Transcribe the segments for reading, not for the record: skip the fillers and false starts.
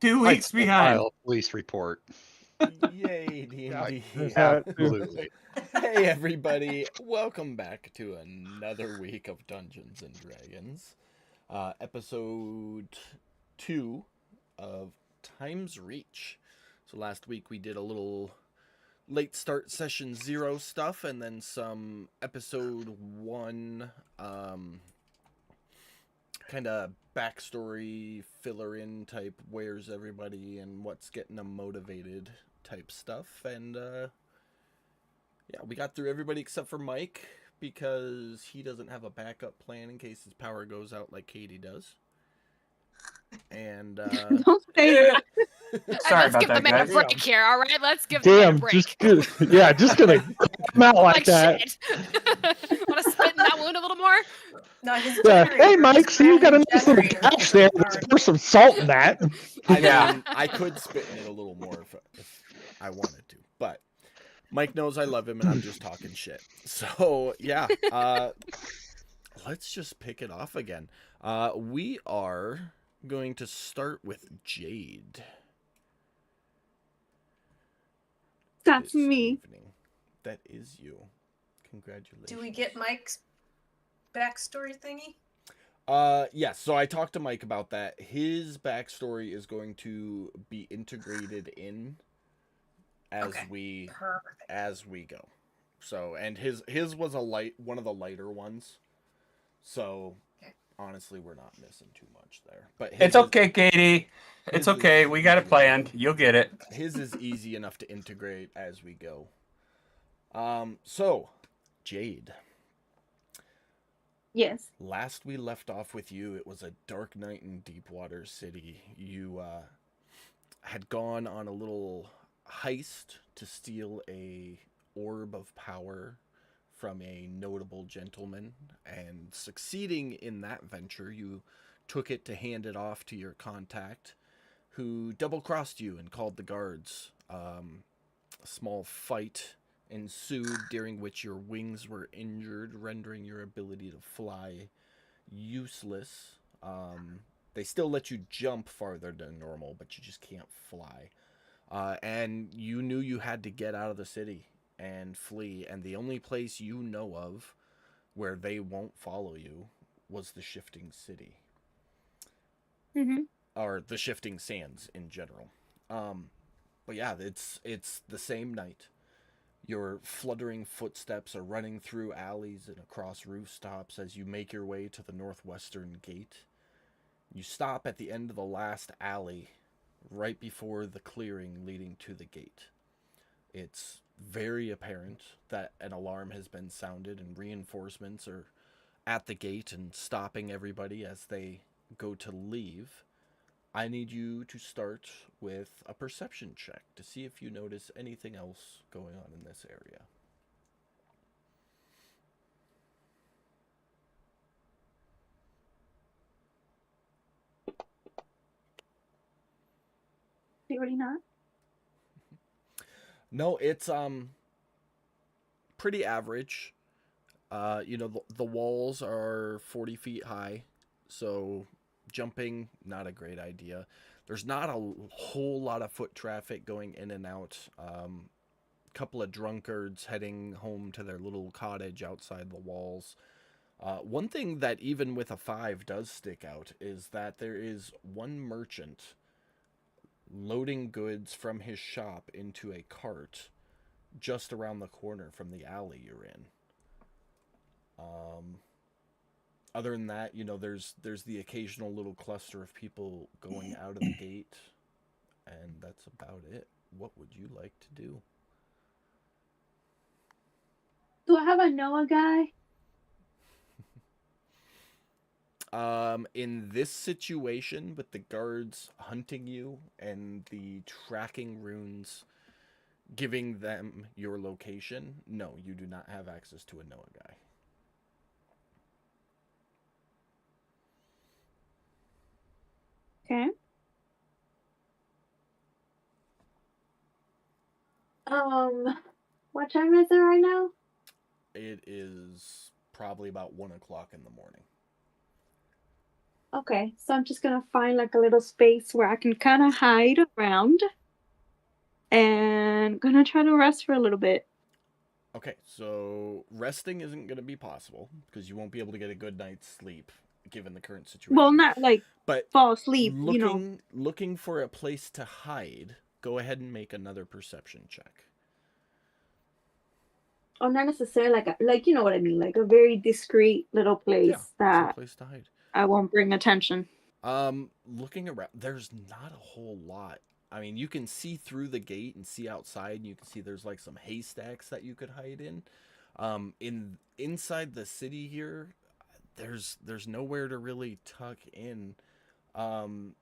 2 weeks behind. File police report. Yay, D&D. Absolutely. Hey, everybody. Welcome back to another week of Dungeons & Dragons. Episode 2 of Time's Reach. So last week we did a little late start session 0 stuff, and then some episode 1 kind of backstory filler in type where's everybody and what's getting them motivated type stuff. And yeah, we got through everybody except for Mike because he doesn't have a backup plan in case his power goes out like Katie does. And Don't say that. Sorry Let's about give the that, man guys. a break here, all right? Let's give the man a Damn, break. just gonna come out like that. Shit. Want to spit in that wound a little more? No, his Yeah. generator. Hey, Mike, His so you've got a nice little generator couch is there. hard. Let's pour some salt in that. I Yeah. mean, I could spit in it a little more if I wanted to, but Mike knows I love him and I'm just talking shit. So yeah, let's just pick it off again. We are going to start with Jade. That's this me. evening. That is you. Congratulations. Do we get Mike's backstory thingy? Yes, so I talked to Mike about that. His backstory is going to be integrated in as Okay. we Perfect. go. So, and his was one of the lighter ones. So, Okay. honestly, we're not missing too much there. But It's okay, Katie. It's okay. We got it planned. You'll get it. His is easy enough to integrate as we go. So, Jade. Yes. Last we left off with you, it was a dark night in Deepwater City. You had gone on a little heist to steal a orb of power from a notable gentleman, and succeeding in that venture, you took it to hand it off to your contact, who double-crossed you and called the guards. A small fight ensued, during which your wings were injured, rendering your ability to fly useless. They still let you jump farther than normal, but you just can't fly. And you knew you had to get out of the city and flee, and the only place you know of where they won't follow you was the Shifting City. Mhm. Or the Shifting Sands in general. But yeah, it's the same night. Your fluttering footsteps are running through alleys and across rooftops as you make your way to the northwestern gate. You stop at the end of the last alley, right before the clearing leading to the gate. It's very apparent that an alarm has been sounded and reinforcements are at the gate and stopping everybody as they go to leave. I need you to start with a perception check to see if you notice anything else going on in this area. You already not? No, it's pretty average. The walls are 40 feet high, so jumping, not a great idea. There's not a whole lot of foot traffic going in and out. Couple of drunkards heading home to their little cottage outside the walls. One thing that even with a 5 does stick out is that there is one merchant loading goods from his shop into a cart just around the corner from the alley you're in. Other than that, there's the occasional little cluster of people going out of the gate, and that's about it. What would you like to do? Do I have a Noah guy? In this situation, with the guards hunting you and the tracking runes giving them your location, no, you do not have access to a Noah guy. Okay. What time is it right now? It is probably about 1 o'clock in the morning. Okay, so I'm just gonna find like a little space where I can kind of hide around, and gonna try to rest for a little bit. Okay, so resting isn't going to be possible because you won't be able to get a good night's sleep given the current situation. Well, not like but fall asleep, you know. looking for a place to hide, go ahead and make another perception check. Or not necessarily like you know what I mean, like a very discreet little place Some that place to hide. I won't bring attention. Looking around, there's not a whole lot. I mean, you can see through the gate and see outside, and you can see there's like some haystacks that you could hide in. Inside the city here, there's nowhere to really tuck in. And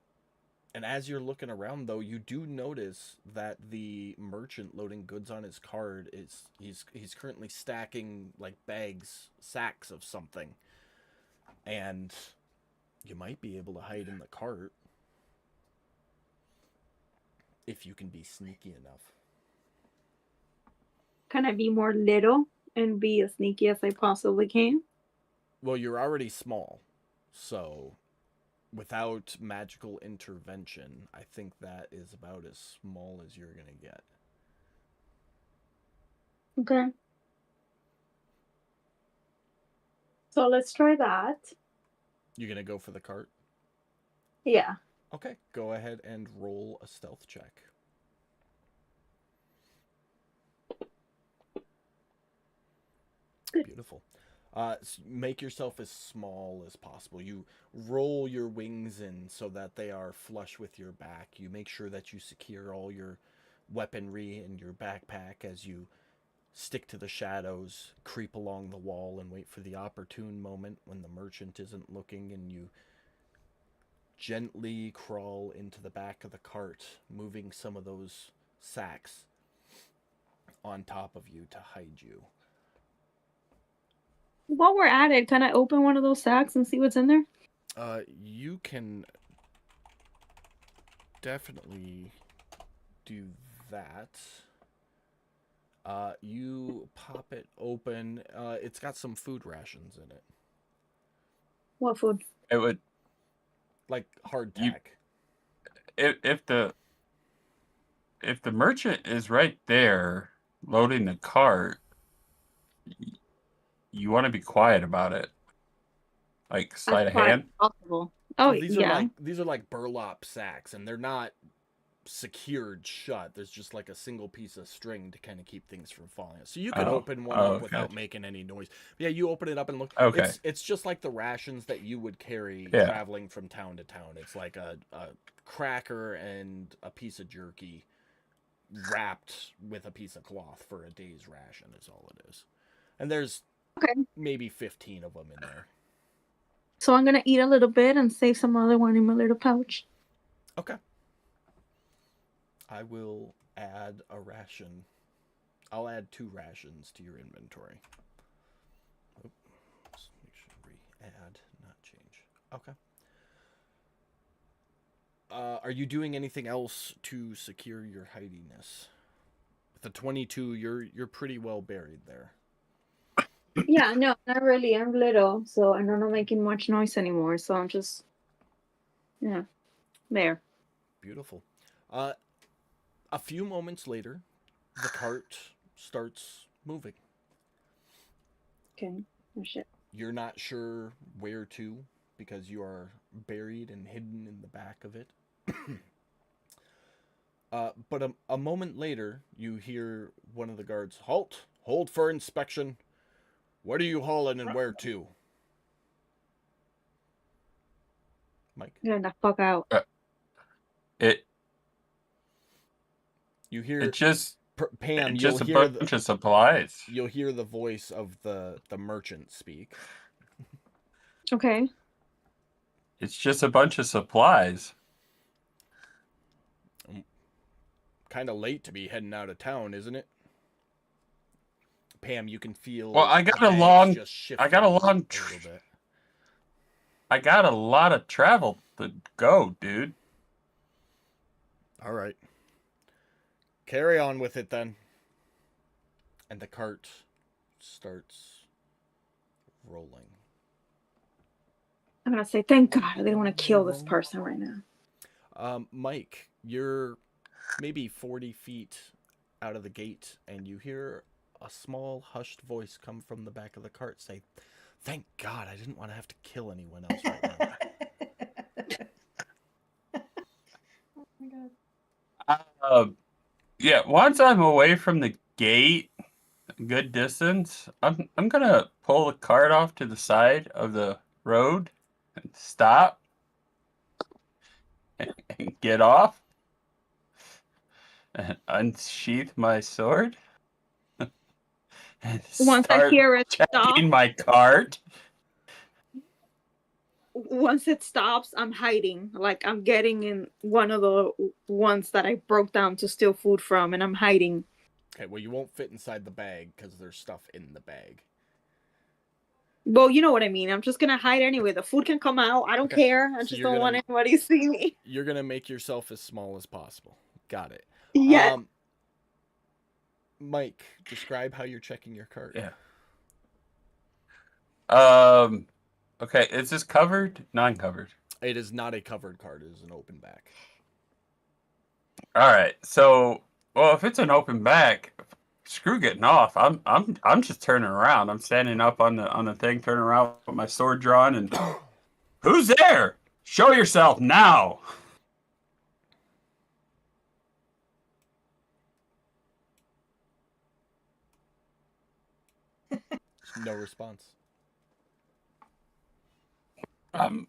as you're looking around, though, you do notice that the merchant loading goods on his cart he's currently stacking like sacks of something, and you might be able to hide in the cart if you can be sneaky enough. Can I be more little and be as sneaky as I possibly can? Well, you're already small, so without magical intervention, I think that is about as small as you're gonna get. Okay. So let's try that. You're gonna go for the cart? Yeah. Okay, go ahead and roll a stealth check. Beautiful. Make yourself as small as possible. You roll your wings in so that they are flush with your back. You make sure that you secure all your weaponry in your backpack as you stick to the shadows, creep along the wall, and wait for the opportune moment when the merchant isn't looking, and you gently crawl into the back of the cart, moving some of those sacks on top of you to hide you. While we're at it, can I open one of those sacks and see what's in there? You can definitely do that. You pop it open. It's got some food rations in it, What food? It would like You- hardtack. if the merchant is right there loading the cart, you want to be quiet about it. Like sleight of As hand. possible. Oh, So these yeah. are like burlap sacks, and they're not secured shut. There's just like a single piece of string to kind of keep things from falling. So you could open one up without gotcha. making any noise. But yeah, you open it up and look. Okay. It's just like the rations that you would carry Yeah. traveling from town to town. It's like a cracker and a piece of jerky wrapped with a piece of cloth for a day's ration is all it is. And there's maybe 15 of them in there. So I'm gonna eat a little bit and save some other one in my little pouch. Okay. I will add a ration. I'll add 2 rations to your inventory. Let's make sure we add, not change. Okay. Are you doing anything else to secure your hidiness? With the 22, you're pretty well buried there. Yeah, no, not really. I'm little, so I'm not making much noise anymore. So I'm just, yeah, there. Beautiful. A few moments later, the cart starts moving. Okay. Oh shit. You're not sure where to because you are buried and hidden in the back of it. But a moment later, you hear one of the guards, "Halt! Hold for inspection. What are you hauling and where to?" Mike? Get the fuck out. You hear It just Pam, it's you'll just a hear bunch of supplies. you'll hear the voice of the merchant speak. Okay. It's just a bunch of supplies. Kind of late to be heading out of town, isn't it? Pam, you can feel. Well, I got a bags long- just shifting I got a long a little bit. I got a lot of travel to go, dude. All right. Carry on with it then. And the cart starts rolling. I'm gonna say, thank God I didn't want to kill this person right now. Mike, you're maybe 40 feet out of the gate, and you hear a small, hushed voice come from the back of the cart say, "Thank God I didn't want to have to kill anyone else right now." Oh my god. Yeah, once I'm away from the gate, a good distance, I'm gonna pull the cart off to the side of the road and stop and get off and unsheath my sword and Once I start hear it stop, checking my cart. once it stops, I'm hiding. Like I'm getting in one of the ones that I broke down to steal food from, and I'm hiding. Okay, well, you won't fit inside the bag because there's stuff in the bag. Well, you know what I mean. I'm just gonna hide anyway. The food can come out. I don't Okay. care. I So just you're don't want gonna- anybody to see me. You're gonna make yourself as small as possible. Got it. Yeah. Mike, describe how you're checking your cart. Yeah. Okay, is this covered? Non-covered. It is not a covered cart. It is an open back. All right. So, well, if it's an open back, screw getting off. I'm just turning around. I'm standing up on the thing, turning around with my sword drawn, and who's there? Show yourself now. No response. I'm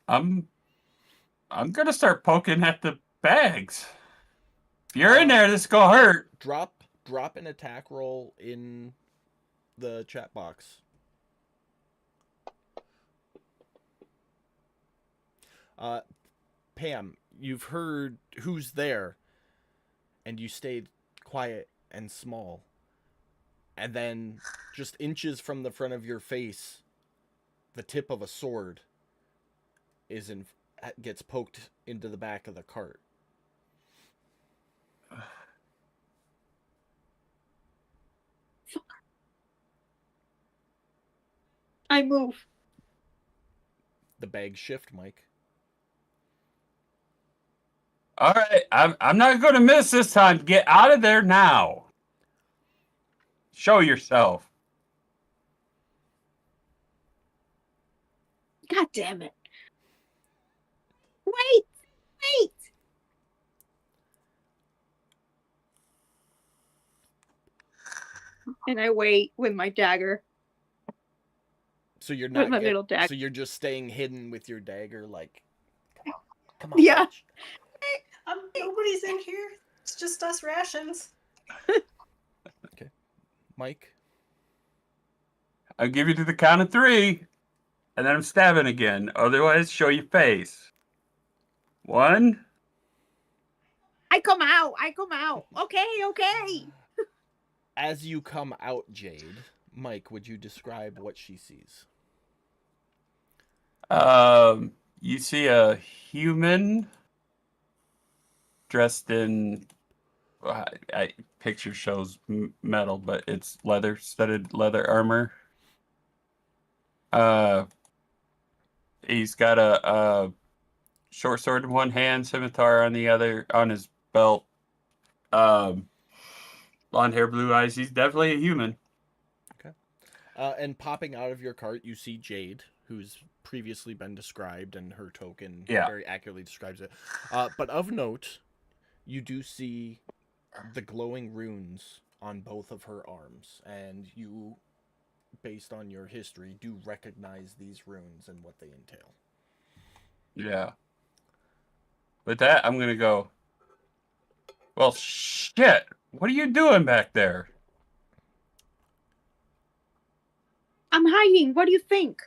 gonna start poking at the bags. If you're in there, this is gonna hurt. Drop an attack roll in the chat box. Pam, you've heard who's there, and you stayed quiet and small. And then, just inches from the front of your face, the tip of a sword gets poked into the back of the cart. I move. The bags shift, Mike. All right, I'm not gonna miss this time. Get out of there now. Show yourself. God damn it. Wait. And I wait with my dagger. So you're With not my little dagger. So you're just staying hidden with your dagger, like, come on. Yeah. bitch. Nobody's in here. It's just us rations. Mike, I'll give you to the count of 3, and then I'm stabbing again. Otherwise, show your face. 1. I come out. Okay. as you come out, Jade, Mike, would you describe what she sees? You see a human dressed in. Picture shows metal, but it's studded leather armor. He's got a short sword in one hand, scimitar on the other, on his belt. Blonde hair, blue eyes. He's definitely a human. And popping out of your cart, you see Jade, who's previously been described, and her token very accurately describes it. But of note, you do see the glowing runes on both of her arms, and you, based on your history, do recognize these runes and what they entail. Yeah. With that, I'm gonna go. Well, shit. What are you doing back there? I'm hiding. What do you think?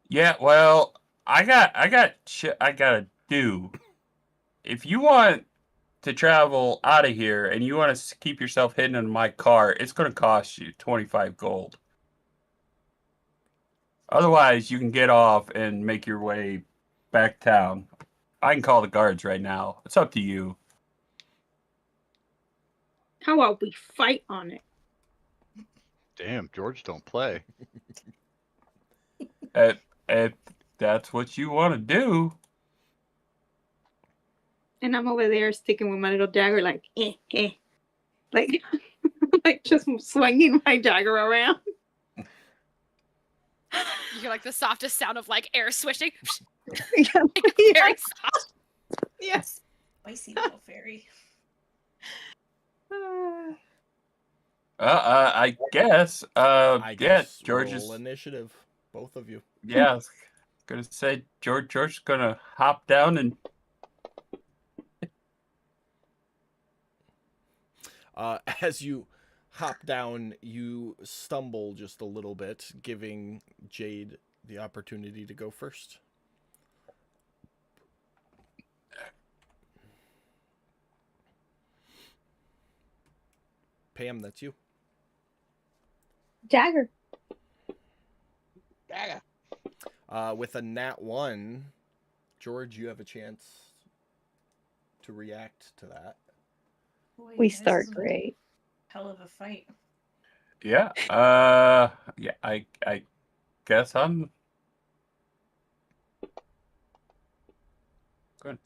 Yeah, well, I got shit I gotta do. If you want to travel out of here and you want to keep yourself hidden in my car, it's gonna cost you 25 gold. Otherwise, you can get off and make your way back town. I can call the guards right now. It's up to you. How about we fight on it? Damn, George don't play. if that's what you want to do. And I'm over there sticking with my little dagger, like, like, like just swinging my dagger around. You hear like the softest sound of like air swishing. Yeah, Like, very soft. yes. Spicy little fairy. I guess. I guess George roll is. initiative, both of you. Yeah, I was gonna say George's gonna hop down and. As you hop down, you stumble just a little bit, giving Jade the opportunity to go first. Pam, that's you. Dagger. With a nat 1, George, you have a chance to react to that. Boy, We this start is a great. Hell of a fight. Yeah. Yeah. I guess I'm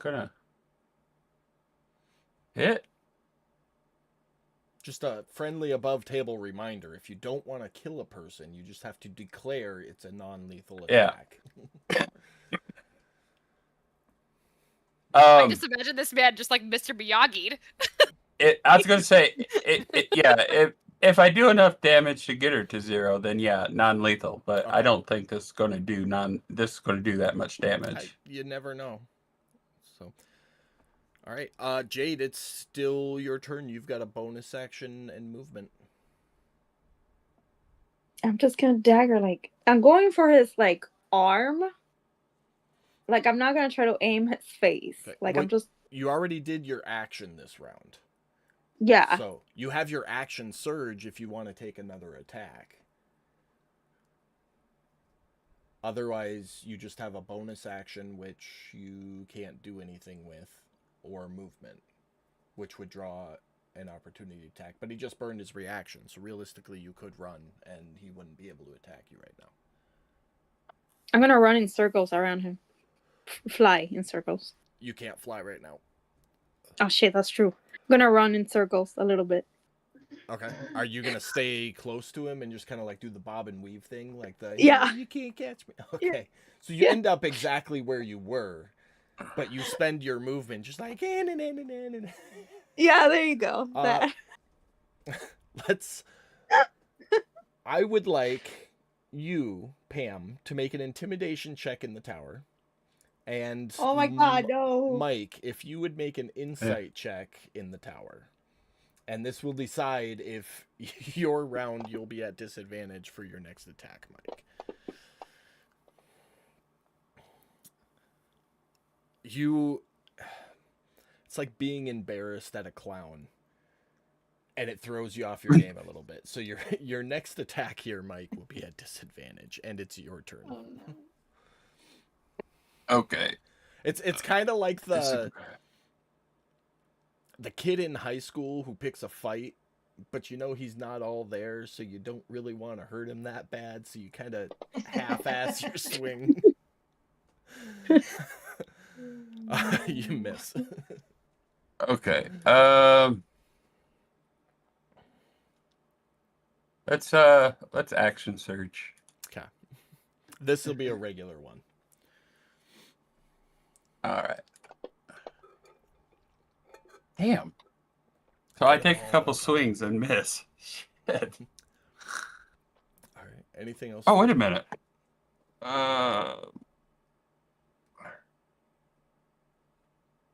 gonna hit. Just a friendly above table reminder. If you don't want to kill a person, you just have to declare it's a non-lethal Yeah. attack. I just imagine this man just like Mr. Miyagi'd. I was gonna say yeah. If I do enough damage to get her to 0, then yeah, non-lethal. But I Okay. don't think this is gonna do This is gonna do that much damage. You never know. So, all right, Jade, it's still your turn. You've got a bonus action and movement. I'm just gonna dagger, like, I'm going for his, like, arm. Like, I'm not gonna try to aim his face. Okay, Like, what- I'm just, You already did your action this round, yeah. so you have your action surge if you want to take another attack. Otherwise, you just have a bonus action which you can't do anything with, or movement, which would draw an opportunity attack. But he just burned his reaction, so realistically, you could run and he wouldn't be able to attack you right now. I'm gonna run in circles around him. Fly in circles. You can't fly right now. Oh shit, that's true. I'm gonna run in circles a little bit. Okay. Are you gonna stay close to him and just kind of like do the bob and weave thing, like the Yeah. You can't catch me. Okay. So you end up exactly where you were, but you spend your movement just like. Yeah, there you go. Uh, Let's. I would like you, Pam, to make an intimidation check in the tower, and Oh my god, no. Mike, if you would make an insight check in the tower. And this will decide if your round you'll be at disadvantage for your next attack, Mike. It's like being embarrassed at a clown. And it throws you off your game a little bit. So your next attack here, Mike, will be at disadvantage, and it's your turn. Oh no. Okay. It's kind of like the kid in high school who picks a fight, but you know he's not all there, so you don't really want to hurt him that bad, so you kind of half-ass your swing. You miss. Okay. Let's action surge. Okay. This will be a regular one. All right. Damn. So I take a couple swings and miss. Shit. All right. Anything else? Oh, wait a minute.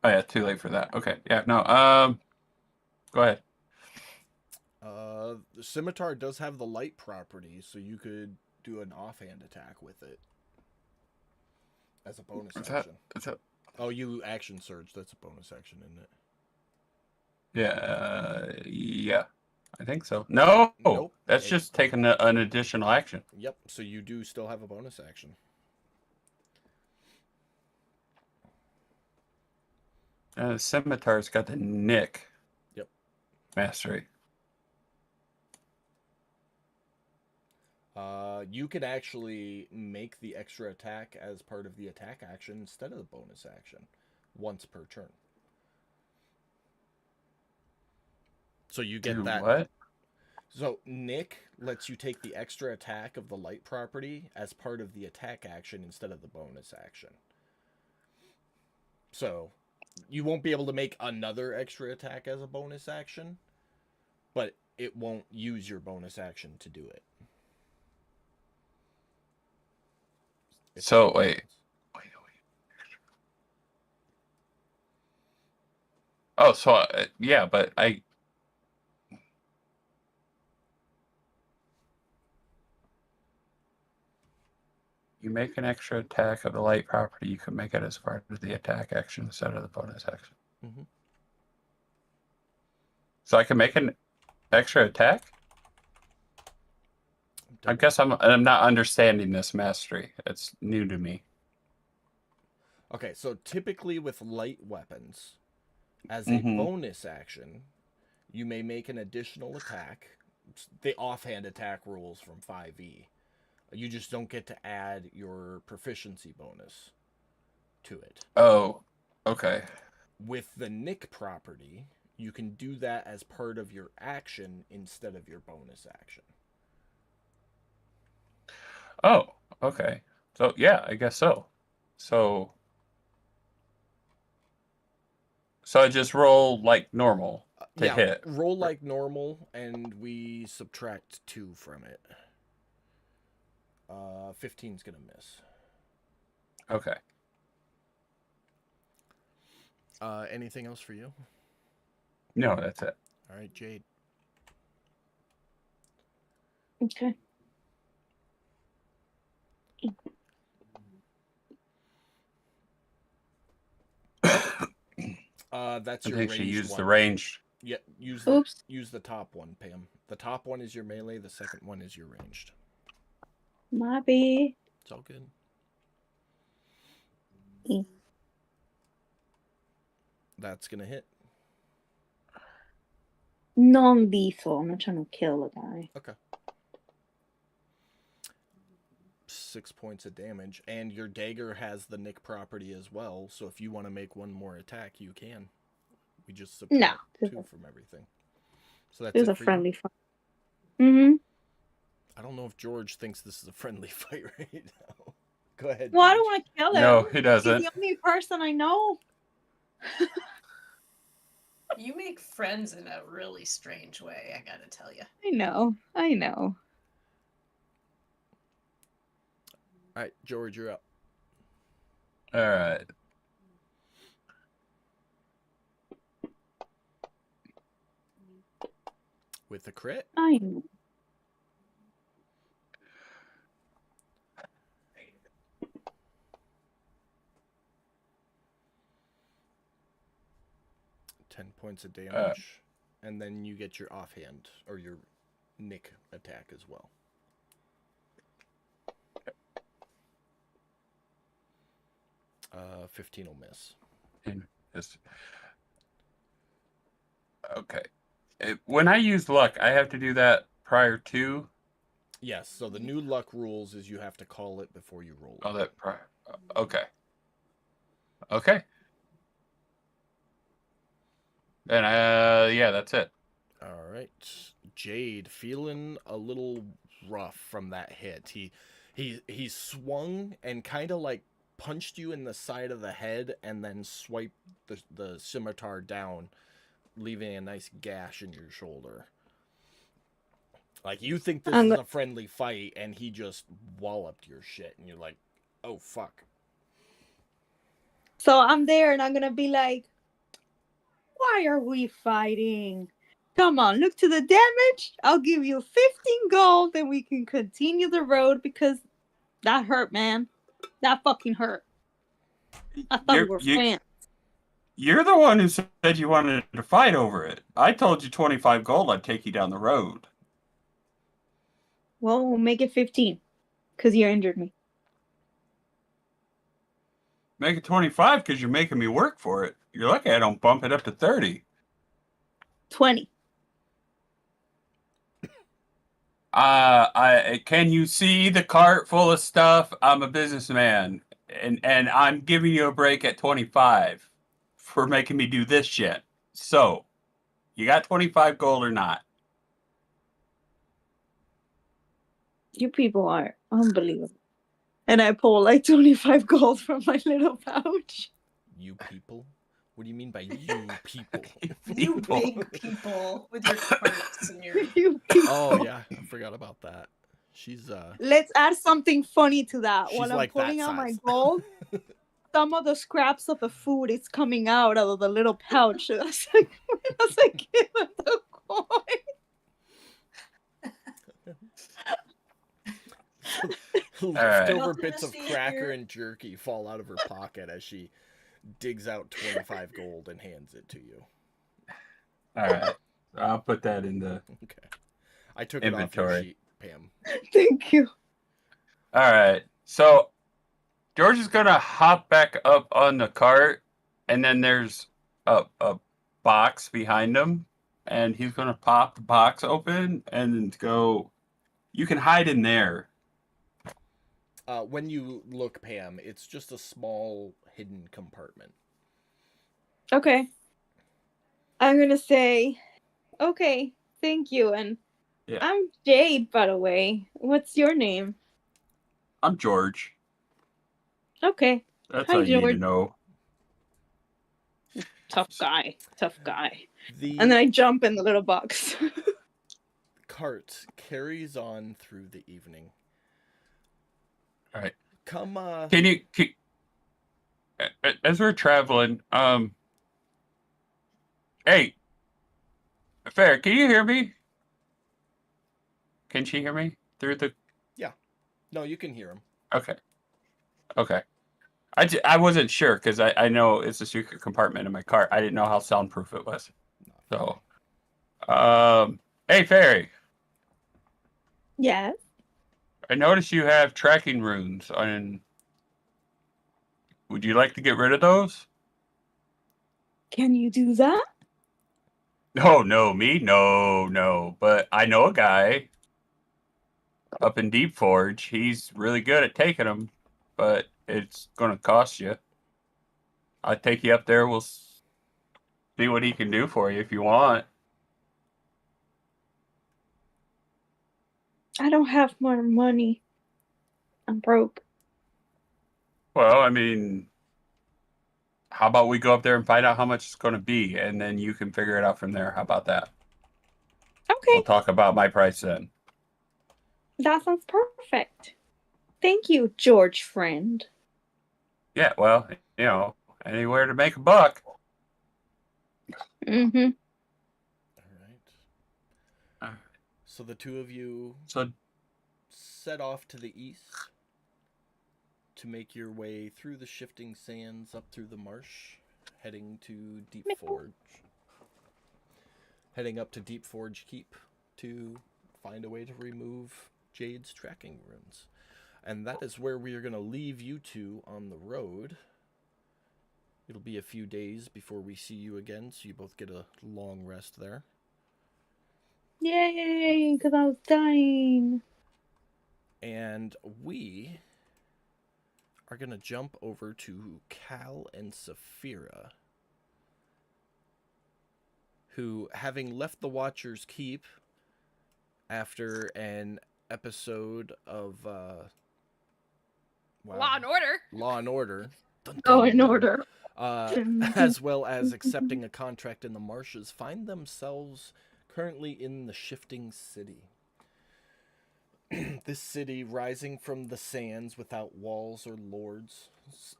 Oh yeah, too late for that. Okay. Yeah, no. Go ahead. The scimitar does have the light property, so you could do an offhand attack with it as a bonus action. Is that Oh, you action surge. That's a bonus action, isn't it? yeah. I think so. No, Nope. that's just taking an additional action. Yep. So you do still have a bonus action. Scimitar's got the nick. Yep. Mastery. You can actually make the extra attack as part of the attack action instead of the bonus action, once per turn. So you get Do that. what? So Nick lets you take the extra attack of the light property as part of the attack action instead of the bonus action. So you won't be able to make another extra attack as a bonus action, but it won't use your bonus action to do it. If So, that makes wait. sense. Oh, so yeah, but you make an extra attack of the light property, you can make it as part of the attack action instead of the bonus action. Mhm. So I can make an extra attack? I guess I'm not understanding this mastery. It's new to me. Okay, so typically with light weapons, as a Mhm. bonus action, you may make an additional attack. The offhand attack rules from 5e. You just don't get to add your proficiency bonus to it. Oh, okay. With the Nick property, you can do that as part of your action instead of your bonus action. Oh, okay. So yeah, I guess so. So I just roll like normal to Yeah, hit. roll like normal, and we subtract 2 from it. 15's gonna miss. Okay. Anything else for you? No, that's it. All right, Jade. Okay. That's I your think she ranged used one. the range. Yeah, use Oops. the top one, Pam. The top one is your melee. The second one is your ranged. My bad. It's all good. Mm. That's gonna hit. Non-lethal. I'm not trying to kill a guy. Okay. 6 points of damage, and your dagger has the Nick property as well. So if you want to make one more attack, you can. We just subtract 2 from everything. So that's It was it a for friendly you. fight. Mm-hmm. I don't know if George thinks this is a friendly fight right now. Go ahead. Well, I George. don't want to kill him. No, he He's doesn't. the only person I know. You make friends in a really strange way, I gotta tell you. I know. I know. All right, George, you're up. All right. With a crit. I know. Ten points of damage, and then you get your offhand or your Nick attack as well. Uh, 15 will miss. Okay. When I use luck, I have to do that prior to. Yes. So the new luck rules is you have to call it before you roll it. Oh, that prior. Okay. Okay. Then yeah, that's it. All right, Jade, feeling a little rough from that hit. He swung and kind of like punched you in the side of the head, and then swiped the scimitar down, leaving a nice gash in your shoulder. Like, you think this is a friendly fight, and he just walloped your shit, and you're like, oh fuck. So I'm there, and I'm gonna be like, why are we fighting? Come on, look to the damage. I'll give you 15 gold, and we can continue the road, because that hurt, man. That fucking hurt. I thought we were friends. You're the one who said you wanted to fight over it. I told you 25 gold, I'd take you down the road. Well, we'll make it 15, because you injured me. Make it 25 because you're making me work for it. You're lucky I don't bump it up to 30. 20. Can you see the cart full of stuff? I'm a businessman, and I'm giving you a break at 25 for making me do this shit. So, you got 25 gold or not? You people are unbelievable. And I pull like 25 gold from my little pouch. You people? What do you mean by you people? You big people with your carts and your. You people. Oh yeah, I forgot about that. She's Let's add something funny to that. She's While I'm like that pulling out my size. gold, some of the scraps of the food is coming out of the little pouch. As I give him the coin. Leftover Nothing bits to of see cracker here. and jerky fall out of her pocket as she digs out 25 gold and hands it to you. All right. I'll put that in the. Okay. I took it off your Inventory. sheet, Pam. Thank you. All right. So, George is gonna hop back up on the cart, and then there's a box behind him, and he's gonna pop the box open and go. You can hide in there. When you look, Pam, it's just a small hidden compartment. Okay. I'm gonna say, okay, thank you. And Yeah. I'm Jade, by the way. What's your name? I'm George. Okay. That's Hi, all you need to George. know. Tough guy. Tough guy. The And then I jump in the little box. cart carries on through the evening. All right. Come, As we're traveling, hey, Fair, can you hear me? Can she hear me through the? No, you can hear him. Okay. Okay. I wasn't sure because I know it's a secret compartment in my car. I didn't know how soundproof it was. So, hey, Fairy, Yes. I noticed you have tracking runes on. Would you like to get rid of those? Can you do that? No, me? No. But I know a guy up in Deep Forge. He's really good at taking them, but it's going to cost you. I'll take you up there. We'll see what he can do for you if you want. I don't have more money. I'm broke. Well, I mean, how about we go up there and find out how much it's going to be, and then you can figure it out from there. How about that? Okay. We'll talk about my price then. That sounds perfect. Thank you, George friend. Yeah, well, anywhere to make a buck. Mm-hmm. All right. So the two of you So, set off to the east to make your way through the shifting sands up through the marsh, heading to Deep Forge. Heading up to Deep Forge Keep to find a way to remove Jade's tracking runes. And that is where we are going to leave you two on the road. It'll be a few days before we see you again, so you both get a long rest there. Yay, because I was dying. And we are going to jump over to Cal and Saphira, who, having left the Watcher's Keep after an episode of Law and Order. Law and Order. Dun, Oh, dun, in dun. order. As well as accepting a contract in the marshes, find themselves currently in the Shifting City. This city, rising from the sands without walls or lords,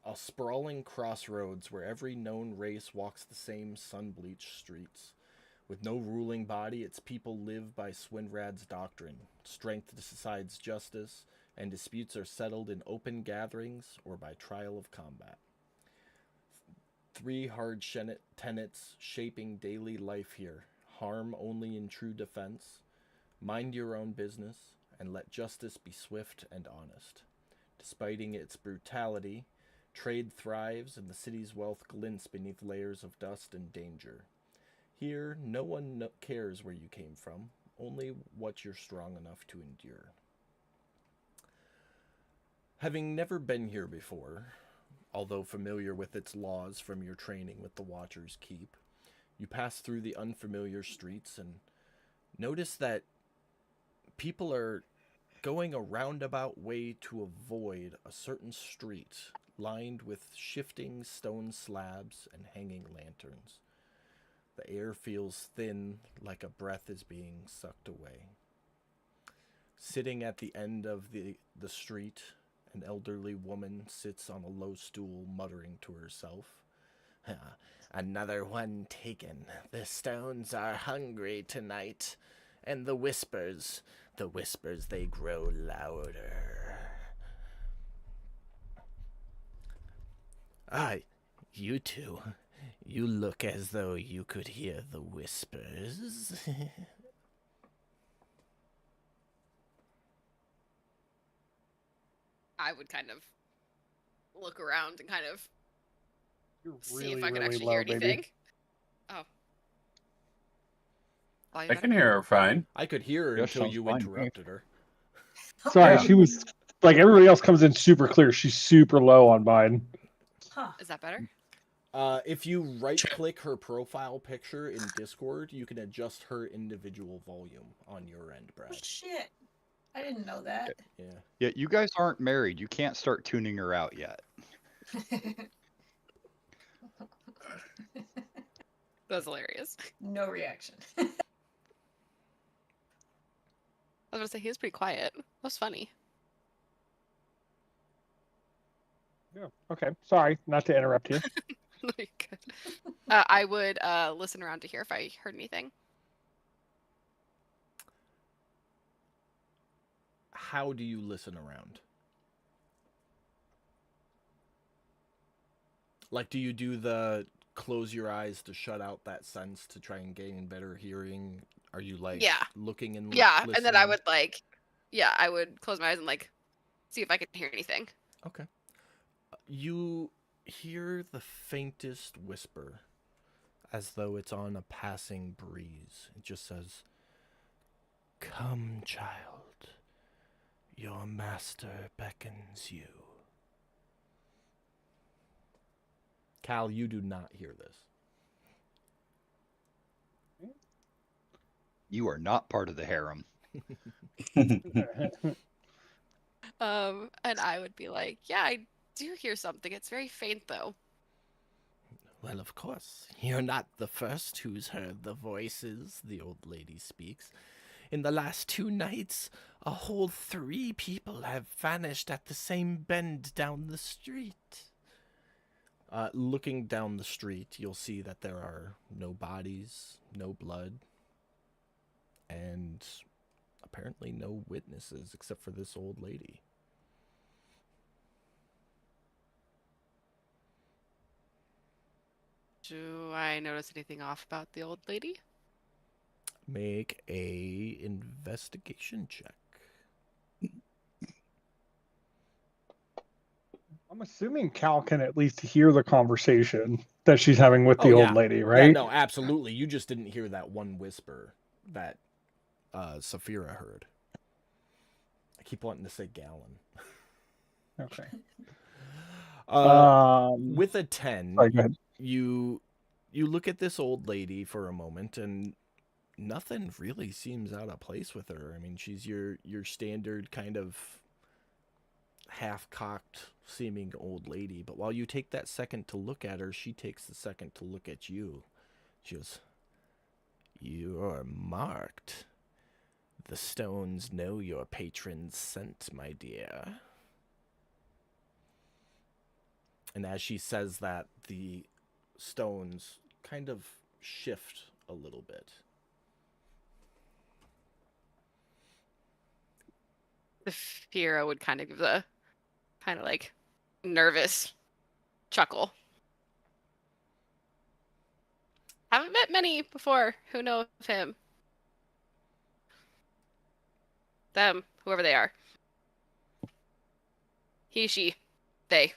a sprawling crossroads where every known race walks the same sun-bleached streets. With no ruling body, its people live by Swinrad's doctrine. Strength decides justice, and disputes are settled in open gatherings or by trial of combat. 3 hard tenets shaping daily life here. Harm only in true defense. Mind your own business, and let justice be swift and honest. Despite its brutality, trade thrives and the city's wealth glints beneath layers of dust and danger. Here, no one cares where you came from. only what you're strong enough to endure. Having never been here before, although familiar with its laws from your training with the Watcher's Keep, you pass through the unfamiliar streets and notice that people are going a roundabout way to avoid a certain street lined with shifting stone slabs and hanging lanterns. The air feels thin, like a breath is being sucked away. Sitting at the end of the street, an elderly woman sits on a low stool, muttering to herself. Another one taken. The stones are hungry tonight. And the whispers, they grow louder. You two. You look as though you could hear the whispers. I would kind of look around and kind of You're see if I could actually hear anything. baby. Oh. I can hear her fine. I could hear her Yeah, until sounds you fine. interrupted her. Sorry, Yeah. she was like everybody else comes in super clear. She's super low on mine. Huh. Is that better? If you right-click her profile picture in Discord, you can adjust her individual volume on your end, Oh, Brad. shit. I didn't know that. Yeah. Yeah, you guys aren't married. You can't start tuning her out yet. That's hilarious. No reaction. I was gonna say he was pretty quiet. That was funny. Yeah. Okay. Sorry, not to interrupt you. Like, I would listen around to hear if I heard anything. How do you listen around? Like, do you do the close your eyes to shut out that sense to try and gain better hearing? Are you like Yeah. looking and Yeah, and then I listening? would I would close my eyes and see if I could hear anything. Okay. You hear the faintest whisper, as though it's on a passing breeze. It just says, "Come, child. Your master beckons you." Cal, you do not hear this. You are not part of the harem. And I would be like, yeah, I do hear something. It's very faint though. Well, of course. You're not the first who's heard the voices, the old lady speaks. In the last 2 nights, a whole 3 people have vanished at the same bend down the street. Looking down the street, you'll see that there are no bodies, no blood, and apparently no witnesses except for this old lady. Do I notice anything off about the old lady? Make a investigation check. I'm assuming Cal can at least hear the conversation that she's having with the Oh, old yeah. lady, Yeah, right? no, absolutely. You just didn't hear that one whisper that Saphira heard. I keep wanting to say gallon. Okay. With a 10, sorry, go ahead. you look at this old lady for a moment, and nothing really seems out of place with her. I mean, she's your standard kind of half-cocked seeming old lady, but while you take that second to look at her, she takes the second to look at you. She goes, "You're marked. The stones know your patron's scent, my dear." And as she says that, the stones kind of shift a little bit. The Fira would kind of give the nervous chuckle. Haven't met many before who know of him. Them, whoever they are. He, she, they.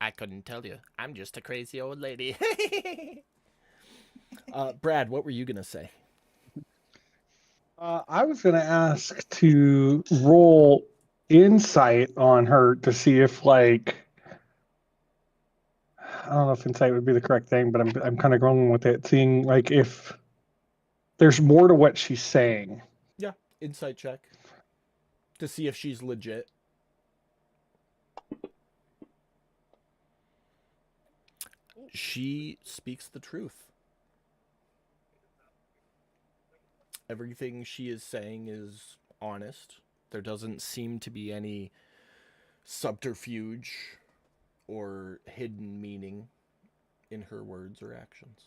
I couldn't tell you. I'm just a crazy old lady. Brad, what were you going to say? I was going to ask to roll insight on her to see if, like, I don't know if insight would be the correct thing, but I'm kind of going with it, seeing like if there's more to what she's saying. Yeah, insight check to see if she's legit. She speaks the truth. Everything she is saying is honest. There doesn't seem to be any subterfuge or hidden meaning in her words or actions.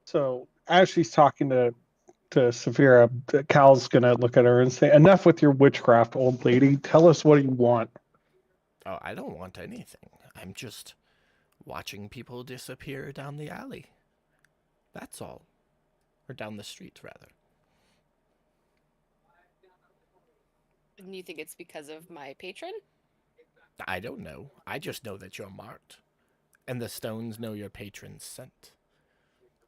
So as she's talking to Saphira, Cal's gonna look at her and say, "Enough with your witchcraft, old lady. Tell us what you want." Oh, I don't want anything. I'm just watching people disappear down the alley. That's all. Or down the street, rather. And you think it's because of my patron? I don't know. I just know that you're marked. And the stones know your patron's scent.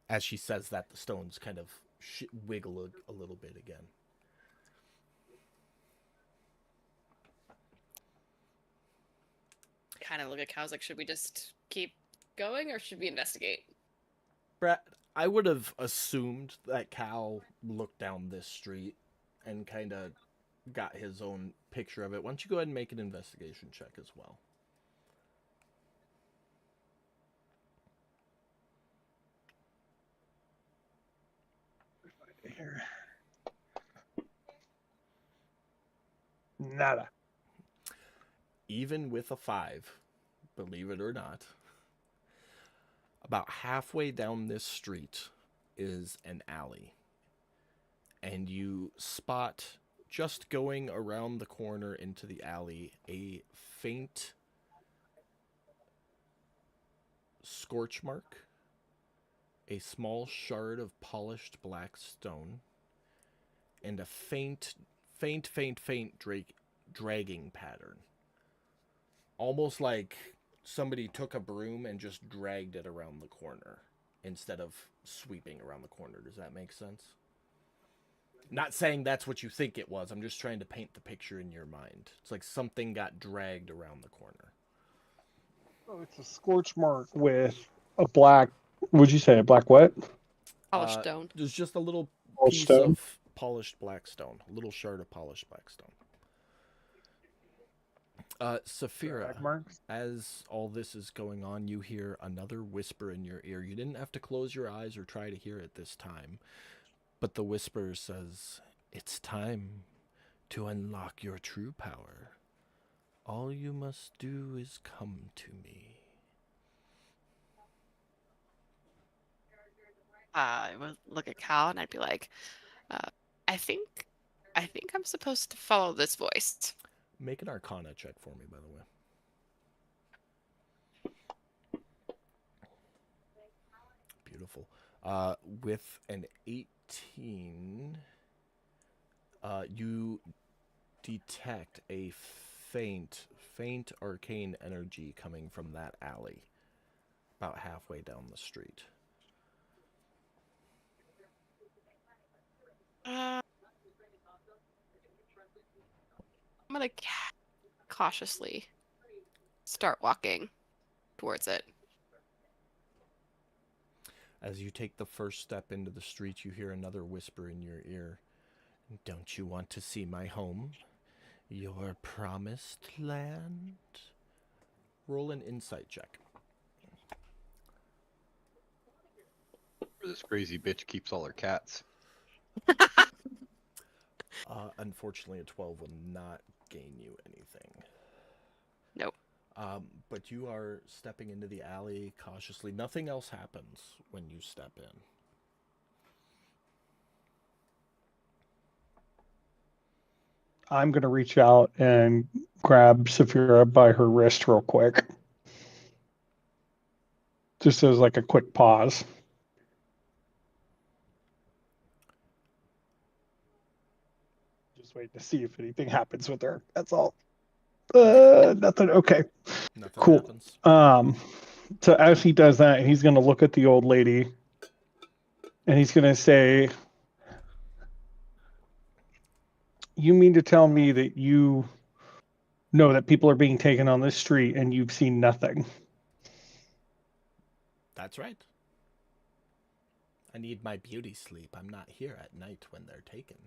As she says that, the stones kind of wiggle a little bit again. Kind of look at Cows like, should we just keep going or should we investigate? Brett, I would have assumed that Cal looked down this street and kind of got his own picture of it. Why don't you go ahead and make an investigation check as well? Here. Nada. Even with a 5, believe it or not, about halfway down this street is an alley. And you spot, just going around the corner into the alley, a faint scorch mark, a small shard of polished black stone, and a faint dragging pattern. Almost like somebody took a broom and just dragged it around the corner instead of sweeping around the corner. Does that make sense? Not saying that's what you think it was. I'm just trying to paint the picture in your mind. It's like something got dragged around the corner. Oh, it's a scorch mark with a black. Would you say a black what? Polished stone. There's just a little Polished piece stone? of polished black stone. A little shard of polished black stone. Saphira, Drag marks? as all this is going on, you hear another whisper in your ear. You didn't have to close your eyes or try to hear it this time. But the whisper says, "It's time to unlock your true power. All you must do is come to me." I would look at Cal and I'd be like, I think I'm supposed to follow this voice. Make an Arcana check for me, by the way. Beautiful. With an 18, you detect a faint arcane energy coming from that alley, about halfway down the street. I'm gonna cautiously start walking towards it. As you take the first step into the street, you hear another whisper in your ear. "Don't you want to see my home? Your promised land?" Roll an insight check. This crazy bitch keeps all her cats. Unfortunately, a 12 will not gain you anything. Nope. But you are stepping into the alley cautiously. Nothing else happens when you step in. I'm gonna reach out and grab Saphira by her wrist real quick. Just as like a quick pause. Just wait to see if anything happens with her. That's all. Nothing. Okay. Nothing Cool. happens. So as he does that, he's going to look at the old lady and he's going to say, "You mean to tell me that you know that people are being taken on this street and you've seen nothing?" That's right. I need my beauty sleep. I'm not here at night when they're taken.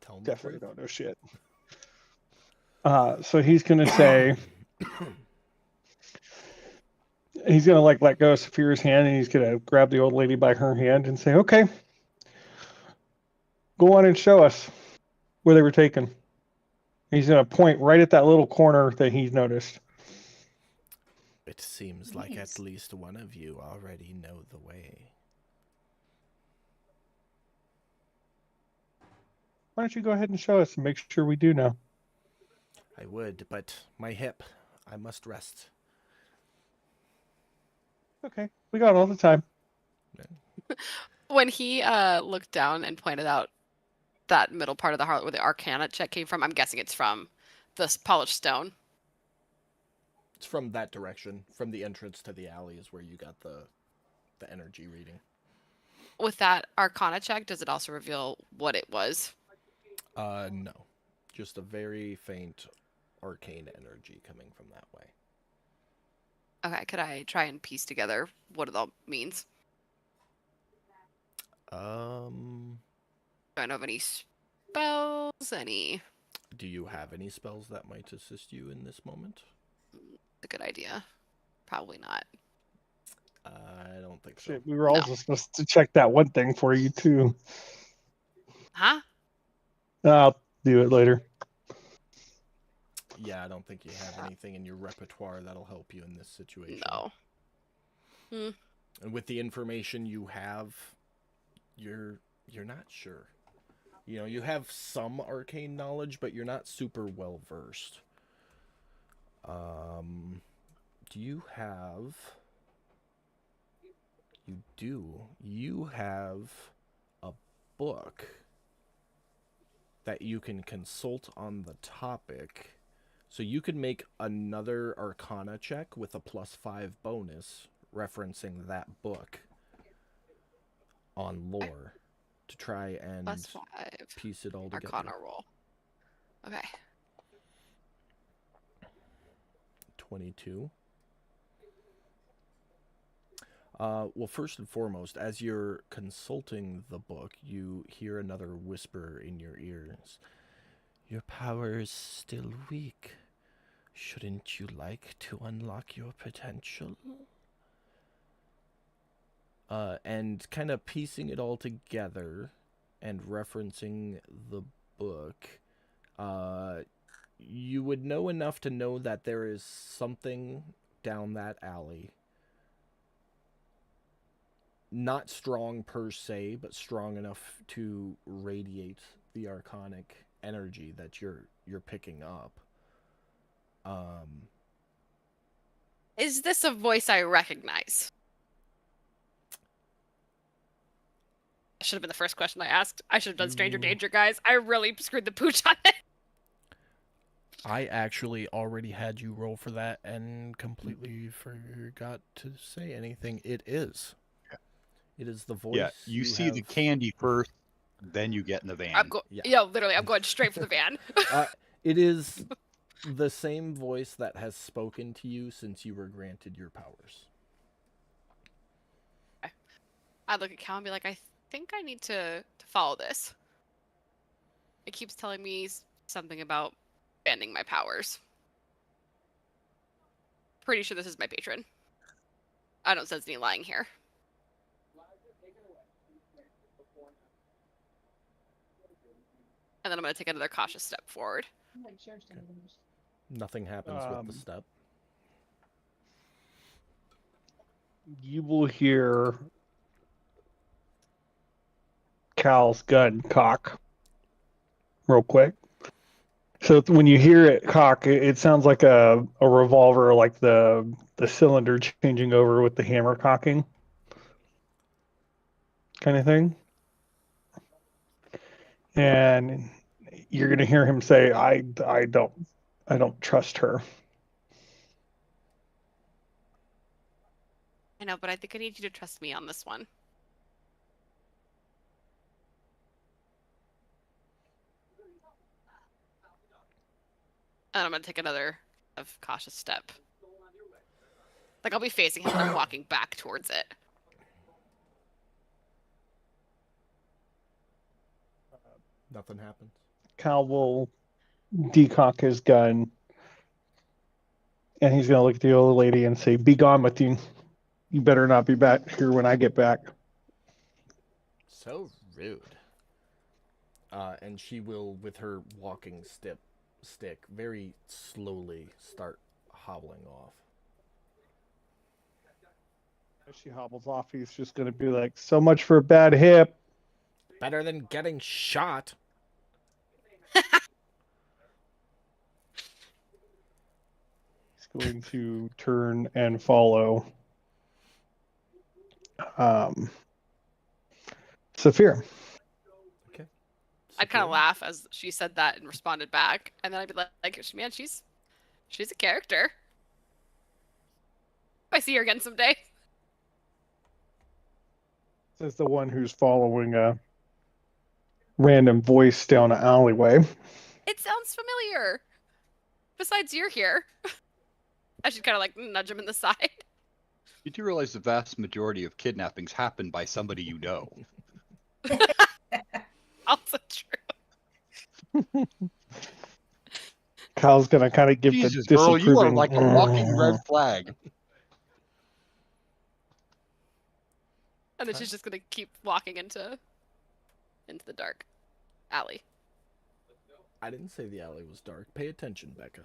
Tell me the Definitely truth. don't know shit. So he's going to say, he's going to like let go of Saphira's hand and he's going to grab the old lady by her hand and say, "Okay, go on and show us where they were taken." He's going to point right at that little corner that he's noticed. It seems like Nice. at least one of you already know the way. Why don't you go ahead and show us and make sure we do know? I would, but my hip. I must rest. Okay, we got all the time. When he looked down and pointed out that middle part of the heart where the Arcana check came from, I'm guessing it's from this polished stone. It's from that direction, from the entrance to the alley is where you got the energy reading. With that Arcana check, does it also reveal what it was? No. Just a very faint arcane energy coming from that way. Okay, could I try and piece together what it all means? Do I know of any spells? Any? Do you have any spells that might assist you in this moment? It's a good idea. Probably not. I don't think so. Shit, we were also supposed to check that one thing for you too. Huh? I'll do it later. Yeah, I don't think you have anything in your repertoire that'll help you in this situation. No. And with the information you have, you're not sure. You know, you have some arcane knowledge, but you're not super well versed. Do you have... You do. You have a book that you can consult on the topic. So you could make another Arcana check with a +5 bonus referencing that book on lore to try and +5 piece it all together. Arcana roll. Okay. 22. Well, first and foremost, as you're consulting the book, you hear another whisper in your ears. Your power is still weak. Shouldn't you like to unlock your potential? And kind of piecing it all together and referencing the book, you would know enough to know that there is something down that alley. Not strong per se, but strong enough to radiate the arcanic energy that you're picking up. Is this a voice I recognize? That should have been the first question I asked. I should have done Stranger Danger, guys. I really screwed the pooch on it. I actually already had you roll for that and completely forgot to say anything. It is. It is the voice. Yeah, you see the candy first, then you get in the van. Yeah, literally, I'm going straight for the van. It is the same voice that has spoken to you since you were granted your powers. I'd look at Cal and be like, I think I need to follow this. It keeps telling me something about banding my powers. Pretty sure this is my patron. I don't sense any lying here. And then I'm going to take another cautious step forward. Nothing happens with the step. You will hear Cal's gun cock real quick. So when you hear it cock, it sounds like a revolver, like the cylinder changing over with the hammer cocking kind of thing. And you're going to hear him say, I I don't trust her. I know, but I think I need you to trust me on this one. And I'm gonna take another cautious step. Like I'll be facing him and I'm walking back towards it. Nothing happens. Cal will decock his gun, and he's gonna look at the old lady and say, "Be gone with you. You better not be back here when I get back." So rude. And she will, with her walking stick, very slowly start hobbling off. As she hobbles off, he's just gonna be like, "So much for a bad hip." Better than getting shot. He's going to turn and follow Saphir. Okay. I'd kind Saphira? of laugh as she said that and responded back, and then I'd be like, "Man, she's a character. If I see her again someday." Says the one who's following a random voice down an alleyway. It sounds familiar. Besides, you're here. I should kind of like nudge him in the side. You do realize the vast majority of kidnappings happen by somebody you know. Also true. Kyle's gonna kind of give Jesus, the girl, you are disapproving. like a walking red flag. And then she's just gonna keep walking into the dark alley. I didn't say the alley was dark. Pay attention, Becca.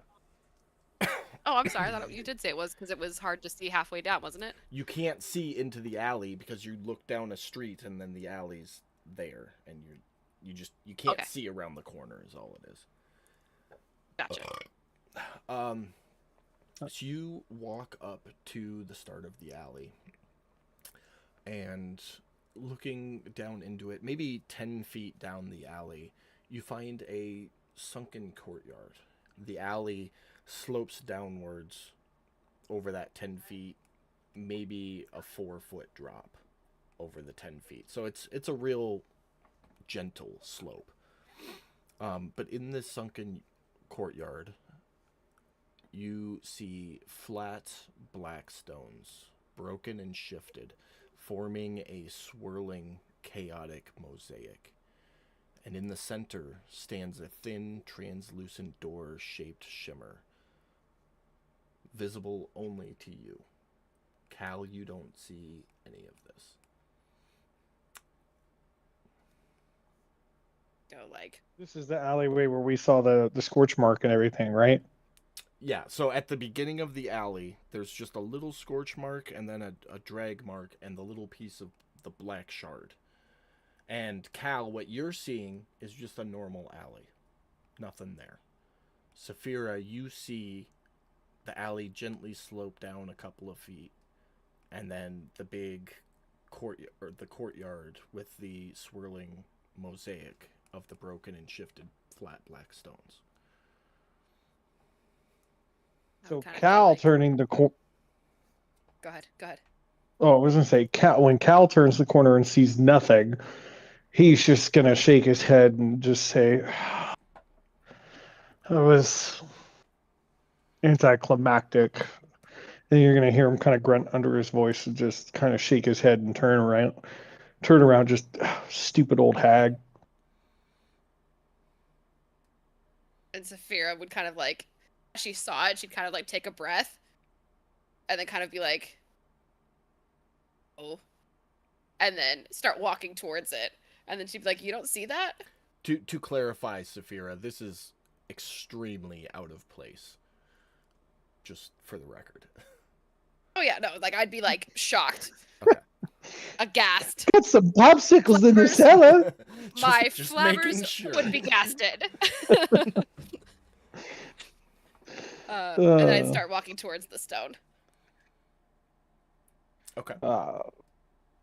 Oh, I'm sorry. I thought you did say it was because it was hard to see halfway down, wasn't it? You can't see into the alley because you look down a street and then the alley's there, and you can't Okay. see around the corner. Is all it is. Gotcha. So you walk up to the start of the alley, and looking down into it, maybe 10 feet down the alley, you find a sunken courtyard. The alley slopes downwards over that 10 feet, maybe a 4-foot drop over the 10 feet. So it's a real gentle slope. But in this sunken courtyard, you see flat black stones, broken and shifted, forming a swirling, chaotic mosaic. And in the center stands a thin, translucent door-shaped shimmer, visible only to you. Cal, you don't see any of this. Go like. This is the alleyway where we saw the scorch mark and everything, right? Yeah, so at the beginning of the alley, there's just a little scorch mark and then a drag mark and the little piece of the black shard. And Cal, what you're seeing is just a normal alley. Nothing there. Saphira, you see the alley gently slope down a couple of feet, and then the big courtyard with the swirling mosaic of the broken and shifted flat black stones. So kinda Cal like- turning the corner. Go ahead. Go ahead. Oh, I was gonna say, when Cal turns the corner and sees nothing, he's just gonna shake his head and just say, "It was anticlimactic." And you're gonna hear him kind of grunt under his voice and just kind of shake his head and turn around, just stupid old hag. And Saphira would kind of like, as she saw it, she'd kind of like take a breath, and then kind of be like, "Oh," and then start walking towards it. And then she'd be like, "You don't see that?" To clarify, Saphira, this is extremely out of place. Just for the record. Oh yeah, no, like I'd be like shocked, Okay. aghast. Got some popsicles in the Flippers. cellar. My Just making flabbers sure. would be gasted. And then I'd start walking towards the stone. Okay.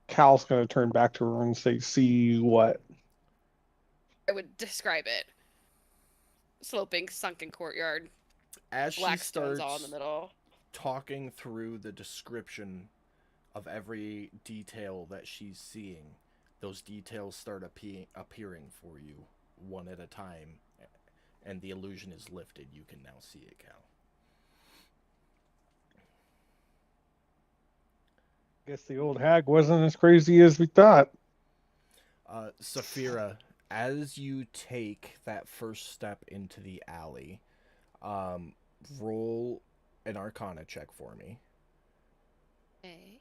Cal's gonna turn back to her and say, "See what?" I would describe it. Sloping, sunken courtyard, As she Black stones starts all in the middle. talking through the description of every detail that she's seeing, those details start appearing for you one at a time, and the illusion is lifted. You can now see it, Cal. Guess the old hag wasn't as crazy as we thought. Saphira, as you take that first step into the alley, roll an Arcana check for me. Okay.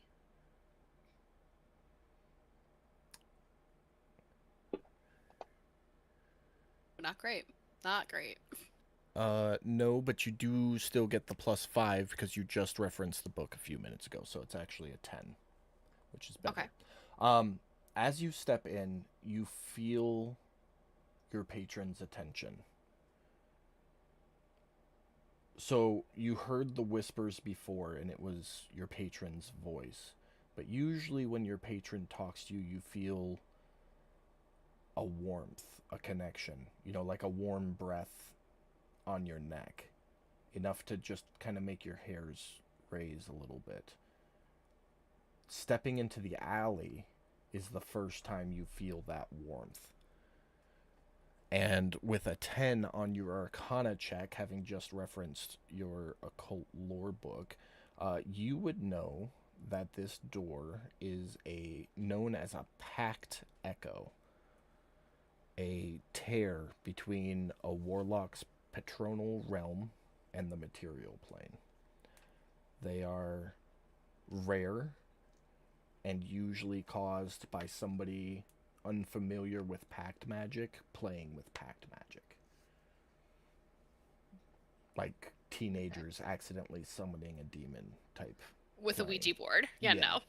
Not great. Not great. No, but you do still get the +5 because you just referenced the book a few minutes ago, so it's actually a 10, which is better. Okay. As you step in, you feel your patron's attention. So you heard the whispers before, and it was your patron's voice. But usually when your patron talks to you, you feel a warmth, a connection, like a warm breath on your neck, enough to just kind of make your hairs raise a little bit. Stepping into the alley is the first time you feel that warmth. And with a 10 on your Arcana check, having just referenced your occult lore book, you would know that this door is known as a pact echo, a tear between a warlock's patronal realm and the material plane. They are rare and usually caused by somebody unfamiliar with pact magic playing with pact magic. Like teenagers accidentally summoning a demon type. With playing. a Ouija board. Yeah, Yeah.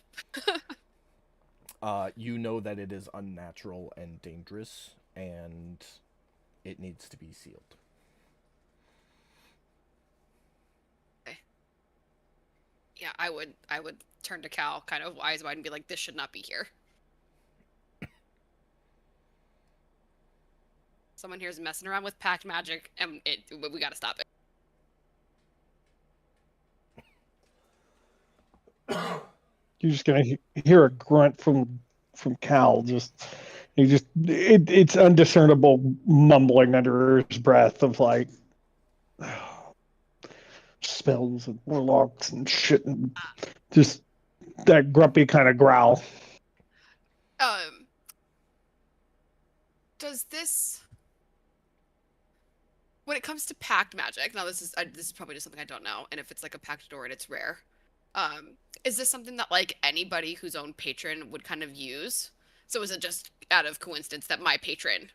no. You know that it is unnatural and dangerous, and it needs to be sealed. Yeah, I would turn to Cal kind of eyes wide and be like, this should not be here. Someone here is messing around with pact magic, and we gotta stop it. You're just gonna hear a grunt from Cal. It's undiscernible mumbling under his breath of like spells and warlocks and shit, and just that grumpy kind of growl. Does this, when it comes to pact magic, now this is probably just something I don't know, and if it's like a pact door and it's rare, is this something that like anybody whose own patron would kind of use? So is it just out of coincidence that my patron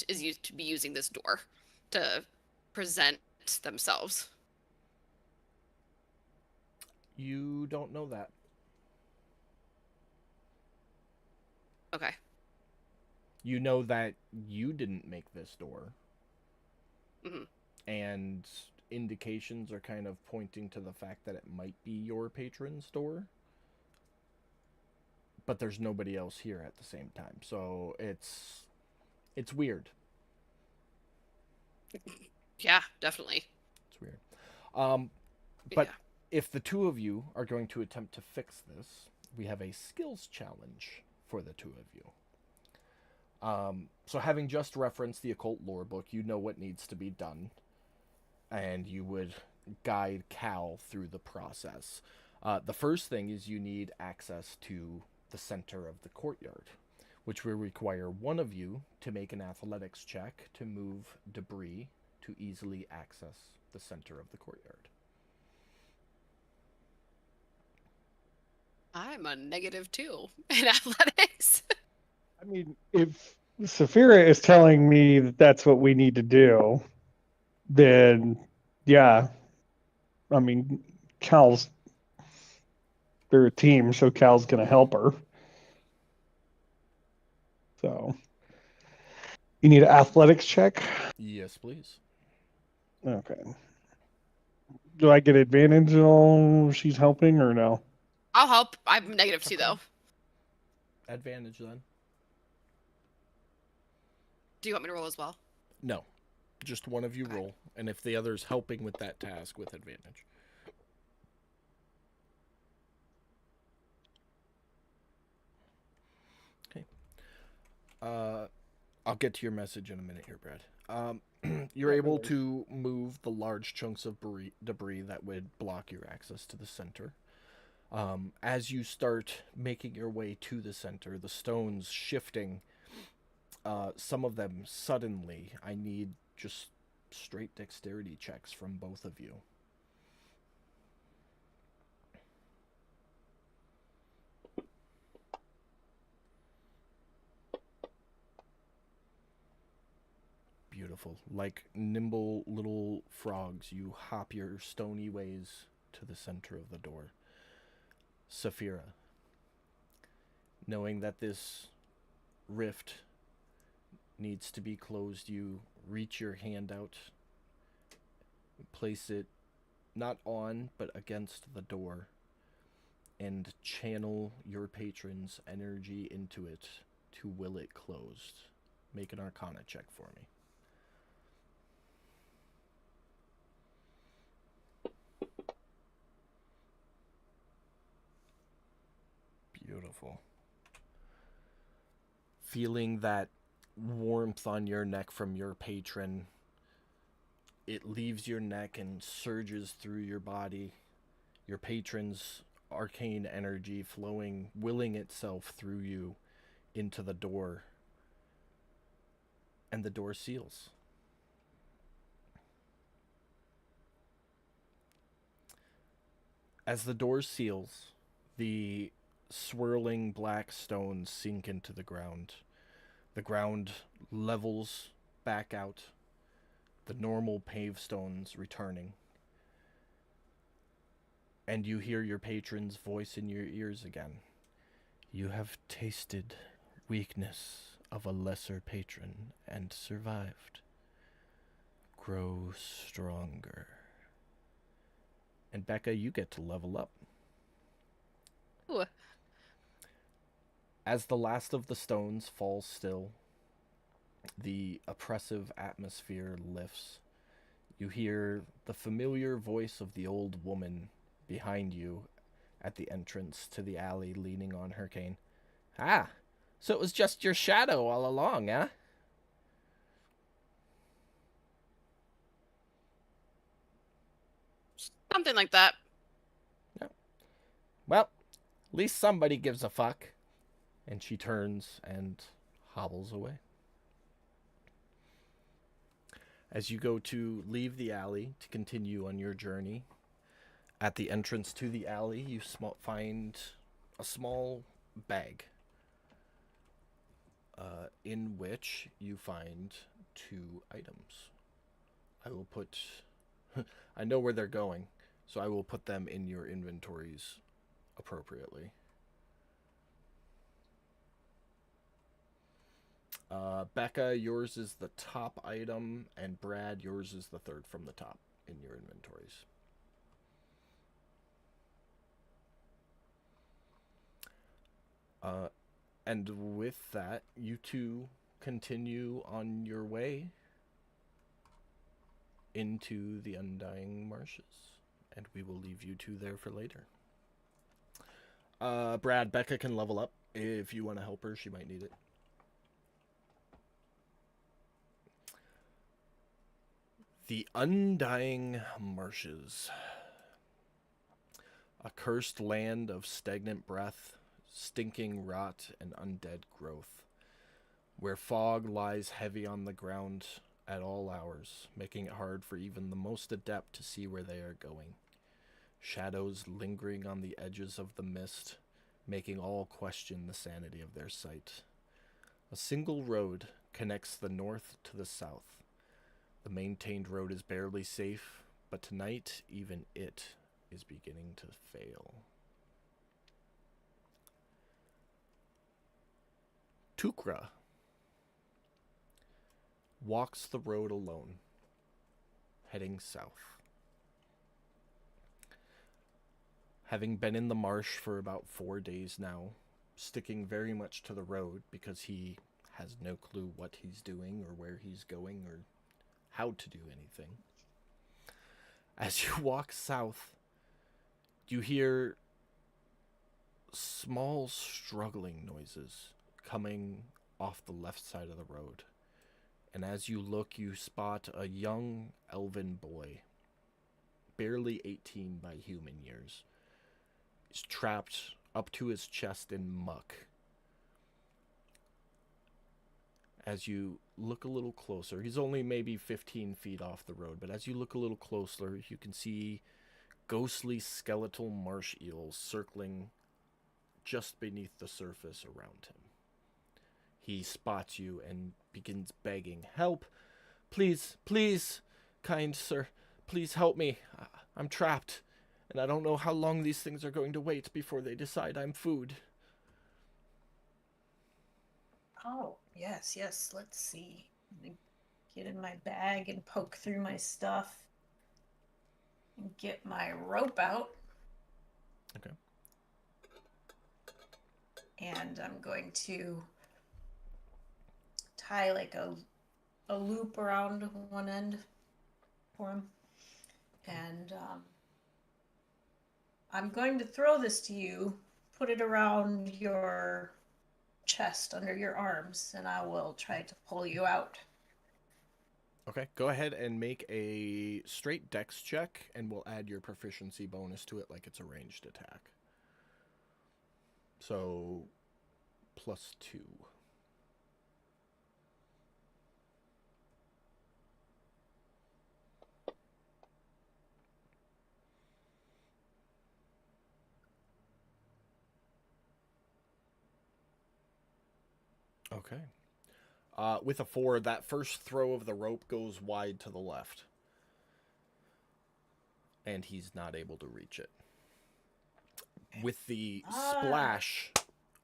is used to be using this door to present themselves? You don't know that. Okay. You know that you didn't make this door. Mm-hmm. And indications are kind of pointing to the fact that it might be your patron's door. But there's nobody else here at the same time. So it's weird. Yeah, definitely. It's weird. But yeah. if the two of you are going to attempt to fix this, we have a skills challenge for the two of you. So having just referenced the occult lore book, you know what needs to be done, and you would guide Cal through the process. The first thing is you need access to the center of the courtyard, which will require one of you to make an athletics check to move debris to easily access the center of the courtyard. I'm a -2 in athletics. I mean, if Saphira is telling me that that's what we need to do, then yeah. I mean, they're a team, so Cal's going to help her. So, you need an athletics check? Yes, please. Okay. Do I get advantage on she's helping or no? I'll help. I'm -2 though. Advantage then. Do you want me to roll as well? No. Just one of you Okay. roll, and if the other's helping with that task, with advantage. Okay. I'll get to your message in a minute here, Brad. You're able to move the large chunks of debris that would block your access to the center. As you start making your way to the center, the stones shifting, some of them suddenly. I need just straight dexterity checks from both of you. Beautiful. Like nimble little frogs, you hop your stony ways to the center of the door. Saphira, knowing that this rift needs to be closed, you reach your hand out, place it not on but against the door, and channel your patron's energy into it to will it closed. Make an Arcana check for me. Beautiful. Feeling that warmth on your neck from your patron, it leaves your neck and surges through your body. Your patron's arcane energy flowing, willing itself through you into the door. And the door seals. As the door seals, the swirling black stones sink into the ground. The ground levels back out, the normal paved stones returning. And you hear your patron's voice in your ears again. You have tasted weakness of a lesser patron and survived. Grow stronger. And Becca, you get to level up. Ooh. As the last of the stones falls still, the oppressive atmosphere lifts. You hear the familiar voice of the old woman behind you at the entrance to the alley, leaning on her cane. Ah, so it was just your shadow all along, eh? Something like that. Well, at least somebody gives a fuck. And she turns and hobbles away. As you go to leave the alley to continue on your journey, at the entrance to the alley, you find a small bag in which you find 2 items. I will put... I know where they're going, so I will put them in your inventories appropriately. Becca, yours is the top item, and Brad, yours is the third from the top in your inventories. And with that, you two continue on your way into the Undying Marshes, and we will leave you two there for later. Brad, Becca can level up. If you want to help her, she might need it. The Undying Marshes. A cursed land of stagnant breath, stinking rot, and undead growth, where fog lies heavy on the ground at all hours, making it hard for even the most adept to see where they are going. Shadows lingering on the edges of the mist, making all question the sanity of their sight. A single road connects the north to the south. The maintained road is barely safe, but tonight even it is beginning to fail. Tukra walks the road alone, heading south. Having been in the marsh for about 4 days now, sticking very much to the road because he has no clue what he's doing or where he's going or how to do anything. As you walk south, you hear small struggling noises coming off the left side of the road. And as you look, you spot a young elven boy, barely 18 by human years. He's trapped up to his chest in muck. As you look a little closer, he's only maybe 15 feet off the road, but as you look a little closer, you can see ghostly skeletal marsh eels circling just beneath the surface around him. He spots you and begins begging, "Help! Please, please, kind sir, please help me. I'm trapped, and I don't know how long these things are going to wait before they decide I'm food." Oh, yes, yes. Let's see. Let me get in my bag and poke through my stuff and get my rope out. Okay. And I'm going to tie like a loop around one end for him. And I'm going to throw this to you, put it around your chest under your arms, and I will try to pull you out. Okay, go ahead and make a straight dex check, and we'll add your proficiency bonus to it like it's a ranged attack. So, +2. Okay. With a 4, that first throw of the rope goes wide to the left. And he's not able to reach it. With the splash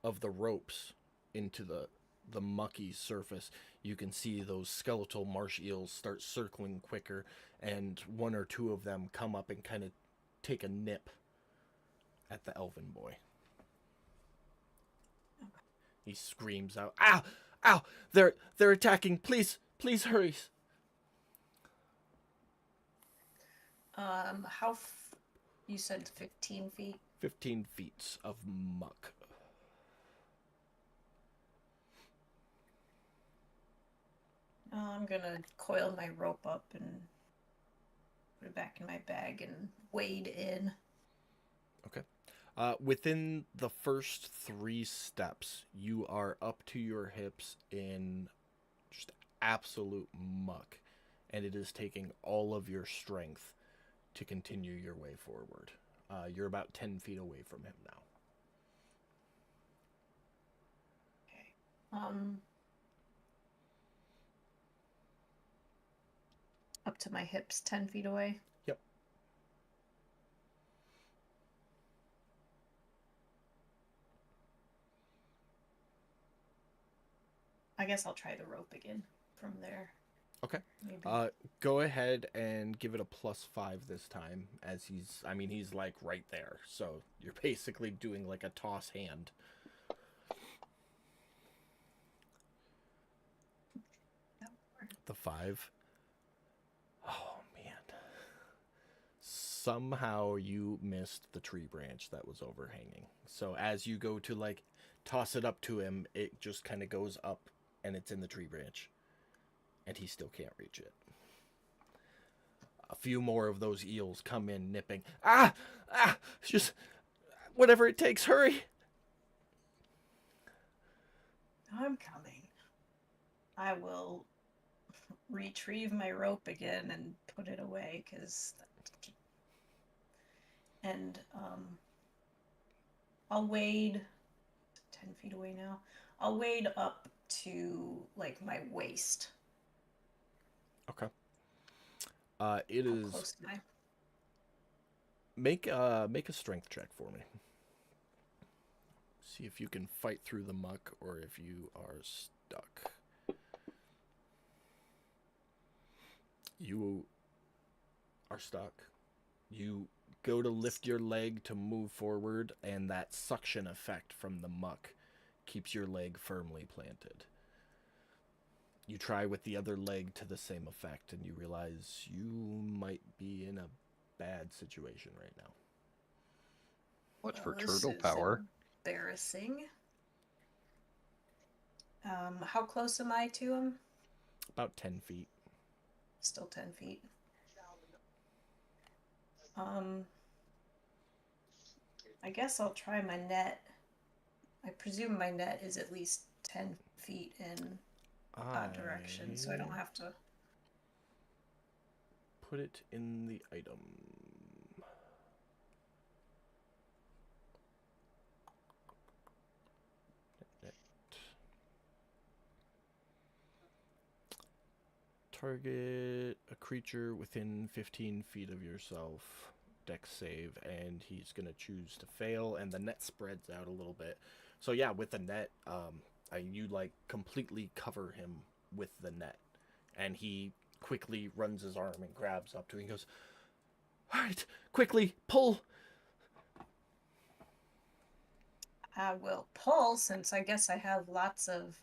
of the ropes into the mucky surface, you can see those skeletal marsh eels start circling quicker, and one or two of them come up and kind of take a nip at the elven boy. He screams out, "Ow! Ow! They're attacking! Please, please hurry!" You said 15 feet? 15 feet of muck. I'm gonna coil my rope up and put it back in my bag and wade in. Okay. Within the first 3 steps, you are up to your hips in just absolute muck, and it is taking all of your strength to continue your way forward. You're about 10 feet away from him now. Okay. Up to my hips, 10 feet away. Yep. I guess I'll try the rope again from there. Okay. Maybe. Go ahead and give it a +5 this time, as he's like right there. So you're basically doing like a toss hand. The 5. Oh, man. Somehow you missed the tree branch that was overhanging. So as you go to like toss it up to him, it just kind of goes up and it's in the tree branch. And he still can't reach it. A few more of those eels come in nipping. Just whatever it takes, hurry. I'm coming. I will retrieve my rope again and put it away, and I'll wade 10 feet away now. I'll wade up to like my waist. Okay. It How is close am I? make a strength check for me. See if you can fight through the muck or if you are stuck. You are stuck. You go to lift your leg to move forward, and that suction effect from the muck keeps your leg firmly planted. You try with the other leg to the same effect, and you realize you might be in a bad situation right now. What's for Well, this turtle is power? Embarrassing. How close am I to him? About 10 feet. Still 10 feet. I guess I'll try my net. I presume my net is at least 10 feet in that direction, so I don't have to. Put it in the item. Net. Target a creature within 15 feet of yourself. Dex save, and he's gonna choose to fail, and the net spreads out a little bit. So yeah, with the net, you like completely cover him with the net, and he quickly runs his arm and grabs up to it and goes, "All right, quickly pull." I will pull since I guess I have lots of.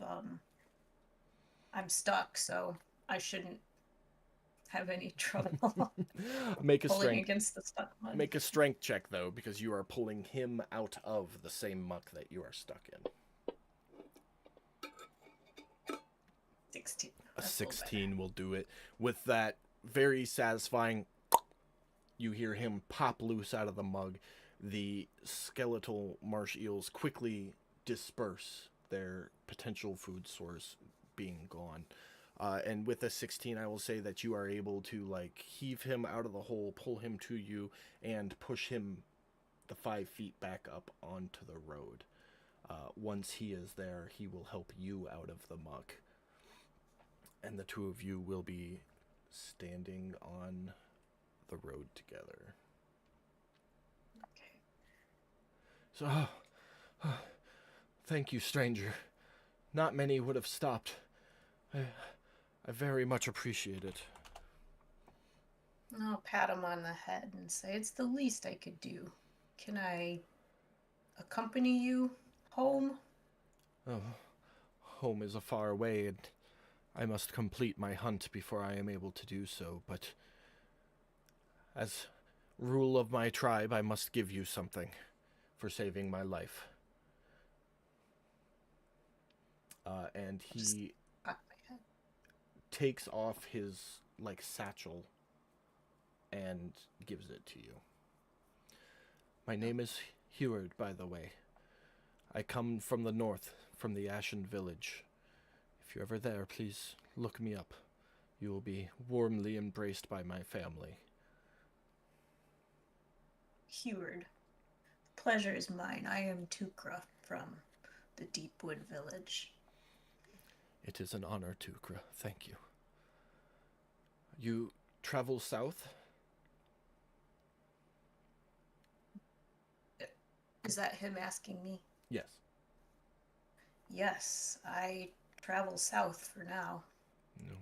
I'm stuck, so I shouldn't have any trouble Make a pulling strength. against the stuck one. Make a strength check though, because you are pulling him out of the same muck that you are stuck in. 16. A That's little better. 16 will do it. With that very satisfying, you hear him pop loose out of the mug. The skeletal marsh eels quickly disperse, their potential food source being gone. And with a 16, I will say that you are able to like heave him out of the hole, pull him to you, and push him the 5 feet back up onto the road. Once he is there, he will help you out of the muck. And the two of you will be standing on the road together. Okay. So, thank you, stranger. Not many would have stopped. I very much appreciate it. I'll pat him on the head and say it's the least I could do. Can I accompany you home? Oh, home is a far way, and I must complete my hunt before I am able to do so, but as rule of my tribe, I must give you something for saving my life. And he Pat my head. takes off his like satchel and gives it to you. My name is Heward, by the way. I come from the north, from the Ashen Village. If you're ever there, please look me up. You will be warmly embraced by my family. Heward. Pleasure is mine. I am Tukra from the Deepwood Village. It is an honor, Tukra. Thank you. You travel south? Is that him asking me? Yes. Yes, I travel south for now. No.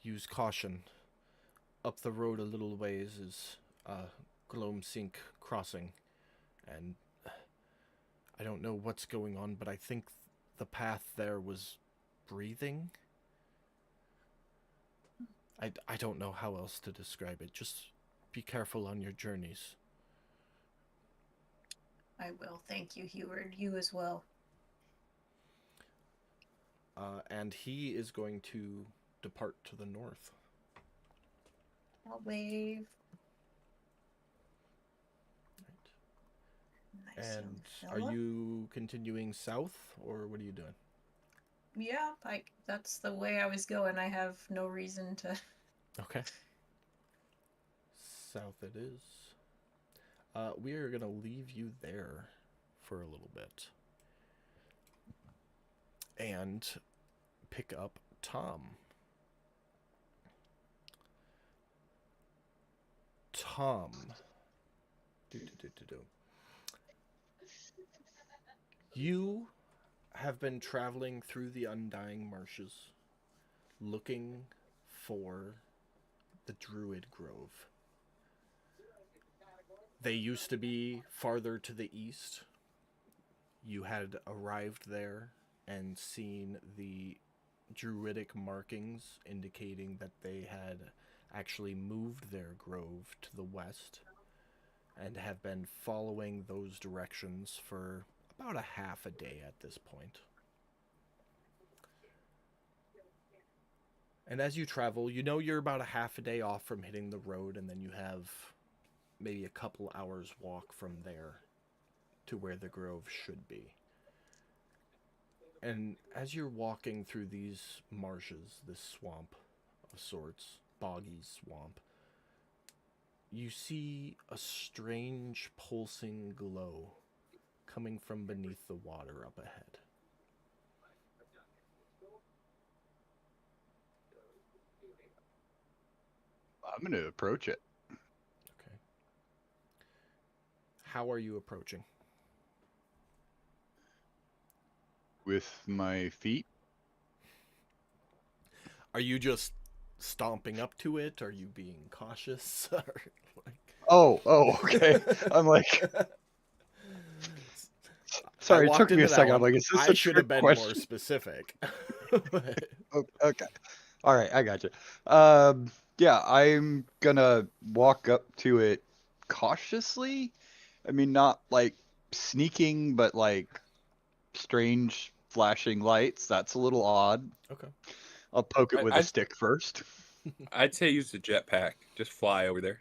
Use caution. Up the road a little ways is Gloamsink Crossing, and I don't know what's going on, but I think the path there was breathing. I don't know how else to describe it. Just be careful on your journeys. I will. Thank you, Heward. You as well. And he is going to depart to the north. I'll wave. Nice young And fella. are you continuing south, or what are you doing? Yeah, that's the way I was going. I have no reason to. Okay. South it is. We are going to leave you there for a little bit. And pick up Tom. Tom. You have been traveling through the Undying Marshes, looking for the Druid Grove. They used to be farther to the east. You had arrived there and seen the druidic markings indicating that they had actually moved their grove to the west and have been following those directions for about a half a day at this point. And as you travel, you know you're about a half a day off from hitting the road, and then you have maybe a couple hours walk from there to where the grove should be. And as you're walking through these marshes, this swamp of sorts, boggy swamp, you see a strange pulsing glow coming from beneath the water up ahead. I'm going to approach it Okay. How are you approaching? with my feet. Are you just stomping up to it? Are you being cautious? Or, Okay. I'm like, sorry, it took me a second. I'm like, is this I a should have trick been more question? specific. Okay. All right, I got you. Yeah, I'm gonna walk up to it cautiously. I mean, not like sneaking, but like strange flashing lights. That's a little odd. Okay. I'll poke it with a I'd, stick first. I'd say use the jetpack. Just fly over there.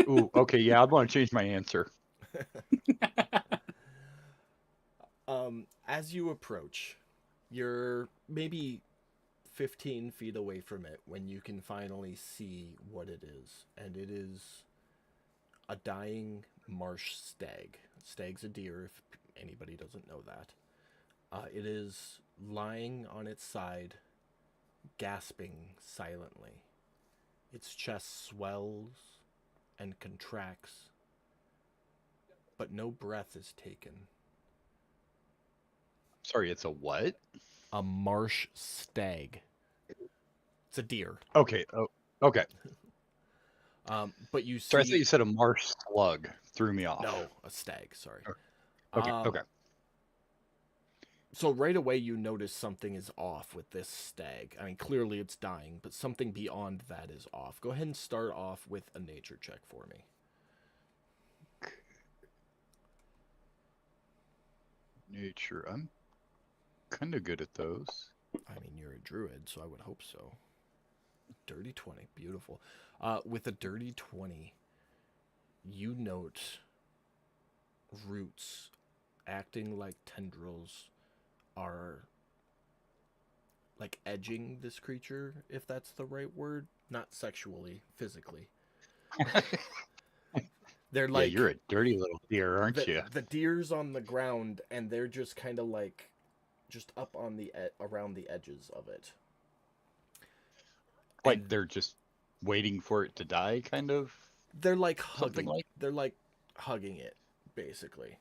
Ooh, okay, yeah, I'd want to change my answer. As you approach, you're maybe 15 feet away from it when you can finally see what it is. And it is a dying marsh stag. Stag's a deer, if anybody doesn't know that. It is lying on its side, gasping silently. Its chest swells and contracts, but no breath is taken. Sorry, it's a what? A marsh stag. It's a deer. Okay. Oh, okay. But you see. Sorry, I thought you said a marsh slug. Threw me off. No, a stag. Sorry. Okay. Okay. So right away you notice something is off with this stag. I mean, clearly it's dying, but something beyond that is off. Go ahead and start off with a nature check for me. Nature. I'm kind of good at those. I mean, you're a druid, so I would hope so. Dirty 20. Beautiful. With a dirty 20, you note roots acting like tendrils are like edging this creature, if that's the right word. Not sexually, physically. They're like, yeah, you're a dirty little deer, aren't you? The deer's on the ground, and they're just kind of like, just up on the around the edges of it. Like And they're just waiting for it to die, kind of. they're like Something hugging. like- They're like hugging it, basically.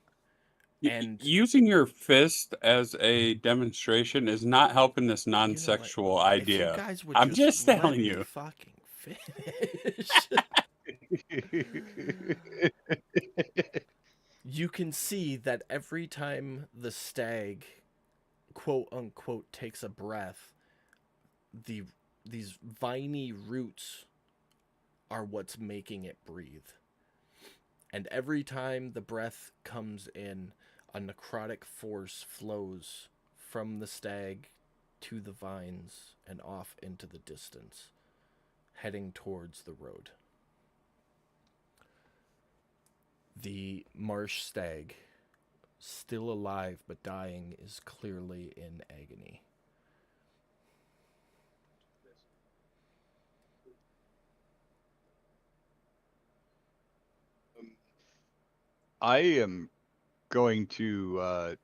Y- And using your fist as a demonstration is not helping this you know what? non-sexual If idea. you guys would I'm just let telling me you. fucking finish. You can see that every time the stag, quote unquote, takes a breath, these viney roots are what's making it breathe. And every time the breath comes in, a necrotic force flows from the stag to the vines and off into the distance, heading towards the road. The marsh stag, still alive but dying, is clearly in agony. I am going to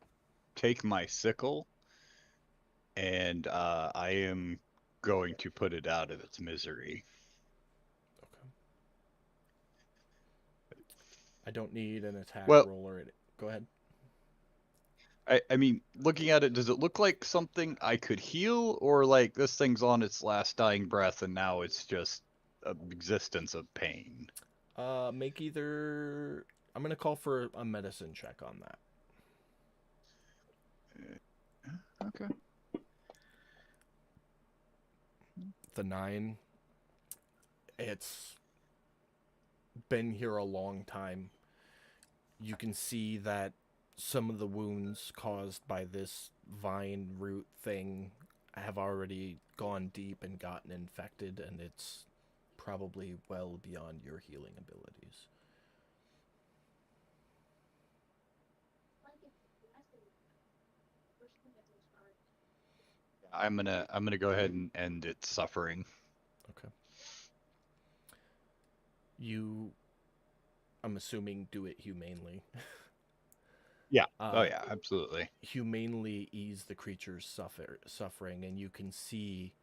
take my sickle and I am going to put it out of its misery. Okay. I don't need an attack Well- roll or it. Go ahead. I mean, looking at it, does it look like something I could heal, or like this thing's on its last dying breath and now it's just an existence of pain? Make either. I'm gonna call for a medicine check on that. Okay. The 9, it's been here a long time. You can see that some of the wounds caused by this vine root thing have already gone deep and gotten infected, and it's probably well beyond your healing abilities. I'm gonna go ahead and end its suffering. Okay. You, I'm assuming, do it humanely. Yeah. Oh yeah, absolutely. Humanely ease the creature's suffering, and you can see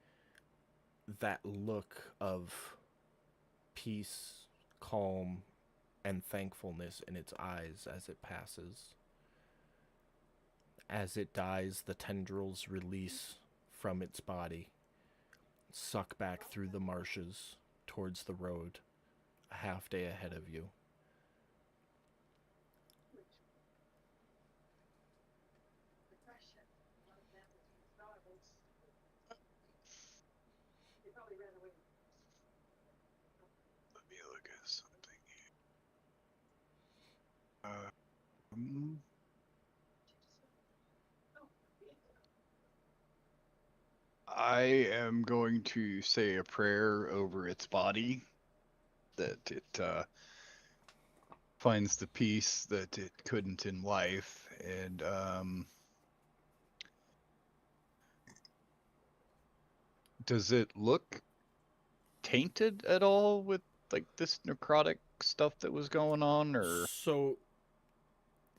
that look of peace, calm, and thankfulness in its eyes as it passes. As it dies, the tendrils release from its body, suck back through the marshes towards the road, a half day ahead of you. Let me look at something here. I am going to say a prayer over its body that it finds the peace that it couldn't in life, and does it look tainted at all with like this necrotic stuff that was going on, or So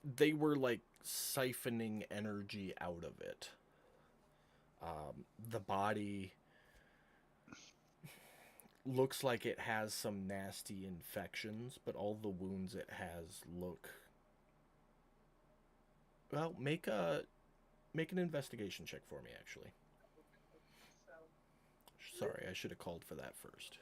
they were like siphoning energy out of it. The body looks like it has some nasty infections, but all the wounds it has look. Well, make an investigation check for me, actually. Sorry, I should have called for that first.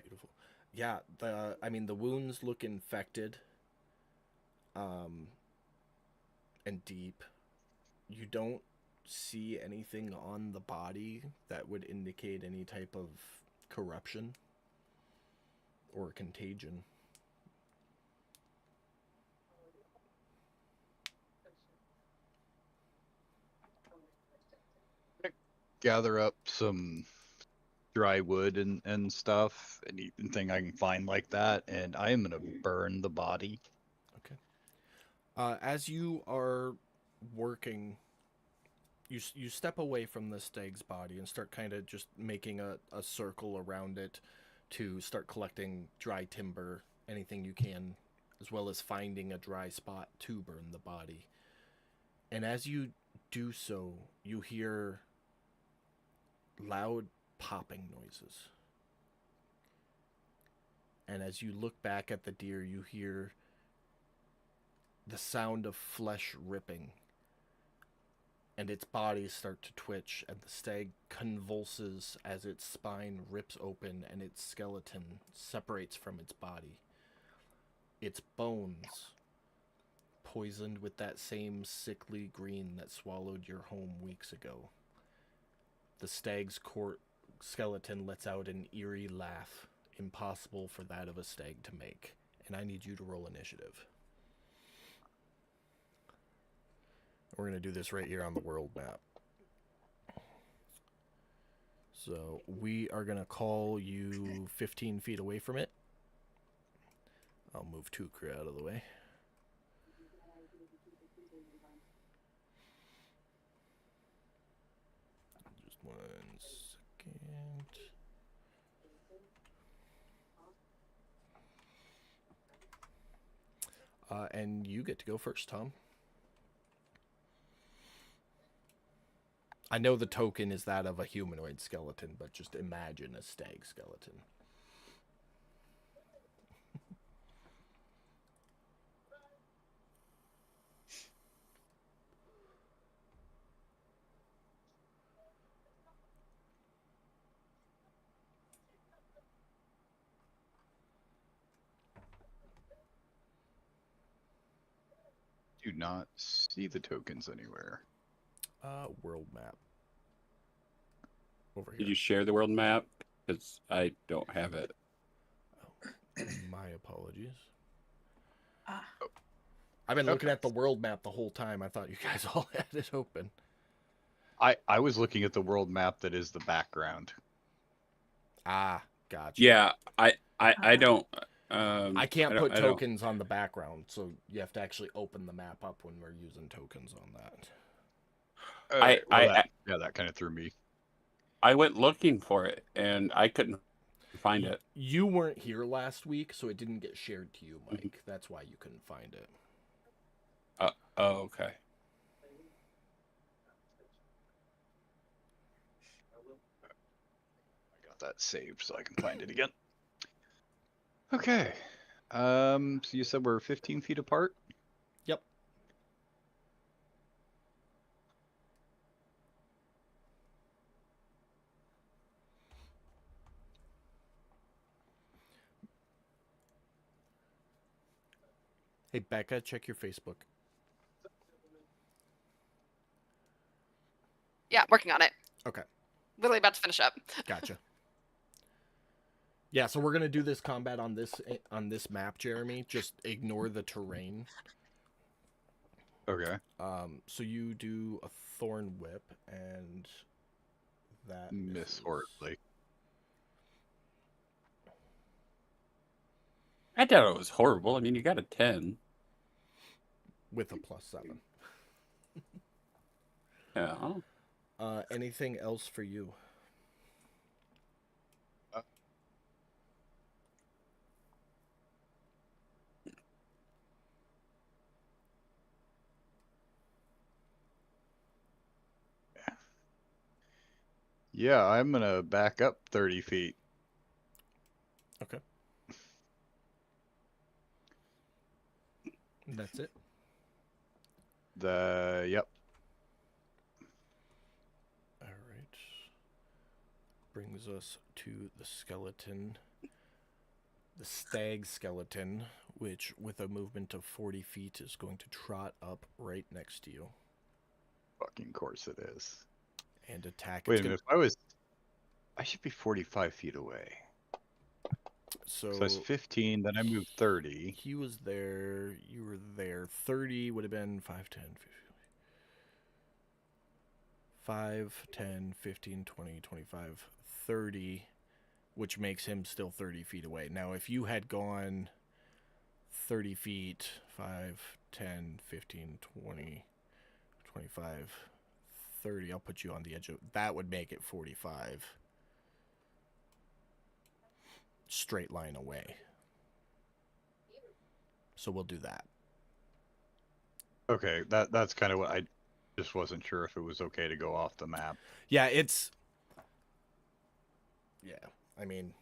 Beautiful. Yeah, the wounds look infected, and deep. You don't see anything on the body that would indicate any type of corruption or contagion. gather up some dry wood and stuff, anything I can find like that, and I am gonna burn the body. Okay. As you are working, you step away from the stag's body and start kind of just making a circle around it to start collecting dry timber, anything you can, as well as finding a dry spot to burn the body. And as you do so, you hear loud popping noises. And as you look back at the deer, you hear the sound of flesh ripping, and its body start to twitch, and the stag convulses as its spine rips open and its skeleton separates from its body. Its bones, poisoned with that same sickly green that swallowed your home weeks ago. The stag's skeleton lets out an eerie laugh, impossible for that of a stag to make, and I need you to roll initiative. We're going to do this right here on the world map. So we are going to call you 15 feet away from it. I'll move Tukra out of the way. Just 1 second. And you get to go first, Tom. I know the token is that of a humanoid skeleton, but just imagine a stag skeleton. Do not see the tokens anywhere. World map. Over Did here. you share the world map? Because I don't have it. My apologies. Ah, I've been looking Okay. at the world map the whole time. I thought you guys all had it open. I was looking at the world map that is the background. Ah, gotcha. Yeah, I don't. I can't put I don't. tokens on the background, so you have to actually open the map up when we're using tokens on that. That kind of threw me. I went looking for it and I couldn't find it. You weren't here last week, so it didn't get shared to you, Mike. Mhm. That's why you couldn't find it. Oh, okay. I got that saved so I can find it again. Okay. So you said we're 15 feet apart? Yep. Hey, Becca, check your Facebook. Yeah, working on it. Okay. Literally about to finish up. Gotcha. Yeah, so we're gonna do this combat on this map, Jeremy. Just ignore the terrain. Okay. So you do a thorn whip, and that Miss misses. horribly. I thought it was horrible. I mean, you got a 10. With a +7. Yeah. Anything else for you? Yeah, I'm gonna back up 30 feet. Okay. That's it. Yep. All right. Brings us to the skeleton. The stag skeleton, which with a movement of 40 feet is going to trot up right next to you Fucking course it is. and attack. Wait a minute, I should be 45 feet away. So So that's 15, then I moved 30. he was there, you were there. 30 would have been 5, 10, 15. 5, 10, 15, 20, 25, 30, which makes him still 30 feet away. Now, if you had gone 30 feet, 5, 10, 15, 20, 25, 30, I'll put you on the edge of that, would make it 45. Straight line away. So we'll do that. Okay, that's kind of what I just wasn't sure if it was okay to go off the map. Yeah, I mean,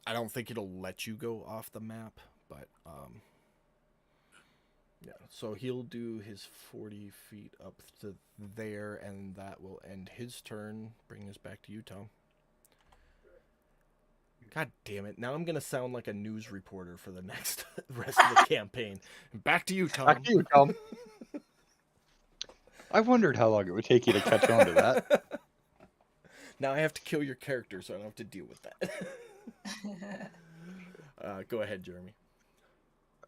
I don't think it'll let you go off the map, but yeah. So he'll do his 40 feet up to there, and that will end his turn. Bring us back to you, Tom. God damn it! Now I'm gonna sound like a news reporter for the next rest of the campaign. Back to you, Tom. Back to you, Tom. I wondered how long it would take you to catch on to that. Now I have to kill your character, so I don't have to deal with that. Go ahead, Jeremy.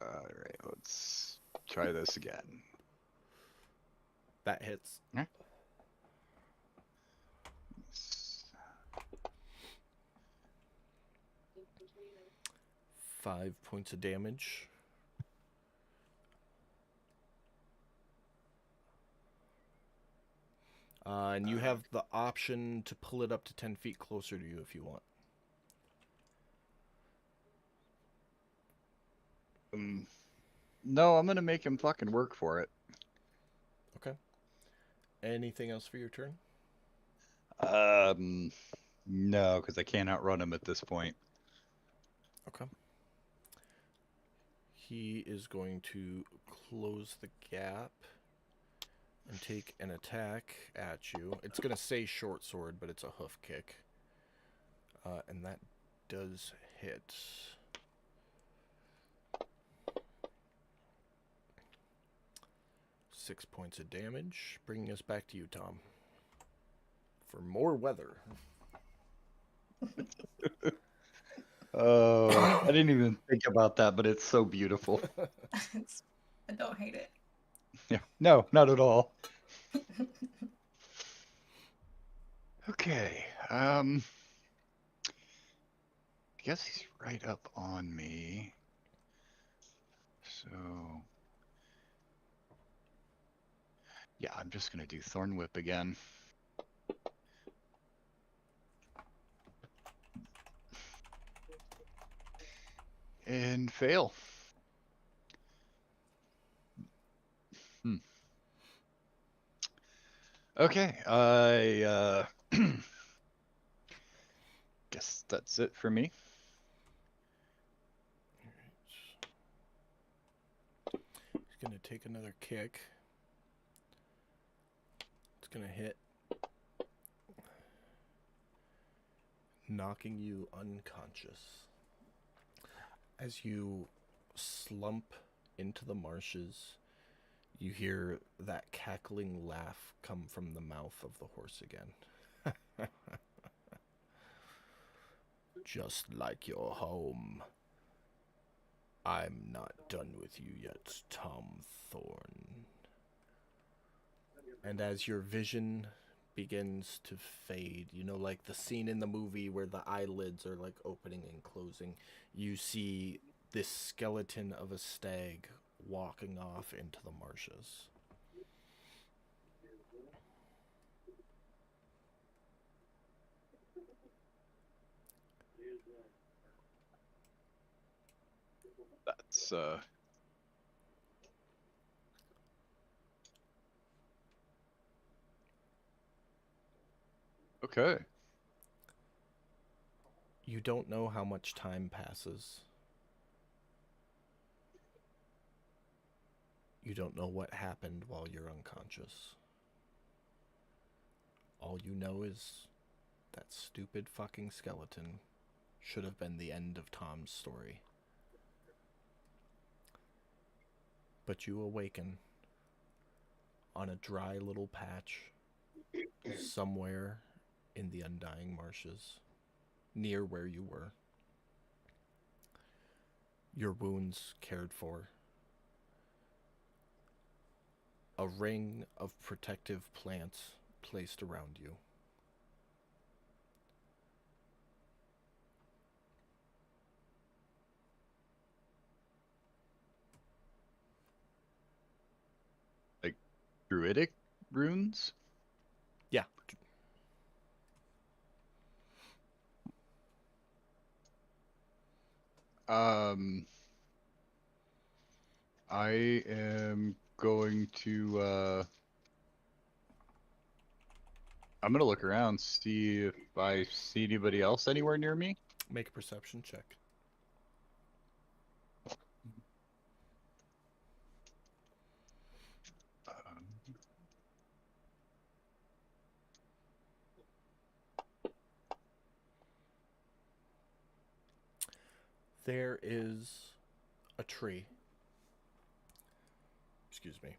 All right, let's try this again. That hits. 5 points of damage. And you have the option to pull it up to 10 feet closer to you if you want. No, I'm gonna make him fucking work for it. Okay. Anything else for your turn? No, because I can't outrun him at this point. Okay. He is going to close the gap and take an attack at you. It's going to say short sword, but it's a hoof kick. And that does hit. 6 points of damage, bringing us back to you, Tom. For more weather. Oh, I didn't even think about that, but it's so beautiful. I don't hate it. Yeah, no, not at all. Okay, I guess he's right up on me. So, yeah, I'm just gonna do Thorn Whip again. And fail. Okay, I guess that's it for me. He's going to take another kick. It's going to hit. Knocking you unconscious. As you slump into the marshes, you hear that cackling laugh come from the mouth of the horse again. Just like your home. I'm not done with you yet, Tom Thorn. And as your vision begins to fade, you know, like the scene in the movie where the eyelids are like opening and closing, you see this skeleton of a stag walking off into the marshes. That's okay. You don't know how much time passes. You don't know what happened while you're unconscious. All you know is that stupid fucking skeleton should have been the end of Tom's story. But you awaken on a dry little patch somewhere in the Undying Marshes, near where you were. Your wounds cared for. A ring of protective plants placed around you. Like druidic runes? Yeah. I am going to I'm gonna look around, see if I see anybody else anywhere near me. Make a perception check. There is a tree. Excuse me.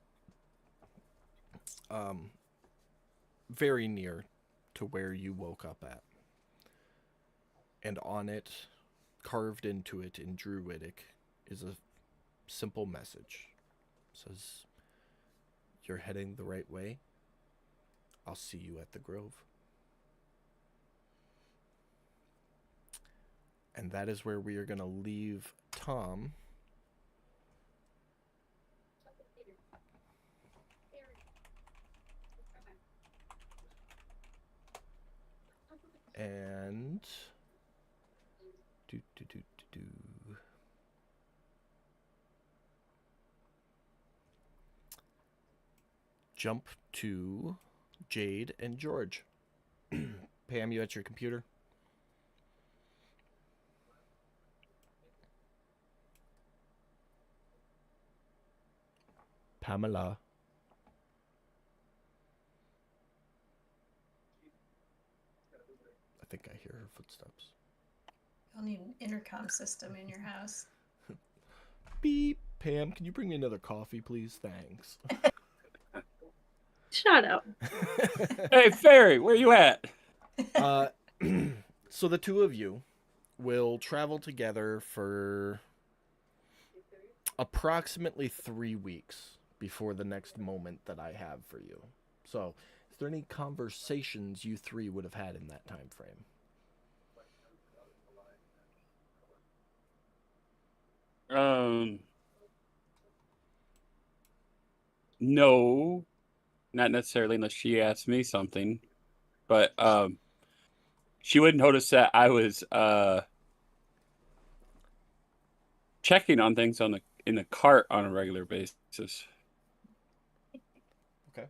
Very near to where you woke up at. And on it, carved into it in Druidic, is a simple message. It says, "You're heading the right way. I'll see you at the grove." And that is where we are going to leave Tom. And jump to Jade and George. Pam, you at your computer? Pamela. I think I hear her footsteps. You'll need an intercom system in your house. Beep. Pam, can you bring me another coffee, please? Thanks. Shut up. Hey, Fairy, where you at? So the two of you will travel together for approximately 3 weeks before the next moment that I have for you. So, is there any conversations you three would have had in that time frame? No, not necessarily unless she asked me something. But she would notice that I was checking on things in the cart on a regular basis. Okay.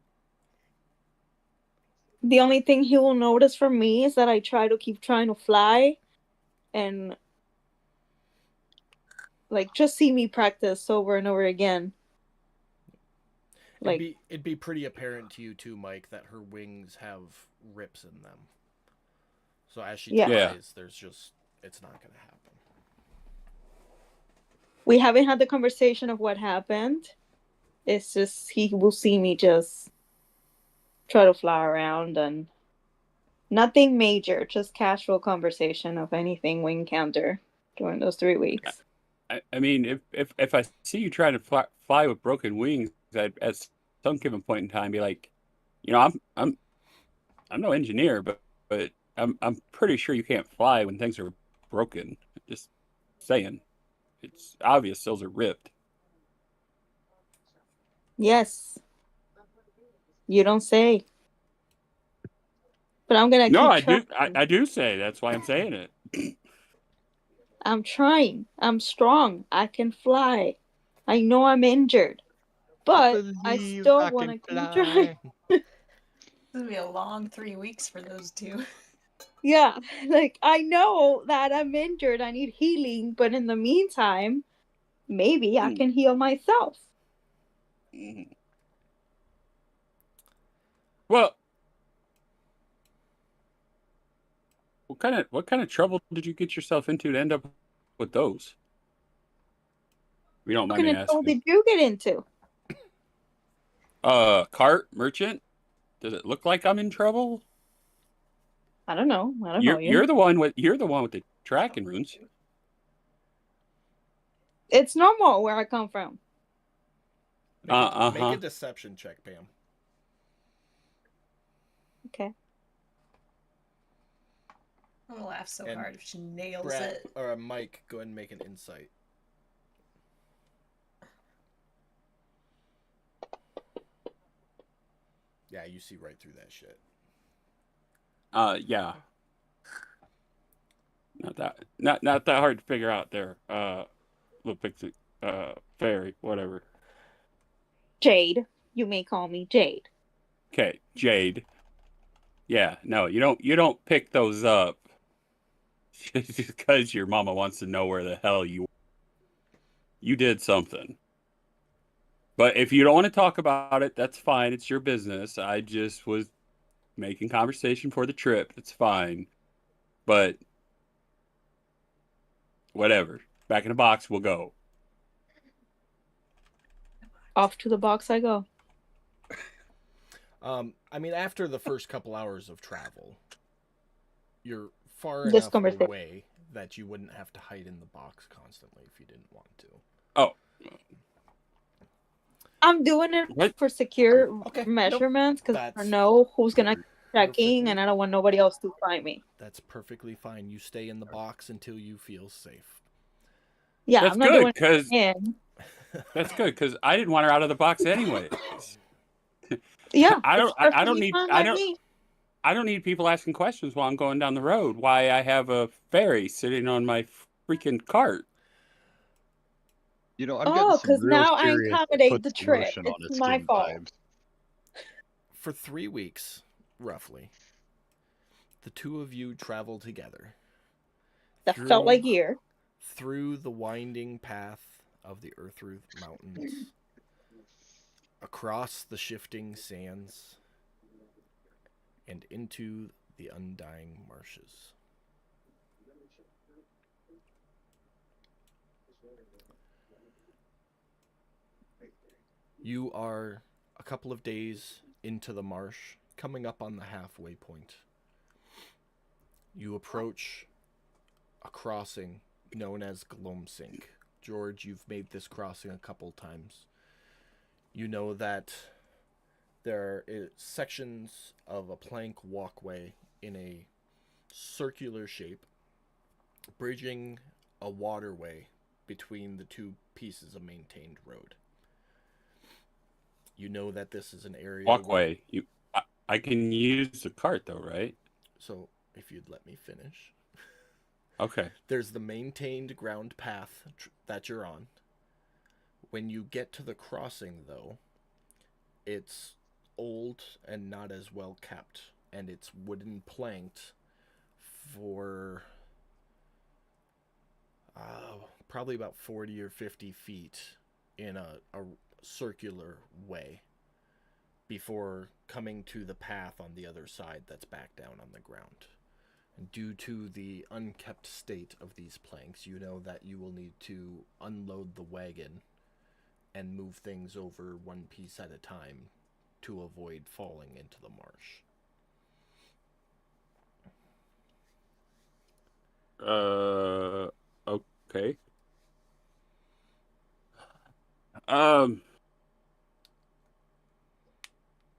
The only thing he will notice from me is that I keep trying to fly and like just see me practice over and over again. Like It'd be pretty apparent to you too, Mike, that her wings have rips in them. So as she tries, Yeah. it's not going to happen. We haven't had the conversation of what happened. It's just he will see me just try to fly around and nothing major, just casual conversation of anything we encounter during those 3 weeks. I mean, if I see you trying to fly with broken wings, I'd at some given point in time be like, you know, I'm no engineer, but I'm pretty sure you can't fly when things are broken. Just saying, it's obvious those are ripped. Yes. You don't say. But I'm gonna No, keep I do. trying. I do say. That's why I'm saying it. I'm trying. I'm strong. I can fly. I know I'm injured. But I believe still I want can to keep trying. It's gonna be a long 3 weeks for those two. Yeah, like I know that I'm injured. I need healing, but in the meantime, maybe I can heal myself. Well, what kind of trouble did you get yourself into to end up with those? We don't What mind me kind of trouble asking. did you get into? Cart merchant. Does it look like I'm in trouble? I don't know. I don't know you. You're the one with the tracking runes. It's normal where I come from. Make a deception check, Pam. Okay. I'm gonna laugh so And hard if she nails Brad, it. or Mike, go ahead and make an insight. Yeah, you see right through that shit. Yeah. Not that hard to figure out there. Little pixie, fairy, whatever. Jade. You may call me Jade. Okay, Jade. Yeah, no, you don't pick those up just because your mama wants to know where the hell you did something. But if you don't want to talk about it, that's fine. It's your business. I just was making conversation for the trip. It's fine. But whatever. Back in the box, we'll go. Off to the box I go. I mean, after the first couple hours of travel, you're far enough away that you wouldn't have to hide in the box constantly if you didn't want to. Oh. I'm doing it for secure measurements because I know who's going to checking and I don't want nobody else to find me. That's perfectly fine. You stay in the box until you feel safe. Yeah, that's I'm not good doing it. That's good because I didn't want her out of the box anyway. Yeah, I don't need me. people asking questions while I'm going down the road. Why I have a fairy sitting on my freaking cart. You know, I'm getting some real now I serious accommodate the trip. lotion on It's its my skin fault. vibes. For 3 weeks, roughly, the two of you travel together. That felt like a year. Through the winding path of the Earthruth Mountains, across the shifting sands, and into the undying marshes. You are a couple of days into the marsh, coming up on the halfway point. You approach a crossing known as Glomsink. George, you've made this crossing a couple times. You know that there are sections of a plank walkway in a circular shape, bridging a waterway between the two pieces of maintained road. You know that this is an area Walkway. I can use the cart though, right? So, if you'd let me finish. Okay. There's the maintained ground path that you're on. When you get to the crossing, though, it's old and not as well kept, and it's wooden planked for probably about 40 or 50 feet in a circular way before coming to the path on the other side that's back down on the ground. And due to the unkept state of these planks, you know that you will need to unload the wagon and move things over one piece at a time to avoid falling into the marsh. Okay.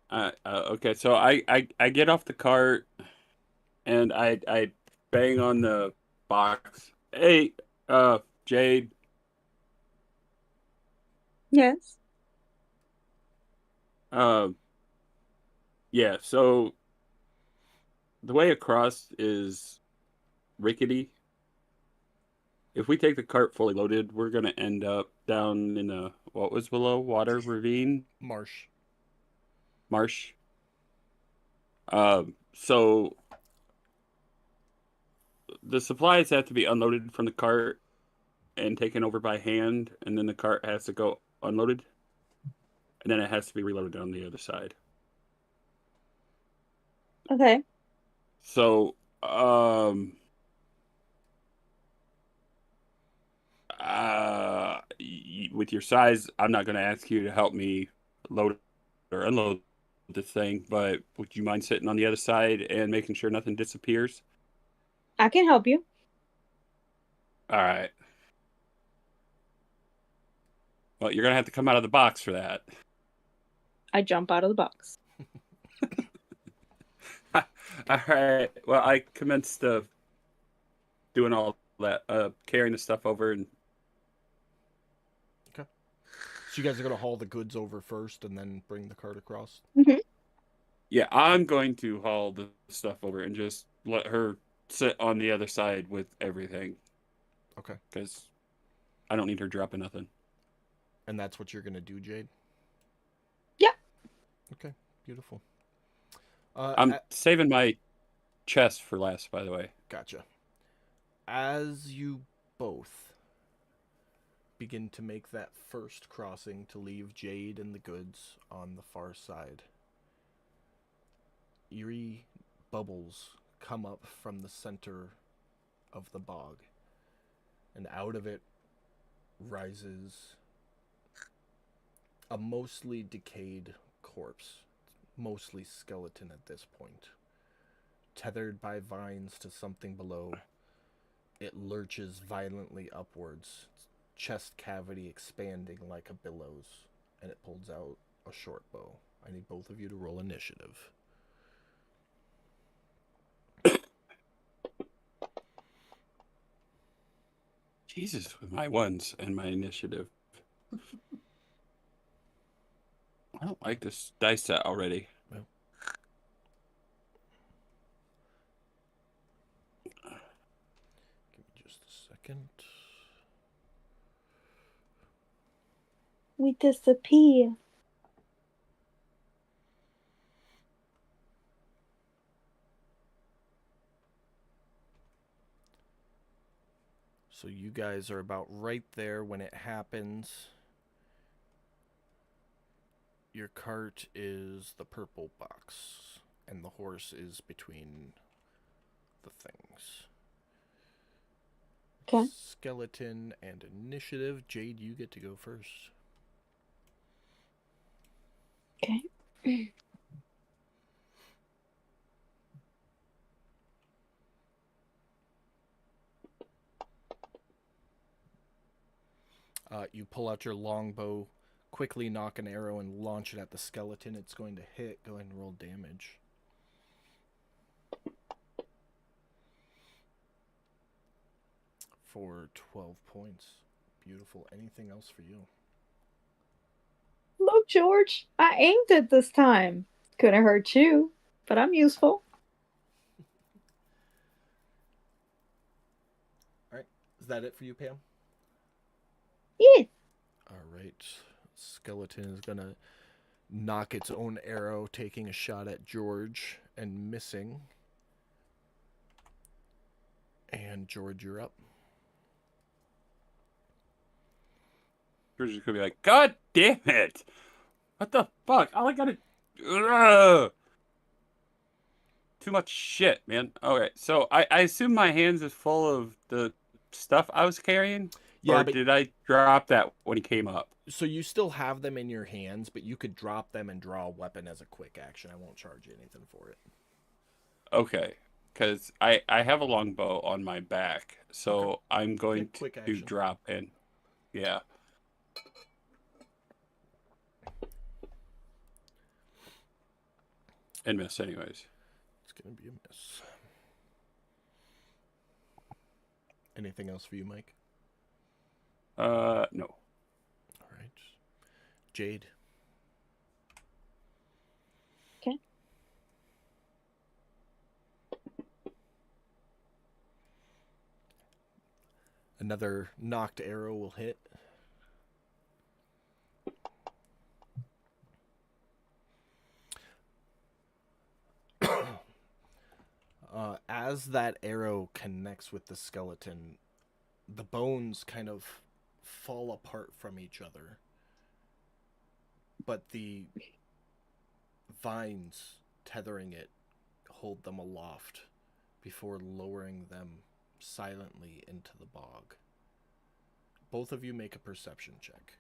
Okay, so I get off the cart and I bang on the box. Hey, Jade. Yes. Yeah, so the way across is rickety. If we take the cart fully loaded, we're gonna end up down in a what was below water ravine Marsh. marsh. So the supplies have to be unloaded from the cart and taken over by hand, and then the cart has to go unloaded, and then it has to be reloaded on the other side. Okay. So, with your size, I'm not going to ask you to help me load or unload this thing, but would you mind sitting on the other side and making sure nothing disappears? I can help you. All right. Well, you're going to have to come out of the box for that. I jump out of the box. All right. Well, I commenced doing all that, carrying the stuff over, and Okay. So you guys are going to haul the goods over first and then bring the cart across? yeah, I'm going to haul the stuff over and just let her sit on the other side with everything. Okay. Because I don't need her dropping nothing. And that's what you're going to do, Jade? Yeah. Okay. Beautiful. I'm saving my chest for last, by the way. Gotcha. As you both begin to make that first crossing to leave Jade and the goods on the far side, eerie bubbles come up from the center of the bog, and out of it rises a mostly decayed corpse, mostly skeleton at this point. Tethered by vines to something below, it lurches violently upwards, chest cavity expanding like a billows, and it pulls out a short bow. I need both of you to roll initiative. Jesus, with my ones and my initiative. I don't like this dice set already. Well. Give me just a second. We disappear. So you guys are about right there when it happens. Your cart is the purple box, and the horse is between the things. Okay. Skeleton and initiative. Jade, you get to go first. Okay. You pull out your longbow, quickly knock an arrow, and launch it at the skeleton. It's going to hit. Go ahead and roll damage. For 12 points. Beautiful. Anything else for you? Look, George, I aimed it this time. Couldn't hurt you, but I'm useful. Alright. Is that it for you, Pam? Yeah. Alright. Skeleton is going to knock its own arrow, taking a shot at George and missing. And George, you're up. George is gonna be like, God damn it! What the fuck? All I gotta. Ugh. Too much shit, man. Okay, so I assume my hands is full of the stuff I was carrying? Yeah, or but did I drop that when he came up? so you still have them in your hands, but you could drop them and draw a weapon as a quick action. I won't charge you anything for it. Okay, because I have a longbow on my back, so Okay. I'm going Yeah, quick to action. drop in. Yeah. And miss, anyways. It's going to be a miss. Anything else for you, Mike? No. All right. Jade. Okay. Another knocked arrow will hit. As that arrow connects with the skeleton, the bones kind of fall apart from each other. But the vines tethering it hold them aloft before lowering them silently into the bog. Both of you make a perception check.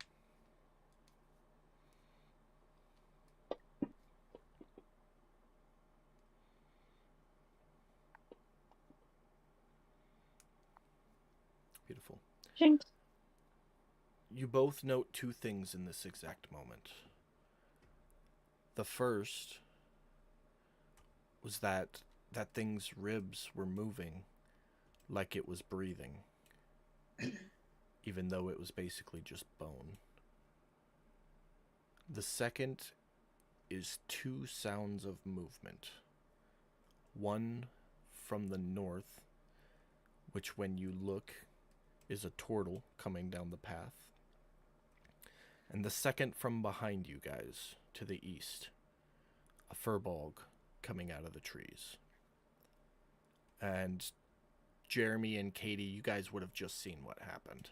Beautiful. Jinx. You both note two things in this exact moment. The first was that thing's ribs were moving like it was breathing, even though it was basically just bone. The second is two sounds of movement. One from the north, which when you look is a turtle coming down the path. And the second from behind you guys, to the east, a furbolg coming out of the trees. And Jeremy and Katie, you guys would have just seen what happened.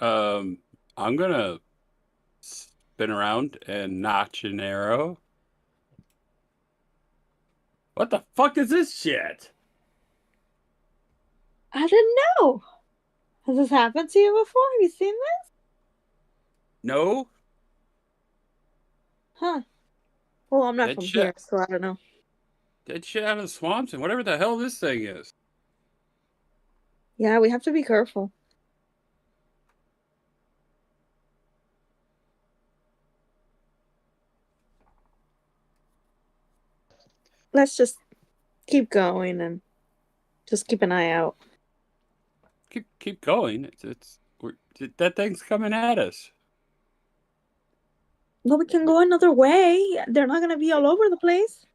I'm gonna spin around and notch an arrow. What the fuck is this shit? I didn't know. Has this happened to you before? Have you seen this? No? Huh. Well, I'm not That from shit- here, so I don't know. Dead shit out of the swamps and whatever the hell this thing is. Yeah, we have to be careful. Let's just keep going and just keep an eye out. Keep going. That thing's coming at us. Well, we can go another way. They're not gonna be all over the place.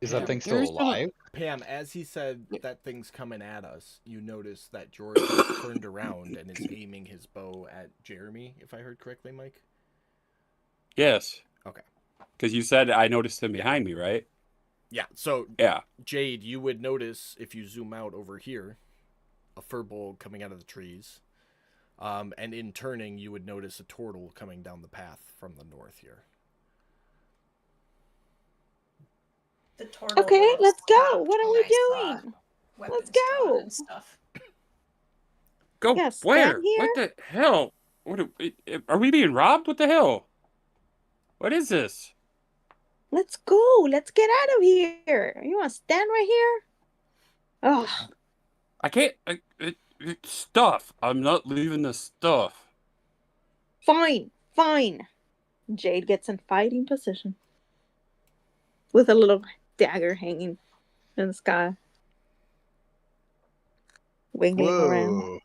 Is Pam, that thing still there's no- alive? Pam, as he said that thing's coming at us, you notice that George has turned around and is aiming his bow at Jeremy, if I heard correctly, Mike? Yes. Okay. Because you said I noticed him behind me, right? Yeah, so Yeah. Jade, you would notice if you zoom out over here, a furbolg coming out of the trees. And in turning, you would notice a turtle coming down the path from the north here. The turtle Okay, will let's go. stop What are when we I saw doing? weapons go. drawn and stuff. Go Yeah, stand where? here. What the hell? Are we being robbed? What the hell? What is this? Let's go. Let's get out of here. You want to stand right here? Oh, I can't. Stuff. I'm not leaving the stuff. Fine, fine. Jade gets in fighting position with a little dagger hanging in the sky, wiggling around. Whoa.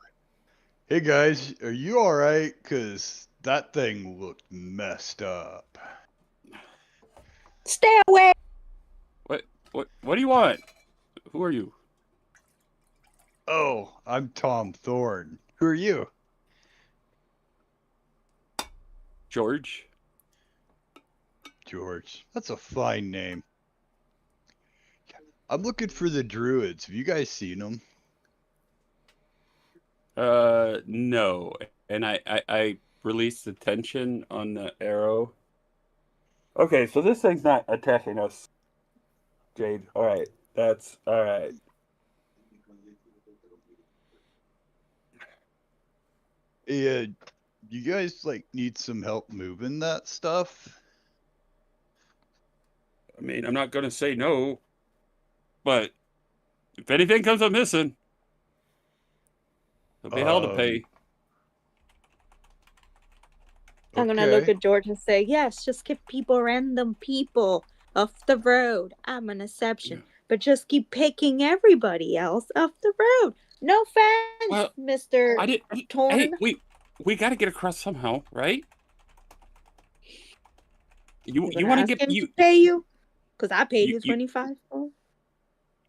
Hey guys, are you alright? Cause that thing looked messed up. Stay away! What do you want? Who are you? Oh, I'm Tom Thorne. Who are you? George. George. That's a fine name. I'm looking for the druids. Have you guys seen them? No. And I released the tension on the arrow. Okay, so this thing's not attacking us, Jade. All right, that's all right. Yeah, you guys like need some help moving that stuff? I mean, I'm not gonna say no, but if anything comes up missing, there'll be hell to pay. I'm gonna look Okay. at George and say, yes, just give random people off the road. I'm an exception. Yeah. But just keep picking everybody else off the road. No offense, Well, Mr. Torn. Hey, we got to get across somehow, right? You want to ask get him you? to pay you? Because I paid you You 25.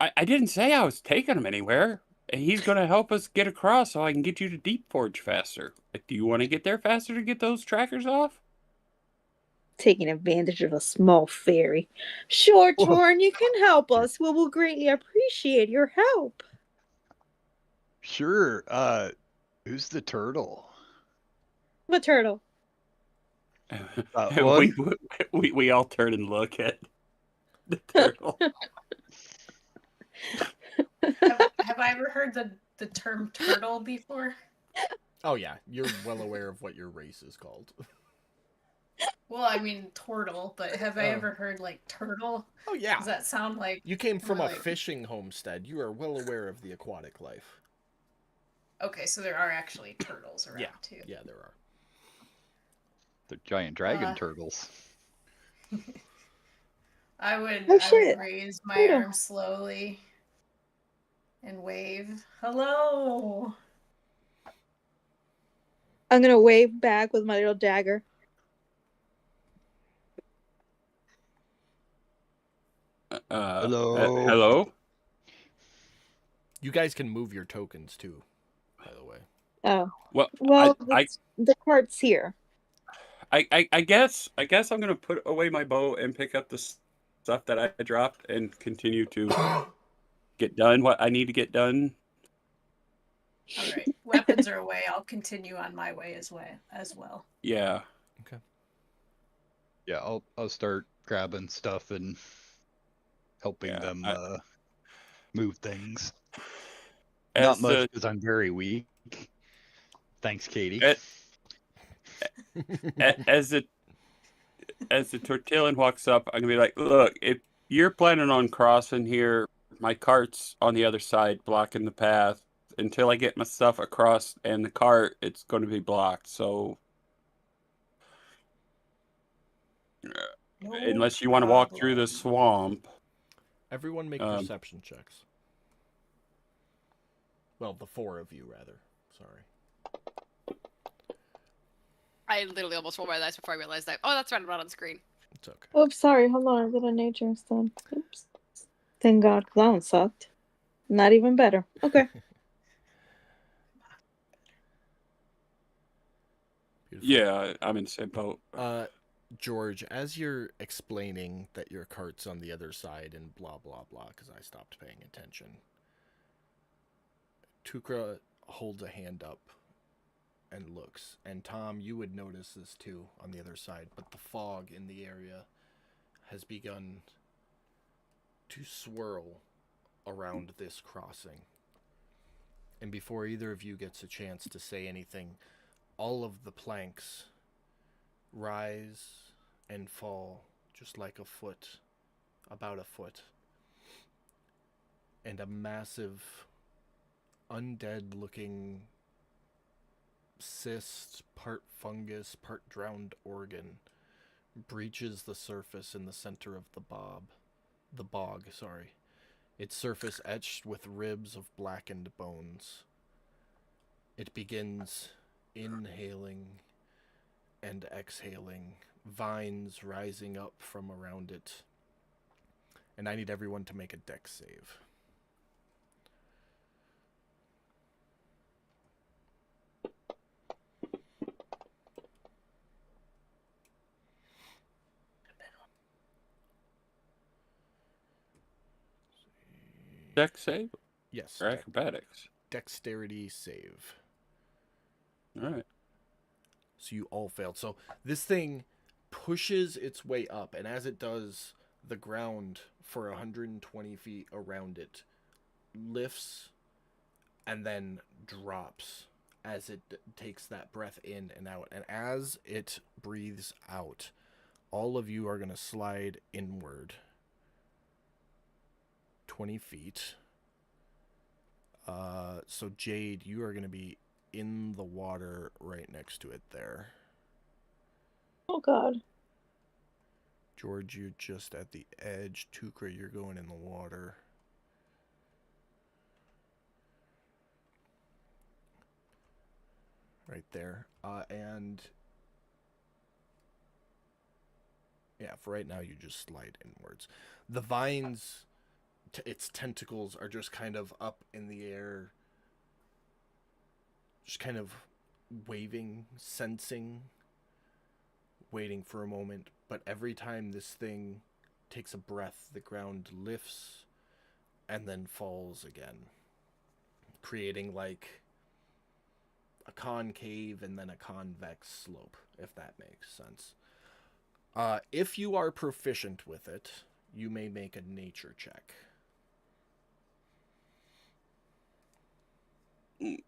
I didn't say I was taking him anywhere. He's gonna help us get across so I can get you to Deep Forge faster. Do you want to get there faster to get those trackers off? Taking advantage of a small fairy. Sure, Whoa. Torn, you can help us. We will greatly appreciate your help. Sure. Who's the turtle? What turtle? One? we all turn and look at the turtle. Have I ever heard the term turtle before? Oh yeah, you're well aware of what your race is called. Well, I mean turtle, but have I Oh. ever heard like turtle? Oh yeah. Does that sound like You came from a like- fishing homestead. You are well aware of the aquatic life. Okay, so there are actually turtles around Yeah. too. Yeah, there are. They're giant dragon Uh, turtles. I would Oh, shit. raise my Turtle. arm slowly and wave. Hello. I'm gonna wave back with my little dagger. Hello. Hello. You guys can move your tokens too, by the way. Oh. Well, Well, I the cart's here. I guess I'm gonna put away my bow and pick up the stuff that I dropped and continue to get done what I need to get done. All right. Weapons are away. I'll continue on my way as well. Yeah. Yeah, I'll start grabbing stuff and helping Yeah, them move things. As Not much the because I'm very weak. Thanks, Katie. as the Tortillan walks up, I'm gonna be like, look, if you're planning on crossing here, my cart's on the other side, blocking the path. Until I get my stuff across and the cart, it's going to be blocked. So No unless you want to walk through the problem. swamp, Everyone make Um, perception checks. Well, the four of you, rather. Sorry. I literally almost rolled my dice before I realized that. Oh, that's right, I'm not on screen. It's okay. Oops, sorry. Hold on. I did a nature instead. Oops. Thank God, because that one sucked. Not even better. Okay. Beautiful. yeah, I'm in the same boat. George, as you're explaining that your cart's on the other side and blah blah blah, because I stopped paying attention, Tukra holds a hand up and looks. And Tom, you would notice this too on the other side, but the fog in the area has begun to swirl around this crossing. And before either of you gets a chance to say anything, all of the planks rise and fall just like a foot, about a foot. And a massive undead-looking cyst, part fungus, part drowned organ, breaches the surface in the center of the bog, sorry. Its surface etched with ribs of blackened bones. It begins inhaling and exhaling, vines rising up from around it. And I need everyone to make a dex save. Dex save Yes, or acrobatics? dexterity save. All right. So you all failed. So this thing pushes its way up, and as it does, the ground for 120 feet around it lifts and then drops as it takes that breath in and out. And as it breathes out, all of you are going to slide inward 20 feet. So Jade, you are going to be in the water right next to it there. Oh God. George, you're just at the edge. Tukra, you're going in the water. Right there. And yeah, for right now, you just slide inwards. The vines, its tentacles are just kind of up in the air, just kind of waving, sensing, waiting for a moment. But every time this thing takes a breath, the ground lifts and then falls again, creating like a concave and then a convex slope, if that makes sense. If you are proficient with it, you may make a nature check. No.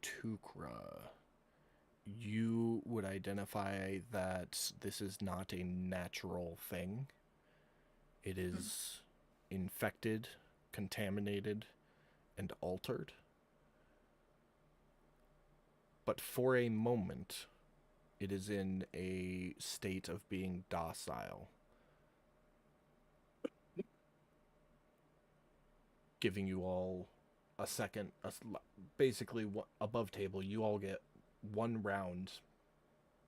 Tukra, you would identify that this is not a natural thing. It is infected, contaminated, and altered. But for a moment, it is in a state of being docile, giving you all a second, basically above table, you all get one round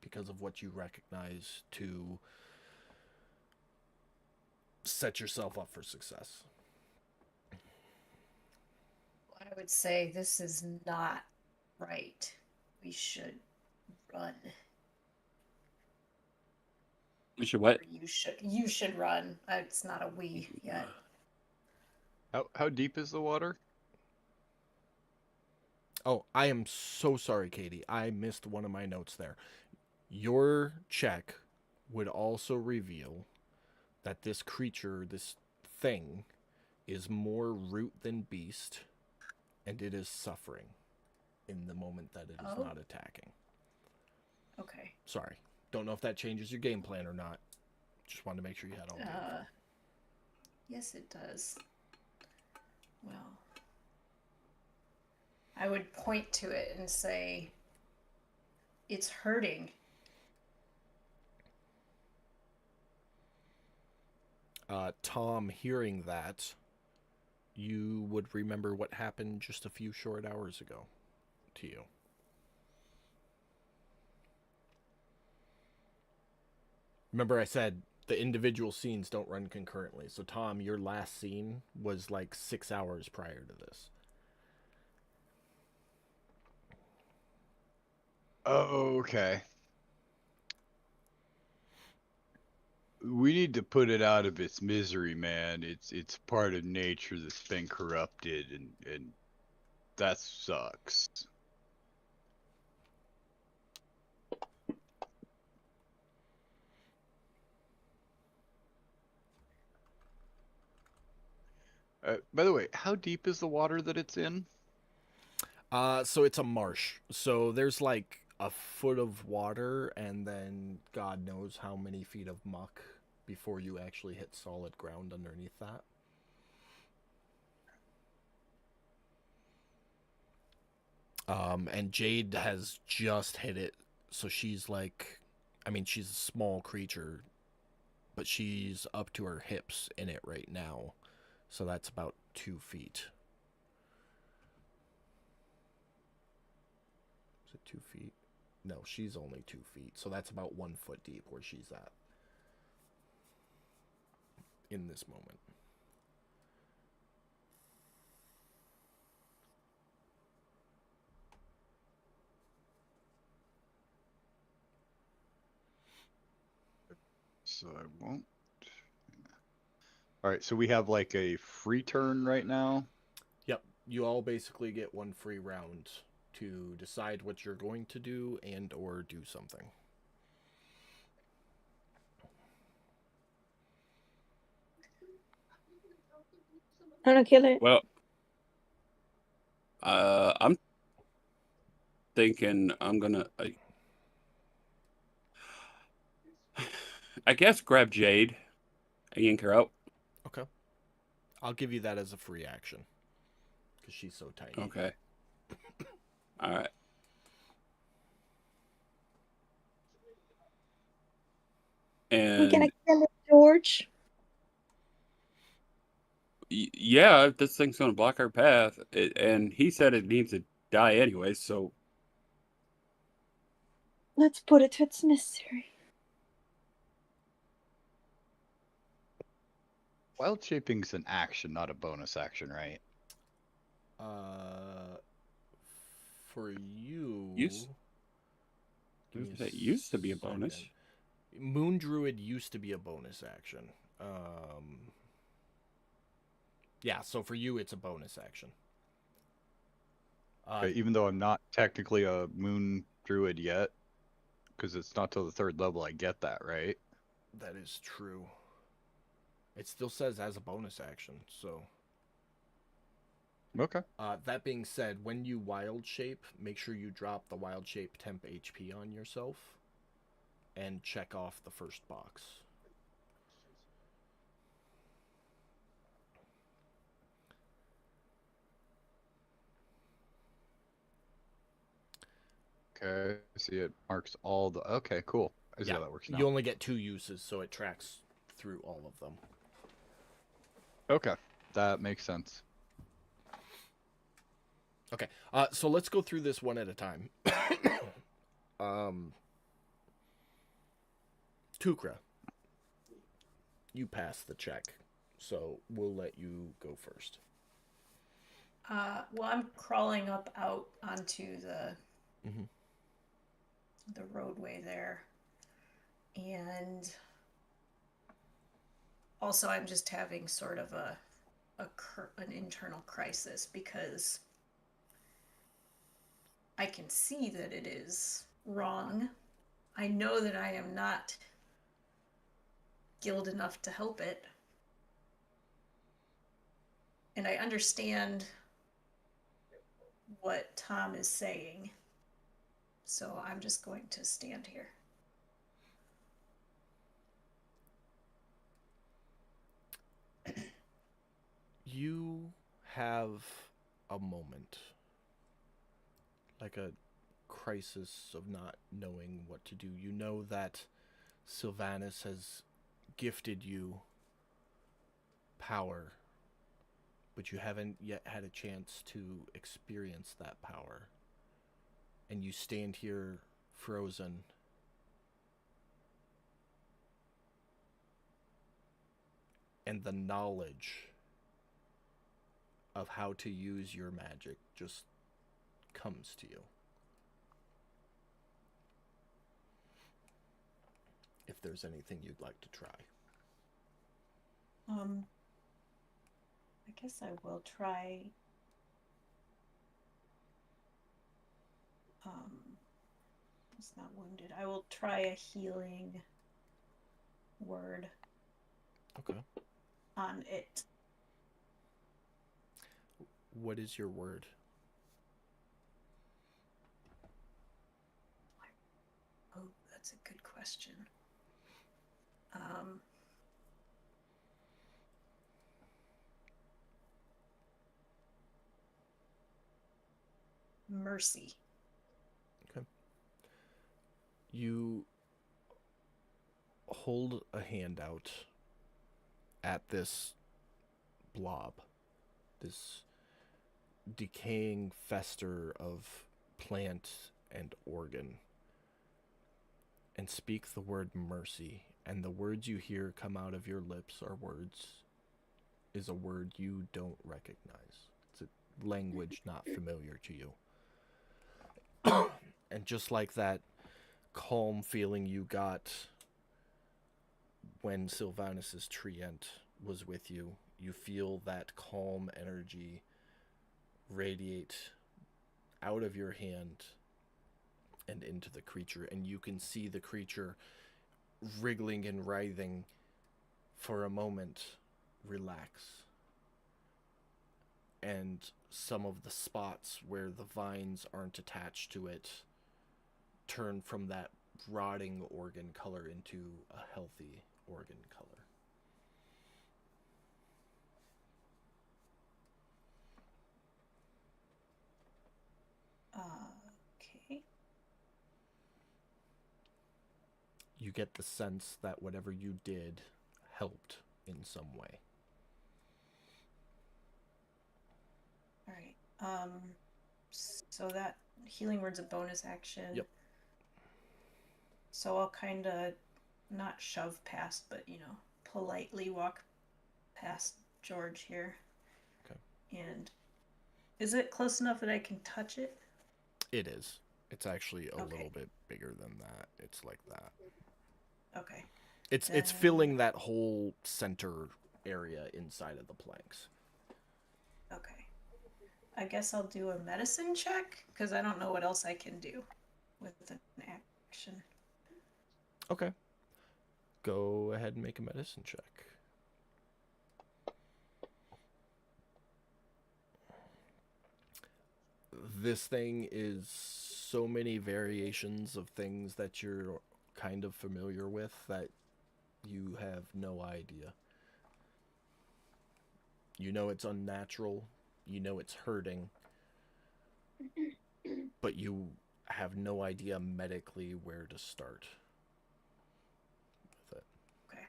because of what you recognize to set yourself up for success. I would say this is not right. We should run. We should what? Or you should run. It's not a we yet. How deep is the water? Oh, I am so sorry, Katie. I missed one of my notes there. Your check would also reveal that this creature, this thing, is more root than beast, and it is suffering in the moment that it is not attacking. Okay. Sorry. Don't know if that changes your game plan or not. Just wanted to make sure you had all the info. Yes, it does. Well, I would point to it and say, it's hurting. Tom, hearing that, you would remember what happened just a few short hours ago to you. Remember I said the individual scenes don't run concurrently. So Tom, your last scene was like 6 hours prior to this. Oh, okay. We need to put it out of its misery, man. It's part of nature that's been corrupted, and that sucks. By the way, how deep is the water that it's in? So it's a marsh. So there's like a foot of water, and then God knows how many feet of muck before you actually hit solid ground underneath that. And Jade has just hit it, so she's like, I mean, she's a small creature, but she's up to her hips in it right now. So that's about 2 feet. Is it 2 feet? No, she's only 2 feet. So that's about 1 foot deep where she's at in this moment. So I won't. All right, so we have like a free turn right now. Yep, you all basically get 1 free round to decide what you're going to do and or do something. I'm gonna kill it. Well, I'm thinking I'm gonna, I guess, grab Jade and yank her out. Okay. I'll give you that as a free action because she's so tiny. Okay. All right. I'm gonna And kill it, George. yeah, if this thing's gonna block our path, and he said it needs to die anyway, so Let's put it to its misery. Wild shaping's an action, not a bonus action, right? For you, Used- give me a that used to be a bonus. second. Moon Druid used to be a bonus action. Yeah, so for you, it's a bonus action. Okay, even though I'm not technically a moon druid yet, because it's not till the 3rd level I get that, right? That is true. It still says as a bonus action, so. Okay. That being said, when you wild shape, make sure you drop the wild shape temp HP on yourself and check off the first box. Okay, see it marks all the. Okay, cool. I see how that works now. You only get 2 uses, so it tracks through all of them. Okay, that makes sense. Okay, so let's go through this one at a time. Tukra, you passed the check, so we'll let you go first. Well, I'm crawling up out onto the Mhm. the roadway there, and also I'm just having sort of an internal crisis because I can see that it is wrong. I know that I am not skilled enough to help it, and I understand what Tom is saying. So I'm just going to stand here. You have a moment, like a crisis of not knowing what to do. You know that Sylvanas has gifted you power, but you haven't yet had a chance to experience that power. And you stand here frozen. And the knowledge of how to use your magic just comes to you. If there's anything you'd like to try. I guess I will try. It's not wounded. I will try a healing word. Okay. On it. What is your word? Oh, that's a good question. Mercy. Okay. You hold a hand out at this blob, this decaying fester of plant and organ, and speak the word mercy. And the words you hear come out of your lips is a word you don't recognize. It's a language not familiar to you. And just like that calm feeling you got when Sylvanus's treant was with you, you feel that calm energy radiate out of your hand and into the creature, and you can see the creature wriggling and writhing for a moment relax, and some of the spots where the vines aren't attached to it turn from that rotting organ color into a healthy organ color. Okay. You get the sense that whatever you did helped in some way. All right. So that healing word's a bonus action. Yep. So I'll kind of not shove past, but politely walk past George here. Okay. And is it close enough that I can touch it? It is. It's actually a Okay. little bit bigger than that. It's like that. Okay. It's filling that whole center area inside of the planks. Okay. I guess I'll do a medicine check because I don't know what else I can do with an action. Okay. Go ahead and make a medicine check. This thing is so many variations of things that you're kind of familiar with that you have no idea. You know it's unnatural, you know it's hurting, but you have no idea medically where to start with it. Okay.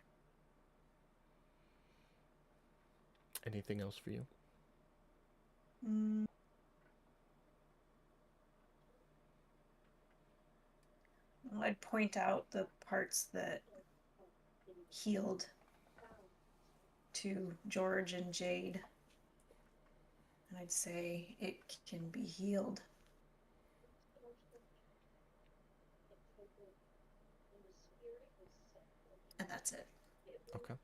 Anything else for you? Well, I'd point out the parts that healed to George and Jade. And I'd say it can be healed. And that's it. Okay.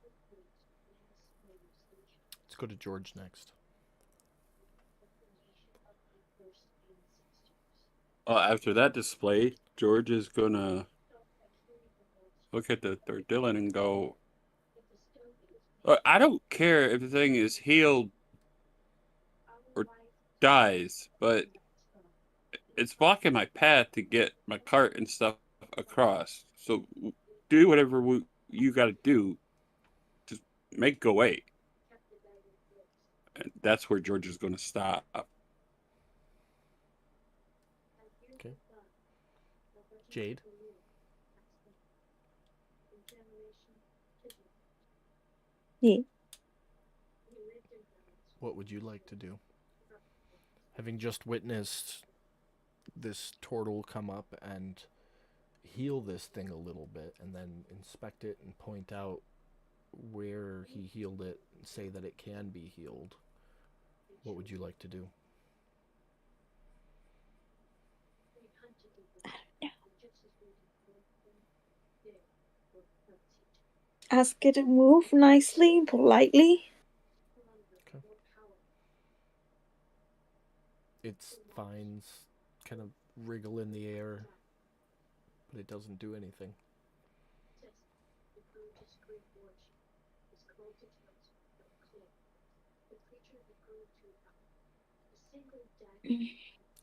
Let's go to George next. After that display, George is gonna look at the third Dylan and go, I don't care if the thing is healed or dies, but it's blocking my path to get my cart and stuff across. So do whatever you got to do. Just make it go away. And that's where George is going to stop. Okay. Jade? Yeah. What would you like to do? Having just witnessed this turtle come up and heal this thing a little bit and then inspect it and point out where he healed it and say that it can be healed, what would you like to do? Ask it to move nicely, politely. Okay. Its vines kind of wriggle in the air, but it doesn't do anything.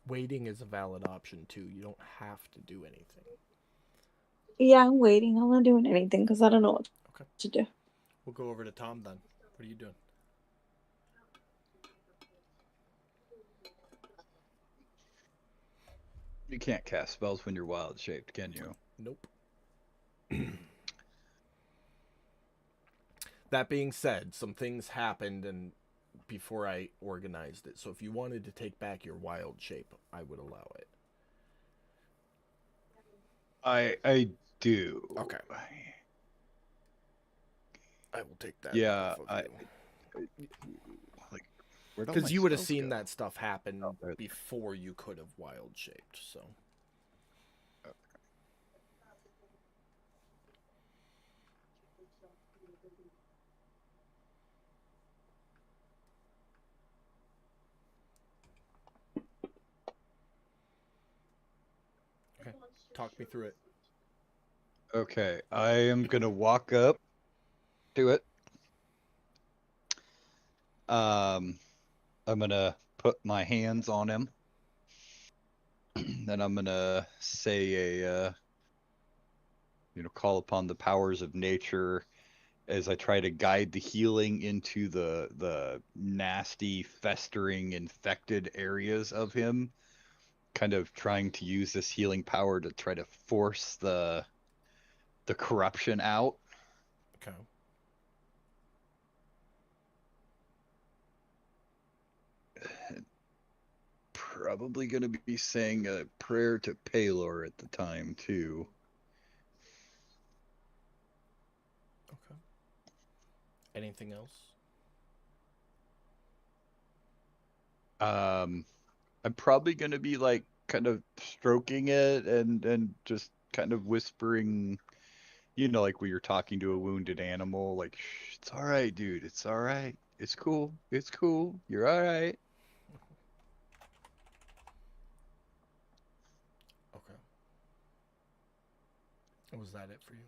Waiting is a valid option too. You don't have to do anything. Yeah, I'm waiting. I'm not doing anything because I don't know what Okay. to do. We'll go over to Tom then. What are you doing? You can't cast spells when you're wild shaped, can you? Nope. That being said, some things happened and before I organized it. So if you wanted to take back your wild shape, I would allow it. I do. Okay. I will take that Yeah, off of you. Like, where'd all Because my you would have spells seen go? that stuff happen Oh, there they are. before you could have wild shaped. So okay, talk me through it. Okay, I am gonna walk up to it. I'm gonna put my hands on him. Then I'm gonna say call upon the powers of nature as I try to guide the healing into the nasty, festering, infected areas of him. Kind of trying to use this healing power to try to force the corruption out. Okay. Probably going to be saying a prayer to Palor at the time too. Okay. Anything else? I'm probably going to be like kind of stroking it and just kind of whispering, like when you're talking to a wounded animal, like, shh, it's all right, dude. It's all right. It's cool. It's cool. You're all right. Okay. Was that it for you?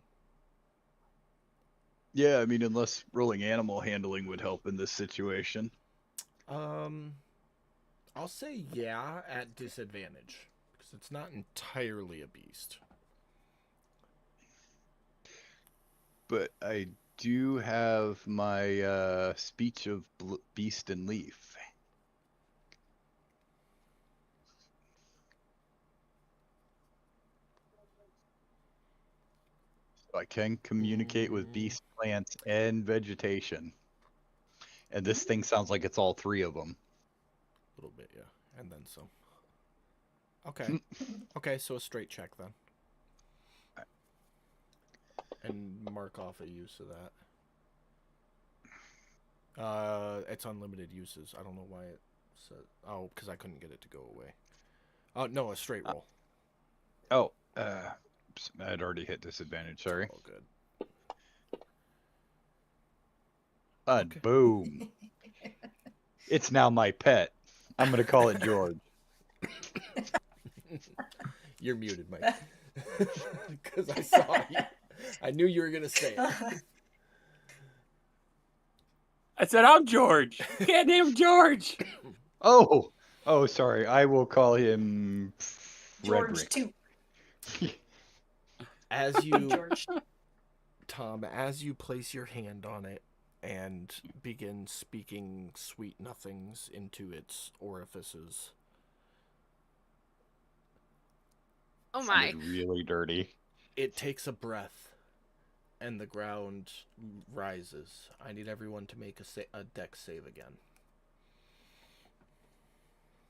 Yeah, I mean, unless rolling animal handling would help in this situation. I'll say yeah at disadvantage because it's not entirely a beast. But I do have my speech of beast and leaf. So I can communicate with beast, plants, and vegetation. And this thing sounds like it's all three of them. A little bit, yeah, and then some. Okay. Okay, so a straight check then. And mark off a use of that. It's unlimited uses. I don't know why it said. Oh, because I couldn't get it to go away. Oh no, a straight roll. I'd already hit disadvantage. Sorry. All good. Okay. Boom. It's now my pet. I'm gonna call it George. You're muted, Mike. Because I saw you. I knew you were gonna say it. I said, I'm George. Can't name George. Oh, sorry. I will call him George Frederick. 2. As you, George. Tom, as you place your hand on it and begin speaking sweet nothings into its orifices, Oh my. Sounded really dirty. it takes a breath, and the ground rises. I need everyone to make a dex save again.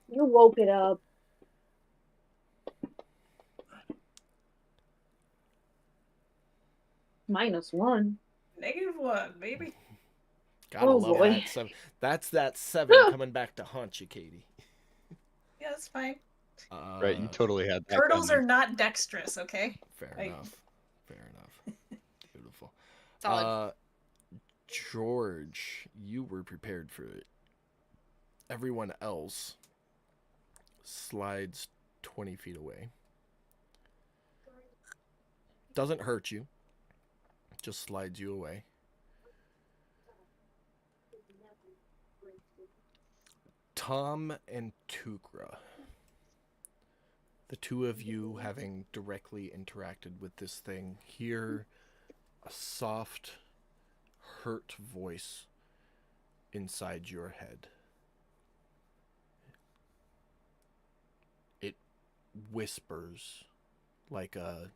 You woke it up. -1. -1, baby. Gotta Oh, love boy. that 7. That's that 7 coming back to haunt you, Katie. Yeah, that's fine. Right, you totally had that. Turtles coming. are not dexterous, okay? Fair enough. Fair enough. Beautiful. Solid. George, you were prepared for it. Everyone else slides 20 feet away. Doesn't hurt you. Just slides you away. Tom and Tukra, the two of you having directly interacted with this thing, hear a soft, hurt voice inside your head. It whispers like a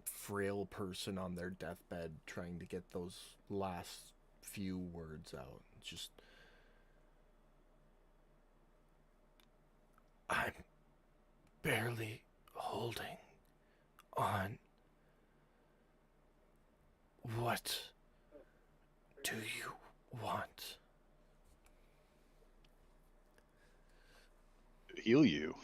frail person on their deathbed trying to get those last few words out. Just, I'm barely holding on. What do you want? Heal you.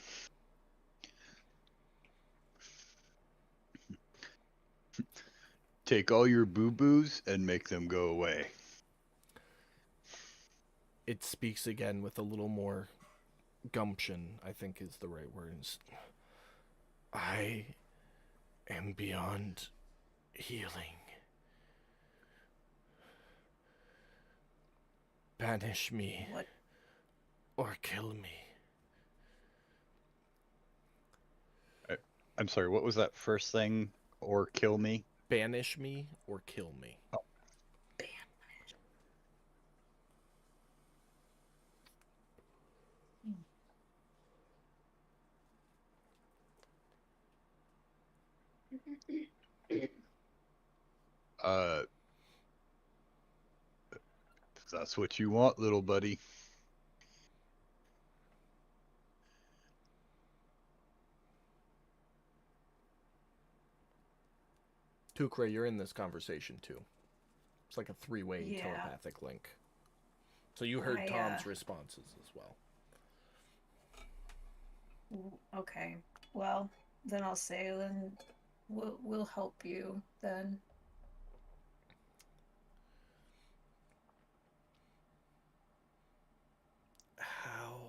Take all your boo-boos and make them go away. It speaks again with a little more gumption, I think is the right words. I am beyond healing. Banish me. What? Or kill me. I'm sorry, what was that first thing? Or kill me? Banish me or kill me. Oh. If that's what you want, little buddy. Tukra, you're in this conversation too. It's like a three-way Yeah. telepathic link. So you heard Tom's responses as well. Okay. Well, then I'll say then we'll help you then. How?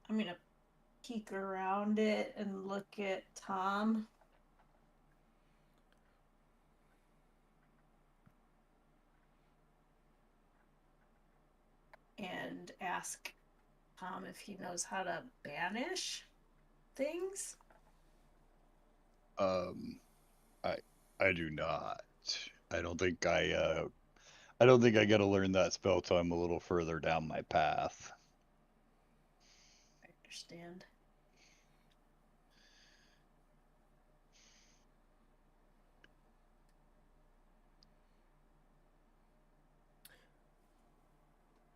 I'm gonna peek around it and look at Tom. And ask Tom if he knows how to banish things. I do not. I don't think I gotta learn that spell till I'm a little further down my path. I understand.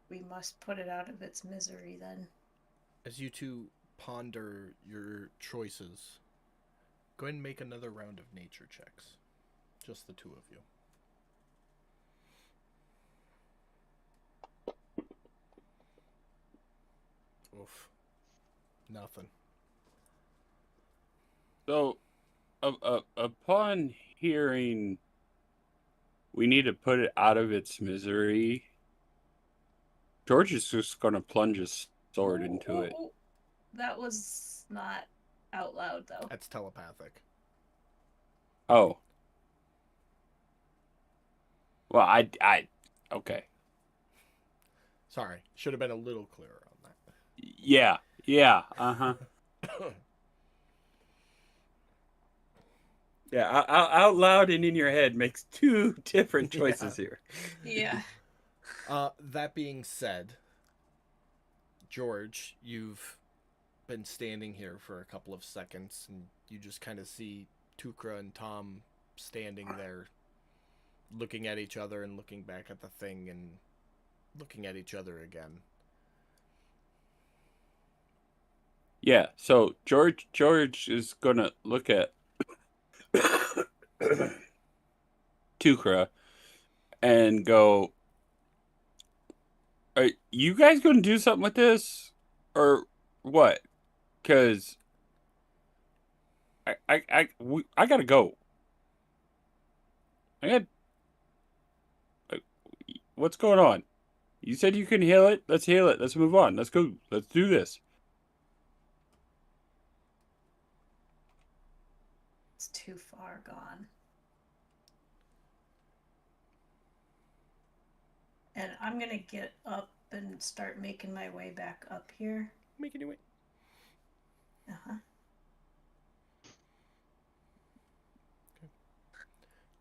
We must put it out of its misery then. As you two ponder your choices, go ahead and make another round of nature checks. Just the two of you. Oof. Nothing. So, upon hearing we need to put it out of its misery, George is just going to plunge his sword into it. That was not out loud though. That's telepathic. Oh. Well, okay. Sorry, should have been a little clearer on that. Yeah, uh-huh. Yeah, out loud and in your head makes two different choices here. Yeah. That being said, George, you've been standing here for a couple of seconds, and you just kind of see Tukra and Tom standing there, looking at each other and looking back at the thing and looking at each other again. Yeah, so George is gonna look at Tukra and go, "Are you guys gonna do something with this, or what? Because I gotta go. What's going on? You said you can heal it. Let's heal it. Let's move on. Let's go. Let's do this." It's too far. are gone. And I'm gonna get up and start making my way back up here. Making your way. Uh-huh.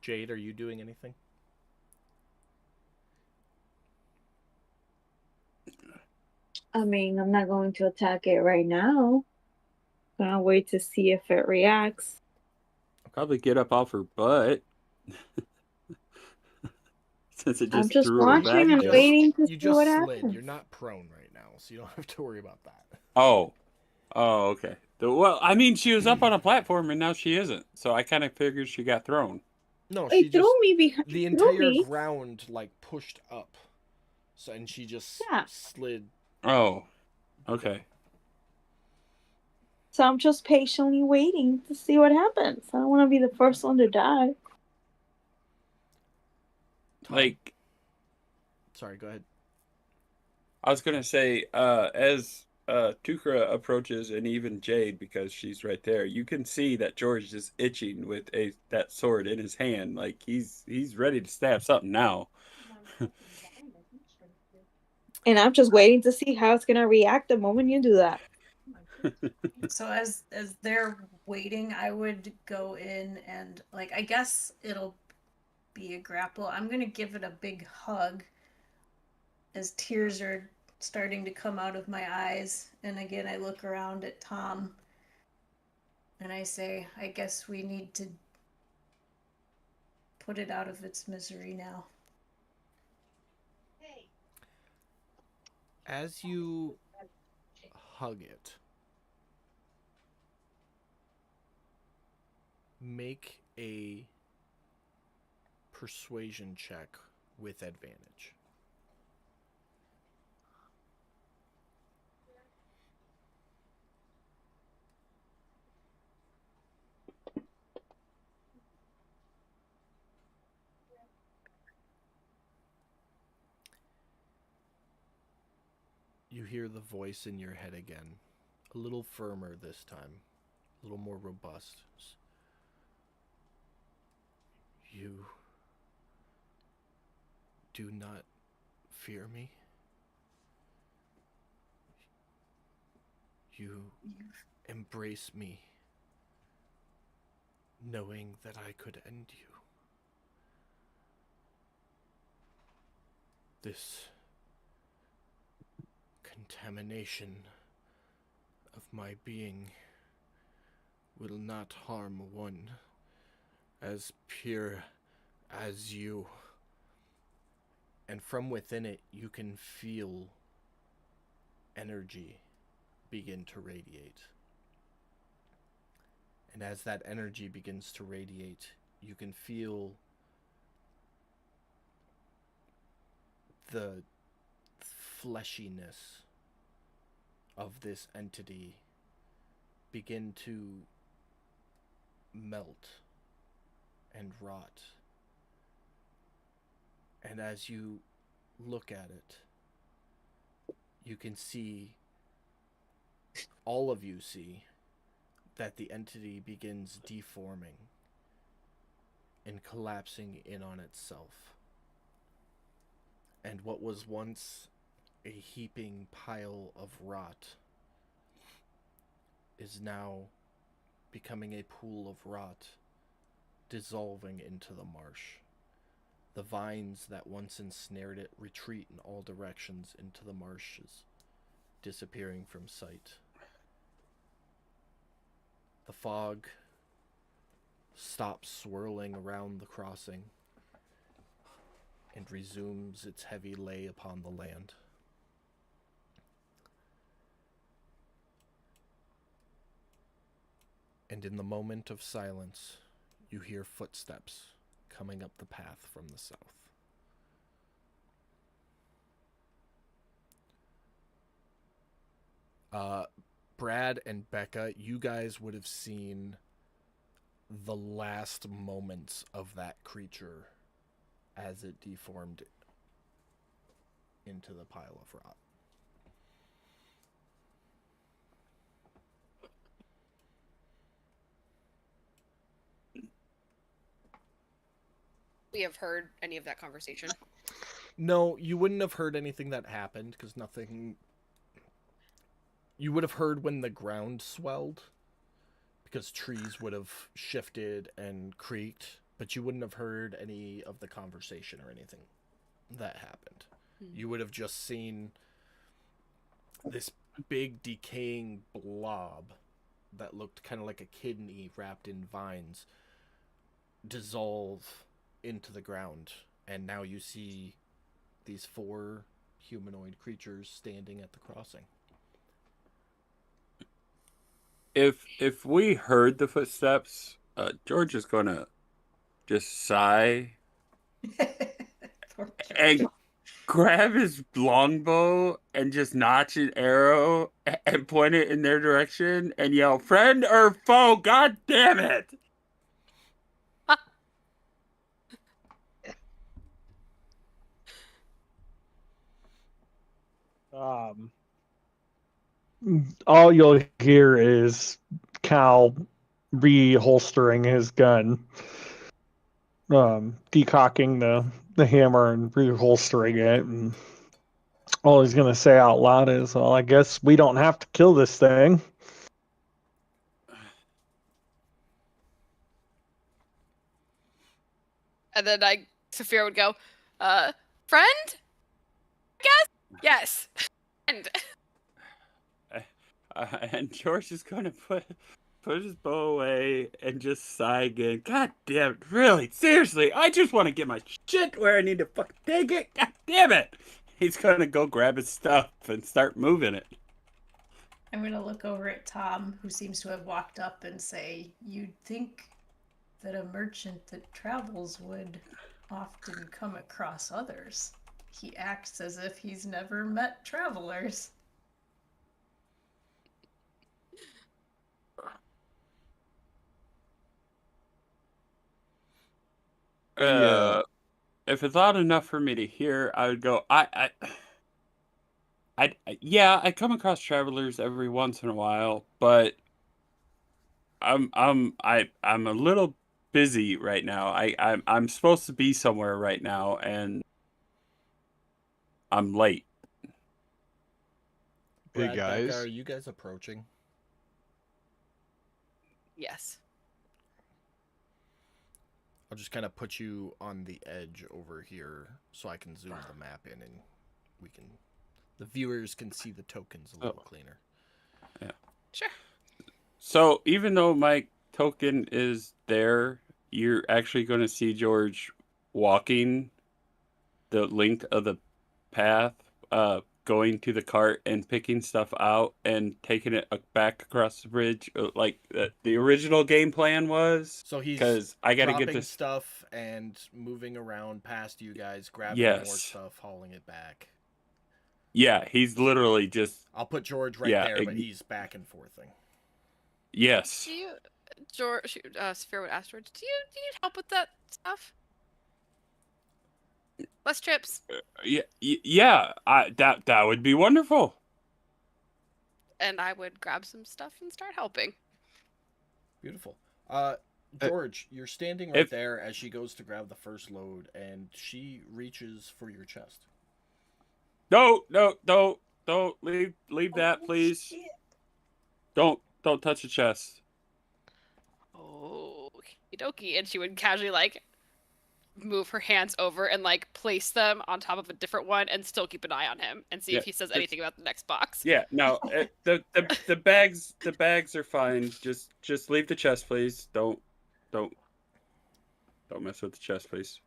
Jade, are you doing anything? I mean, I'm not going to attack it right now. Gonna wait to see if it reacts. Probably get up off her butt. Since it I'm just just threw her back watching and there. waiting to You see just what slid. happens. You're not prone right now, so you don't have to worry about that. Oh. Oh, okay. Well, I mean, she was up on a platform and now she isn't. So I kind of figured she got thrown. No, she It threw just me behind. the Threw entire me. ground like pushed up, so and she just Yeah. slid. Oh. Okay. So I'm just patiently waiting to see what happens. I don't want to be the first one to die. Tom? Like, Sorry, go ahead. I was gonna say, as Tukra approaches, and even Jade, because she's right there, you can see that George is itching with that sword in his hand, like he's ready to stab something now. And I'm just waiting to see how it's gonna react the moment you do that. So as they're waiting, I would go in and like I guess it'll be a grapple. I'm gonna give it a big hug as tears are starting to come out of my eyes. And again I look around at Tom and I say, I guess we need to put it out of its misery now. As you hug it, make a persuasion check with advantage. You hear the voice in your head again, a little firmer this time, a little more robust. You do not fear me. You embrace me, knowing that I could end you. This contamination of my being will not harm one as pure as you. And from within it, you can feel energy begin to radiate. And as that energy begins to radiate, you can feel the fleshiness of this entity begin to melt and rot. And as you look at it, you can see, all of you see, that the entity begins deforming and collapsing in on itself. And what was once a heaping pile of rot is now becoming a pool of rot, dissolving into the marsh. The vines that once ensnared it retreat in all directions into the marshes, disappearing from sight. The fog stops swirling around the crossing and resumes its heavy lay upon the land. And in the moment of silence, you hear footsteps coming up the path from the south. Brad and Becca, you guys would have seen the last moments of that creature as it deformed into the pile of rot. we have heard any of that conversation? No, you wouldn't have heard anything that happened because nothing. You would have heard when the ground swelled because trees would have shifted and creaked, but you wouldn't have heard any of the conversation or anything that happened. You would have just seen this big decaying blob that looked kind of like a kidney wrapped in vines dissolve into the ground, and now you see these 4 humanoid creatures standing at the crossing. If we heard the footsteps, George is gonna just sigh Poor George. and grab his longbow and just notch an arrow and point it in their direction and yell, "Friend or foe? God damn it!" All you'll hear is Cal reholstering his gun, decocking the hammer and reholstering it, and all he's gonna say out loud is, "Well, I guess we don't have to kill this thing." And then Saphira would go, friend? I guess? Yes. And And George is gonna put his bow away and just sigh again. God damn it! Really? Seriously? I just want to get my shit where I need to fucking take it. God damn it! He's gonna go grab his stuff and start moving it. I'm going to look over at Tom, who seems to have walked up, and say, "You'd think that a merchant that travels would often come across others. He acts as if he's never met travelers." Yeah. If it's loud enough for me to hear, I would go. Yeah, I come across travelers every once in a while, but I'm a little busy right now. I'm supposed to be somewhere right now, and I'm late. Hey, Brad, guys. Becca, are you guys approaching? yes. I'll just kind of put you on the edge over here so I can zoom the map in and the viewers can see the tokens a little cleaner. Yeah. Sure. So even though my token is there, you're actually going to see George walking the length of the path, going to the cart and picking stuff out and taking it back across the bridge, like the original game plan was. So he's Because I got to dropping get this stuff and moving around past you guys, grabbing more stuff, hauling it back. Yeah, he's literally just. I'll put George right there, but he's back and forthing. Yes. Do you, George, Saphira would ask George, do you need help with that stuff? Less trips. Yeah. That would be wonderful. And I would grab some stuff and start helping. Beautiful. George, you're standing right there as she goes to grab the first load, and she reaches for your chest. No, don't leave that, please. Shit. Don't touch the chest. Oh, okie dokie. And she would casually move her hands over and place them on top of a different one and still keep an eye on him and see if he says anything about the next box. Yeah, no, the bags are fine. Just leave the chest, please. Don't mess with the chest, please.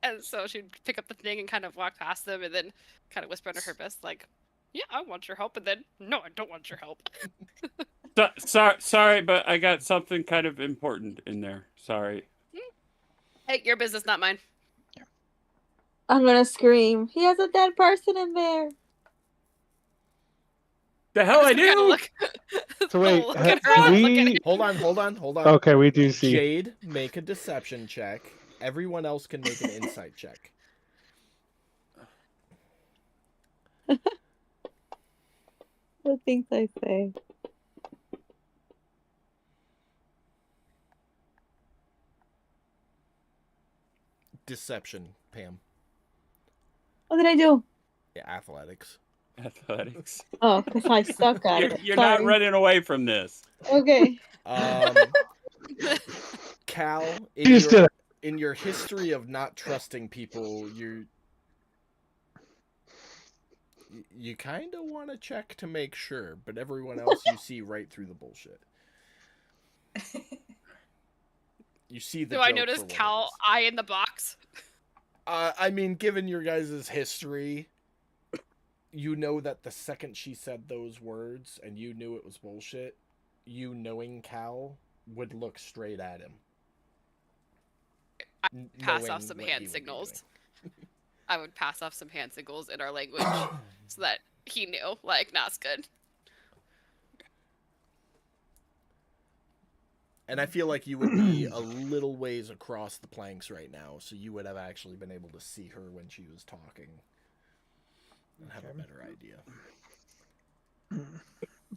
And so she'd pick up the thing and kind of walk past them and then kind of whisper under her breath, yeah, I want your help. And then, no, I don't want your help. Sorry, but I got something kind of important in there. Sorry. Hey, your business, not mine. I'm gonna scream. He has a dead person in there. The hell I do? So wait, Look at her, look at him. Hold on. Okay, we do see. Jade, make a deception check. Everyone else can make an insight check. The things I say. Deception, Pam. What did I do? Yeah, athletics. Athletics. Oh, because I suck at it. You're not Sorry. running away from this. Okay. Cal, You just did it. in your history of not trusting people, you kind of want to check to make sure, but everyone else you see right through the bullshit. You see the Do I joke notice for what it Cal is. eye in the box? I mean, given your guys' history, you know that the second she said those words and you knew it was bullshit, you knowing Cal would look straight at him. Pass knowing off some what he hand would be signals. I would pass off some hand signals in our language so that he knew, like, nah, it's good. And I feel like you would be a little ways across the planks right now, so you would have actually been able to see her when she was talking and have a better idea.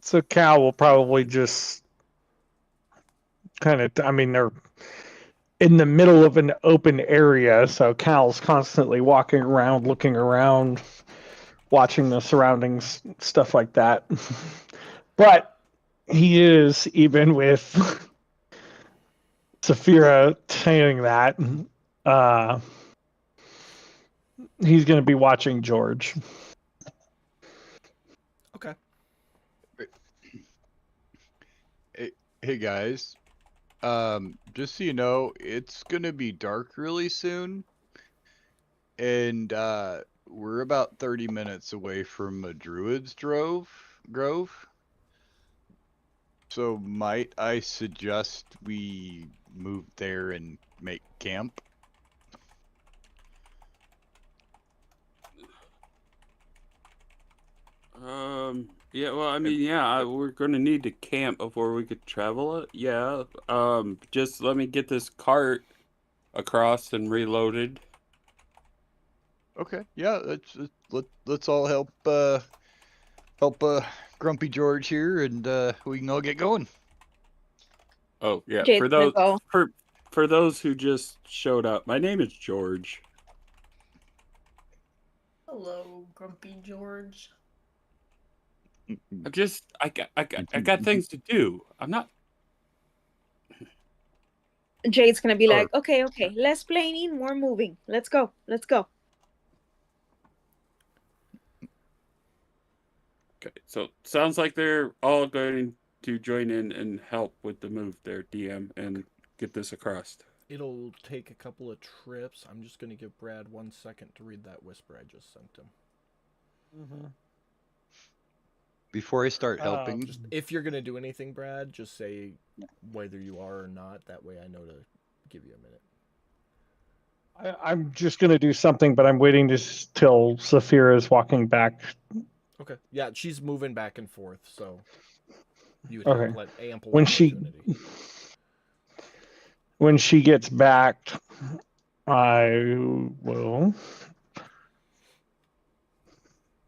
So Cal will probably just kind of, I mean, they're in the middle of an open area, so Cal's constantly walking around, looking around, watching the surroundings, stuff like that. But he is, even with Saphira saying that, he's going to be watching George. Okay. Hey guys, just so you know, it's gonna be dark really soon, and we're about 30 minutes away from a druid's grove. So might I suggest we move there and make camp? Yeah, well, I mean, yeah, we're gonna need to camp before we could travel it. Yeah. Just let me get this cart across and reloaded. Okay, yeah, let's all help Grumpy George here, and we can all get going. Oh, yeah. Jade's For gonna those go. for those who just showed up, my name is George. Hello, Grumpy George. I got things to do. I'm not. Jade's gonna be Or- like, okay, less planning, more moving. Let's go. Okay, so sounds like they're all going to join in and help with the move there, DM, and get this across. It'll take a couple of trips. I'm just going to give Brad 1 second to read that whisper I just sent him. Before I start helping, Just if you're going to do anything, Brad, just say whether you are or not. That way I know to give you a minute. I'm just going to do something, but I'm waiting till Saphira is walking back. Okay. Yeah, she's moving back and forth, so you would Okay. have let ample When opportunity. When she gets back, I will.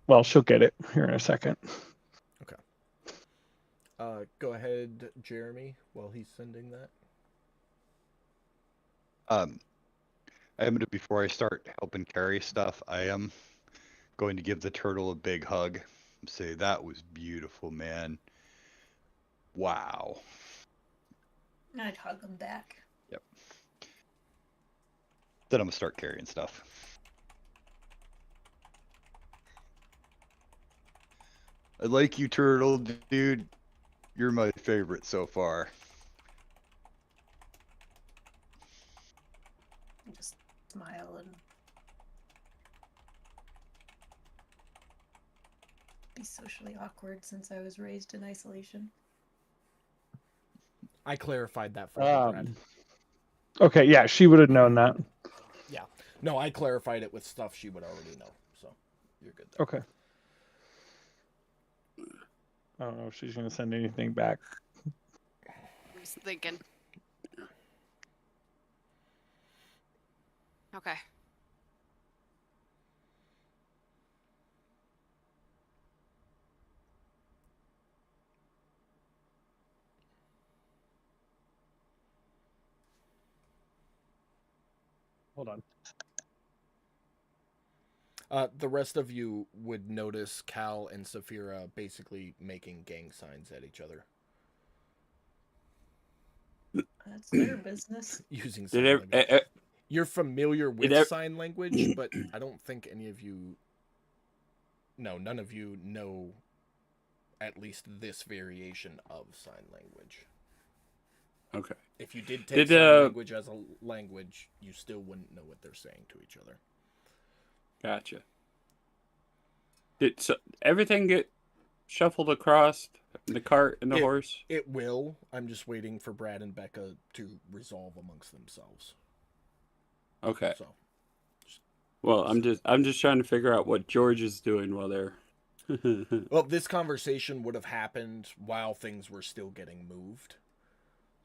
Well, she'll get it here in a second. Go ahead, Jeremy, while he's sending that. before I start helping carry stuff, I am going to give the turtle a big hug. Say that was beautiful, man. Wow. I'd hug him back. Yep. Then I'm gonna start carrying stuff. I like you, turtle, dude. You're my favorite so far. Just smile and be socially awkward since I was raised in isolation. I clarified that for you, Brad. Okay, yeah, she would have known that. Yeah. No, I clarified it with stuff she would already know, so you're good there. Okay. I don't know if she's going to send anything back. I'm just thinking. Okay. Hold on. The rest of you would notice Cal and Saphira basically making gang signs at each other That's their business. using Did sign ev- language. You're familiar with ev- sign language, but I don't think any of you. No, none of you know at least this variation of sign language. Okay. If you did take Did, sign language as a language, you still wouldn't know what they're saying to each other. Gotcha. Did everything get shuffled across the cart and the horse? It will. I'm just waiting for Brad and Becca to resolve amongst themselves. Okay. So, Well, I'm just trying to figure out what George is doing while they're. well, this conversation would have happened while things were still getting moved.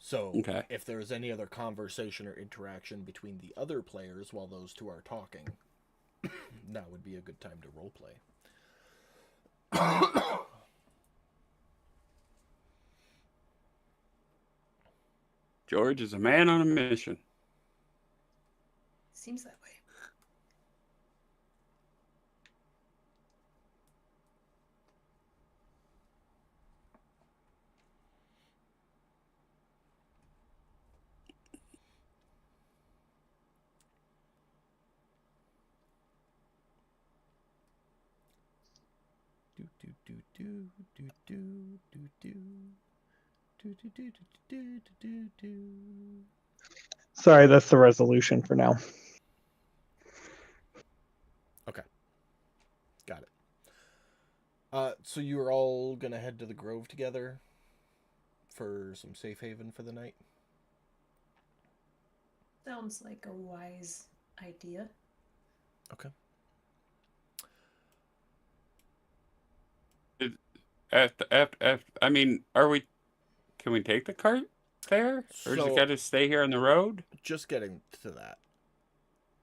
So, Okay. if there is any other conversation or interaction between the other players while those two are talking, that would be a good time to roleplay. George is a man on a mission. Seems that way. Sorry, that's the resolution for now. Okay. Got it. So you're all gonna head to the Grove together for some safe haven for the night? Sounds like a wise idea. Okay. I mean, can we take the cart there? Or is it So- got to stay here on the road? Just getting to that.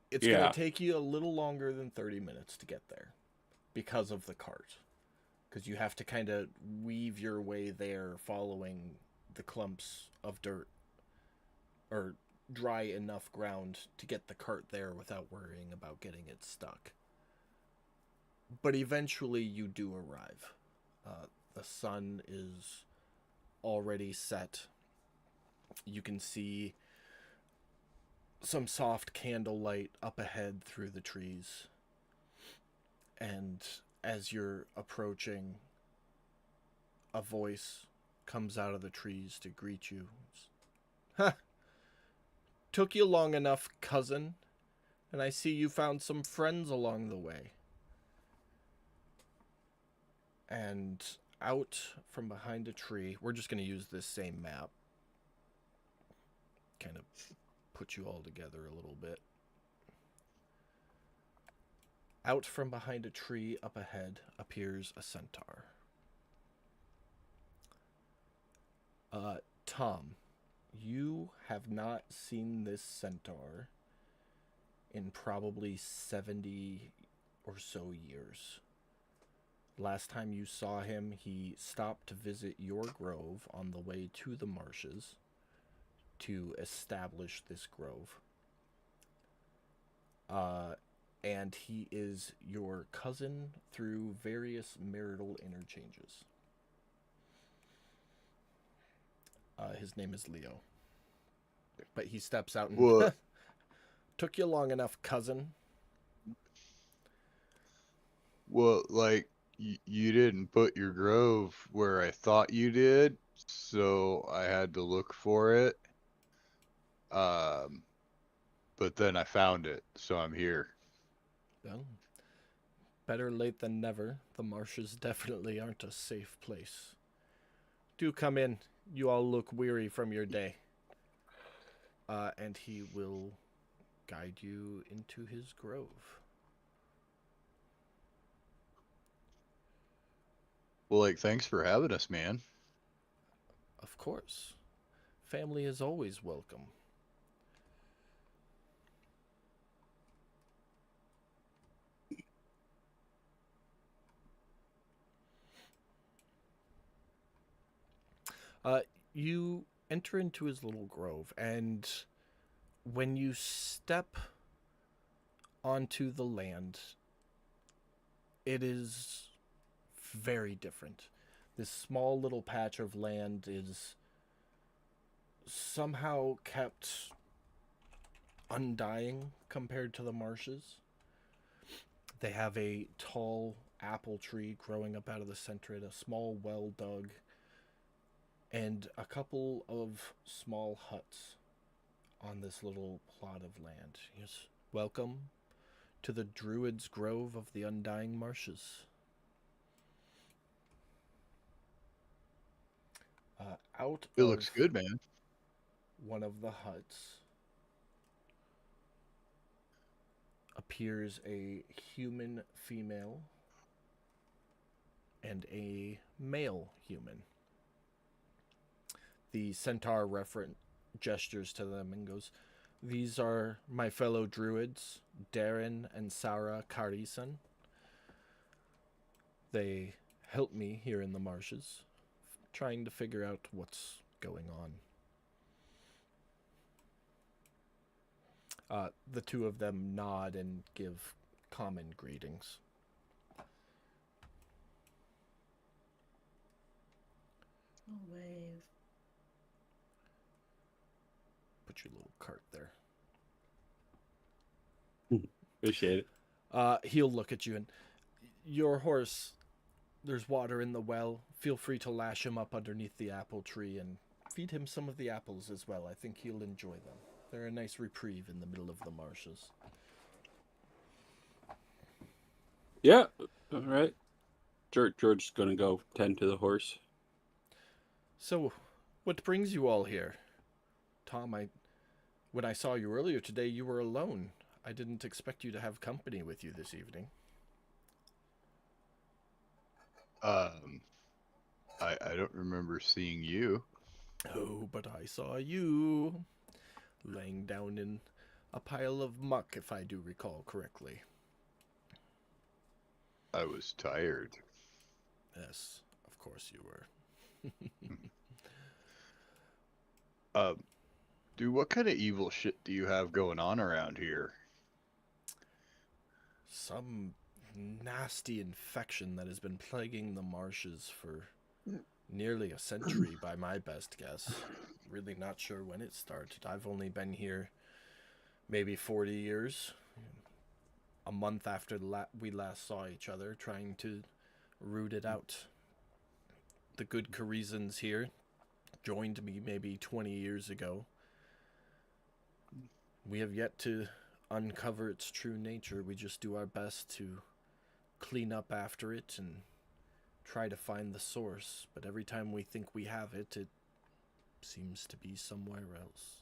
It's Yeah. gonna take you a little longer than 30 minutes to get there because of the cart. Because you have to kind of weave your way there following the clumps of dirt or dry enough ground to get the cart there without worrying about getting it stuck. But eventually you do arrive. The sun is already set. You can see some soft candlelight up ahead through the trees. And as you're approaching, a voice comes out of the trees to greet you. Ha! Took you long enough, cousin, and I see you found some friends along the way. And out from behind a tree, we're just going to use this same map. Kind of put you all together a little bit. Out from behind a tree up ahead appears a centaur. Tom, you have not seen this centaur in probably 70 or so years. Last time you saw him, he stopped to visit your grove on the way to the marshes to establish this grove. And he is your cousin through various marital interchanges. His name is Leo. But he steps out and... What? Took you long enough, cousin. Well, like, you didn't put your grove where I thought you did, so I had to look for it. But then I found it, so I'm here. Well, better late than never. The marshes definitely aren't a safe place. Do come in. You all look weary from your day. And he will guide you into his grove. Well, like, thanks for having us, man. Of course. Family is always welcome. You enter into his little grove, and when you step onto the land, it is very different. This small little patch of land is somehow kept undying compared to the marshes. They have a tall apple tree growing up out of the center, and a small well dug, and a couple of small huts on this little plot of land. Yes, welcome to the Druid's Grove of the Undying Marshes. Out It of looks good, man. one of the huts appears a human female and a male human. The centaur referent gestures to them and goes, "These are my fellow druids, Darren and Sarah Karisan. They help me here in the marshes, trying to figure out what's going on." The two of them nod and give common greetings. I'll wave. Put your little cart there. Appreciate it. He'll look at you and, "Your horse, there's water in the well. Feel free to lash him up underneath the apple tree and feed him some of the apples as well. I think he'll enjoy them. They're a nice reprieve in the middle of the marshes." Yeah. All right. George's gonna go tend to the horse. "So, what brings you all here? Tom, when I saw you earlier today, you were alone. I didn't expect you to have company with you this evening." I don't remember seeing you. "Oh, but I saw you laying down in a pile of muck, if I do recall correctly." I was tired. "Yes, of course you were." Dude, what kind of evil shit do you have going on around here? Some nasty infection that has been plaguing the marshes for nearly a century by my best guess. Really not sure when it started. I've only been here maybe 40 years. A month after we last saw each other, trying to root it out. The good Carizans here joined me maybe 20 years ago. We have yet to uncover its true nature. We just do our best to clean up after it and try to find the source. But every time we think we have it, it seems to be somewhere else.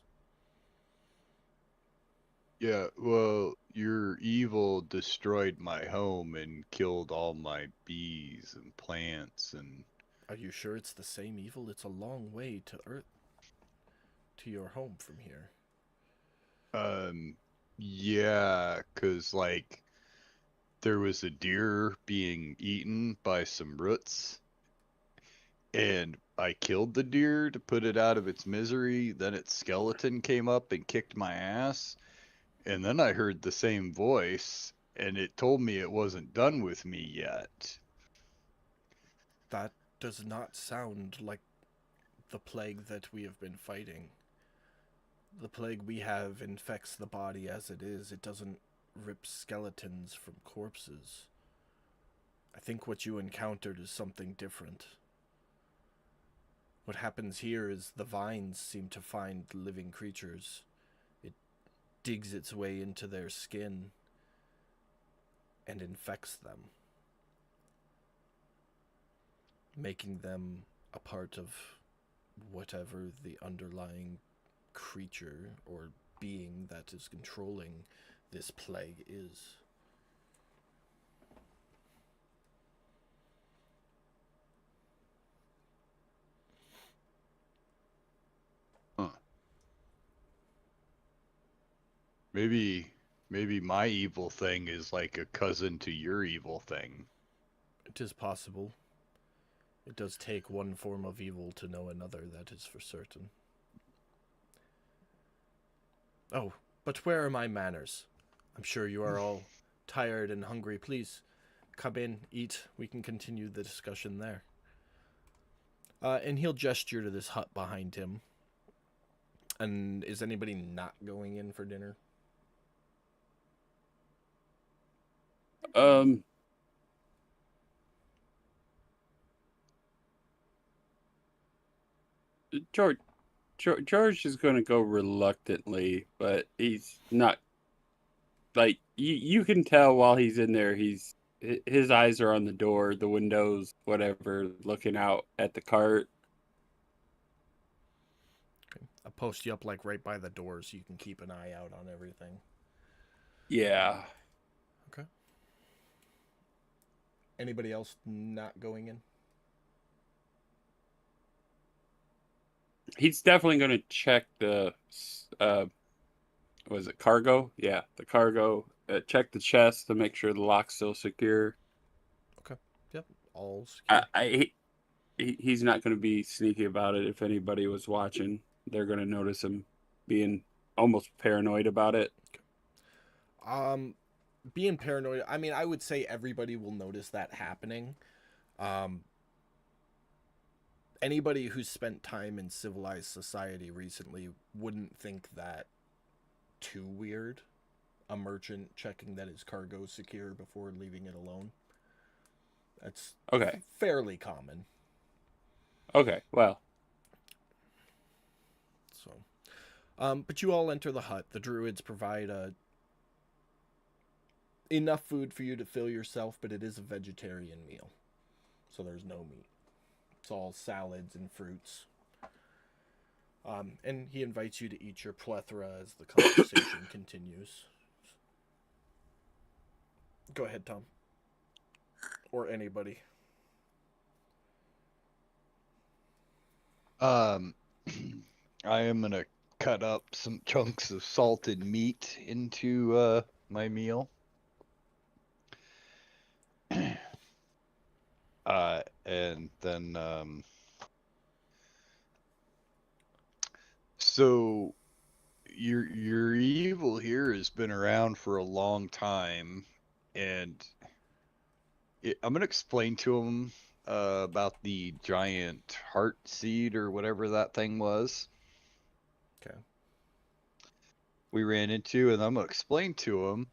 Yeah, well, your evil destroyed my home and killed all my bees and plants and... Are you sure it's the same evil? It's a long way to Earth, to your home from here. Yeah, 'cause, like, there was a deer being eaten by some roots, and I killed the deer to put it out of its misery. Then its skeleton came up and kicked my ass, and then I heard the same voice, and it told me it wasn't done with me yet. That does not sound like the plague that we have been fighting. The plague we have infects the body as it is. It doesn't rip skeletons from corpses. I think what you encountered is something different. What happens here is the vines seem to find living creatures. It digs its way into their skin and infects them, making them a part of whatever the underlying creature or being that is controlling this plague is. Huh. Maybe my evil thing is like a cousin to your evil thing. It is possible. It does take one form of evil to know another, that is for certain. Oh, but where are my manners? I'm sure you are all tired and hungry. Please come in, eat. We can continue the discussion there. And he'll gesture to this hut behind him. And is anybody not going in for dinner? George, George is going to go reluctantly, but he's not. Like you can tell while he's in there, his eyes are on the door, the windows, whatever, looking out at the cart. Okay. I'll post you up like right by the door so you can keep an eye out on everything. Yeah. Okay. Anybody else not going in? He's definitely going to check the was it cargo? Yeah, the cargo. Check the chest to make sure the lock's still secure. Okay. Yep. All secure. He's not going to be sneaky about it. If anybody was watching, they're going to notice him being almost paranoid about it. Being paranoid, I mean, I would say everybody will notice that happening. Anybody who's spent time in civilized society recently wouldn't think that too weird. A merchant checking that his cargo is secure before leaving it alone. That's okay. Fairly common. Okay, well. So, but you all enter the hut. The druids provide enough food for you to fill yourself, but it is a vegetarian meal, so there's no meat. It's all salads and fruits. And he invites you to eat your plethora as the conversation continues. Go ahead, Tom. Or anybody. I am gonna cut up some chunks of salted meat into my meal. And then so your evil here has been around for a long time, and I'm gonna explain to him about the giant heart seed or whatever that thing was. Okay. We ran into, and I'm gonna explain to him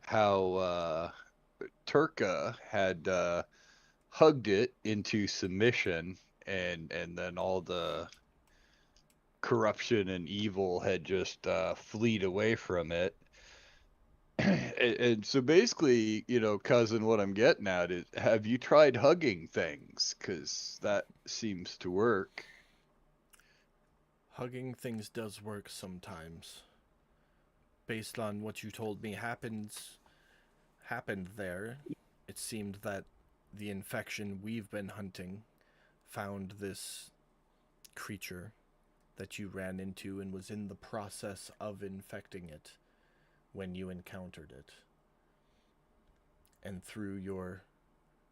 how Turka had hugged it into submission, and then all the corruption and evil had just fleed away from it. And so basically, cousin, what I'm getting at is, have you tried hugging things? Because that seems to work. Hugging things does work sometimes. Based on what you told me happened there, it seemed that the infection we've been hunting found this creature that you ran into and was in the process of infecting it when you encountered it. And through your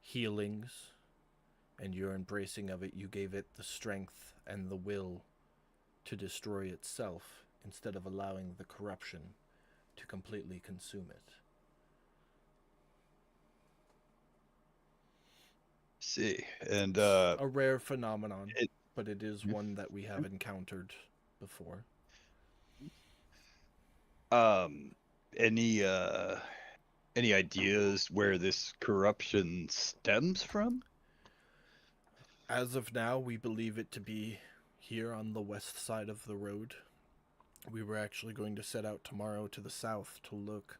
healings and your embracing of it, you gave it the strength and the will to destroy itself instead of allowing the corruption to completely consume it. See, and a rare phenomenon, but it is one that we have encountered before. Any ideas where this corruption stems from? As of now, we believe it to be here on the west side of the road. We were actually going to set out tomorrow to the south to look.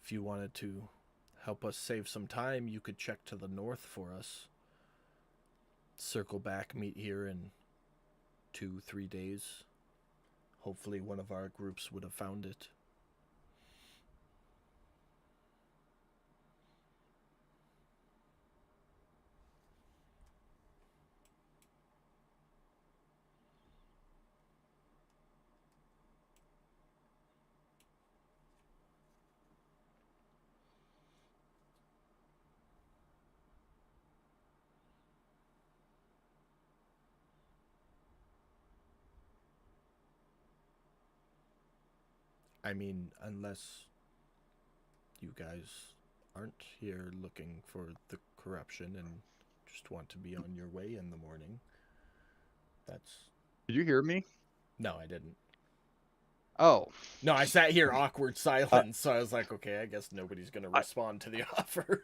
If you wanted to help us save some time, you could check to the north for us. Circle back, meet here in 2-3 days. Hopefully one of our groups would have found it. I mean, unless you guys aren't here looking for the corruption and just want to be on your way in the morning. That's... Did you hear me? No, I didn't. Oh, No, I sat here awkward silence, so I was like, okay, I guess nobody's gonna respond to the offer.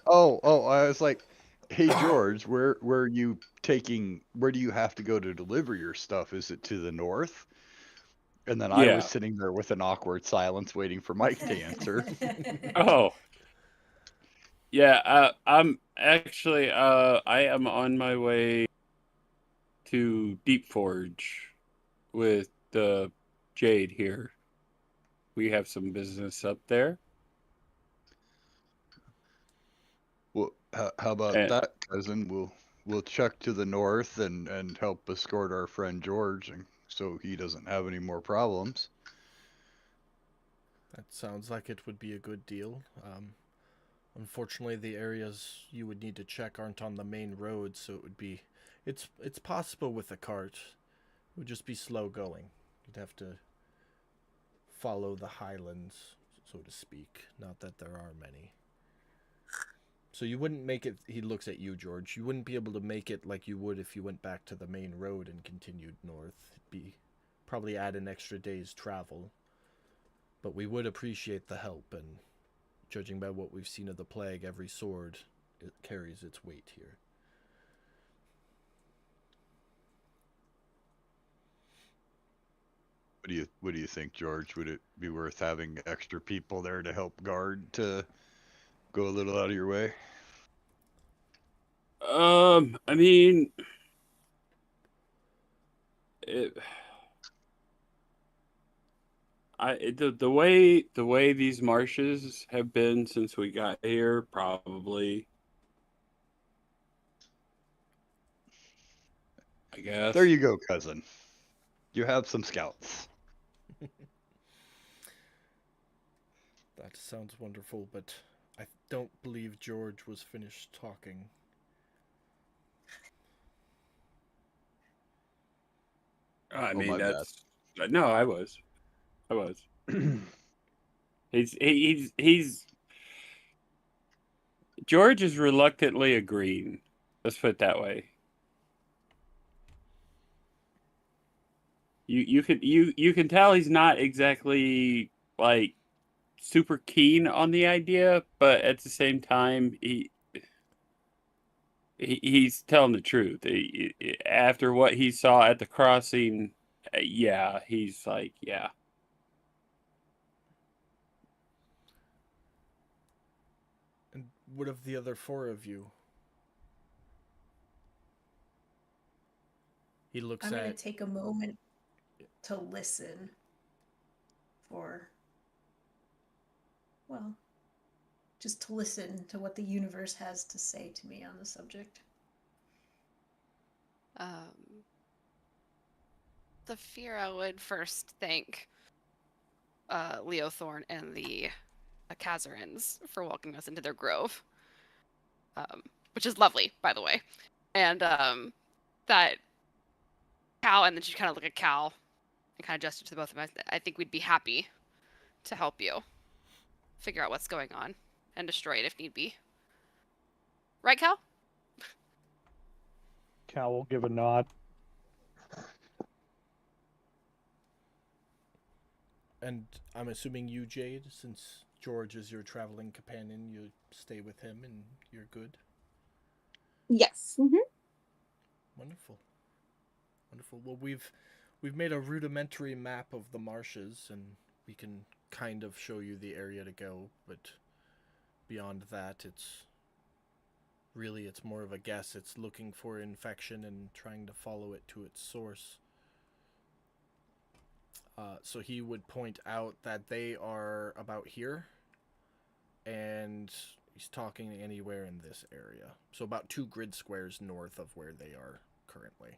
oh, I was like, hey George, where are you taking? Where do you have to go to deliver your stuff? Is it to the north? And then I Yeah. was sitting there with an awkward silence, waiting for Mike to answer. Oh. Yeah, I'm actually I am on my way to Deep Forge with Jade here. We have some business up there. Well, how about And- that, cousin? We'll check to the north and help escort our friend George, and so he doesn't have any more problems. That sounds like it would be a good deal. Unfortunately, the areas you would need to check aren't on the main road, so it would be... It's possible with a cart. It would just be slow going. You'd have to follow the highlands, so to speak. Not that there are many. So you wouldn't make it... He looks at you, George. You wouldn't be able to make it like you would if you went back to the main road and continued north. It'd be... probably add an extra day's travel. But we would appreciate the help, and judging by what we've seen of the plague, every sword it carries its weight here. What do you think, George? Would it be worth having extra people there to help guard to go a little out of your way? I mean, the way these marshes have been since we got here, probably. I guess. There you go, cousin. You have some scouts. That sounds wonderful, but I don't believe George was finished talking. I Oh, mean, my bad. that's no. I was. He's George is reluctantly agreeing. Let's put it that way. You can tell he's not exactly like super keen on the idea, but at the same time he's telling the truth. After what he saw at the crossing, yeah, he's like, yeah. And what of the other four of you? He looks I'm going to at... take a moment to listen for, well, just to listen to what the universe has to say to me on the subject. Saphira would first thank Leo Thorne and the Khazarans for welcoming us into their grove, which is lovely, by the way. And that Cal, and then she'd kind of look at Cal and kind of gesture to the both of them. I think we'd be happy to help you figure out what's going on and destroy it if need be. Right, Cal? Cal will give a nod. And I'm assuming you, Jade, since George is your traveling companion, you stay with him and you're good? Yes. Mm-hmm. Wonderful. Wonderful. Well, we've made a rudimentary map of the marshes, and we can kind of show you the area to go, but beyond that, it's more of a guess. It's looking for infection and trying to follow it to its source. So he would point out that they are about here, and he's talking anywhere in this area. So about 2 grid squares north of where they are currently.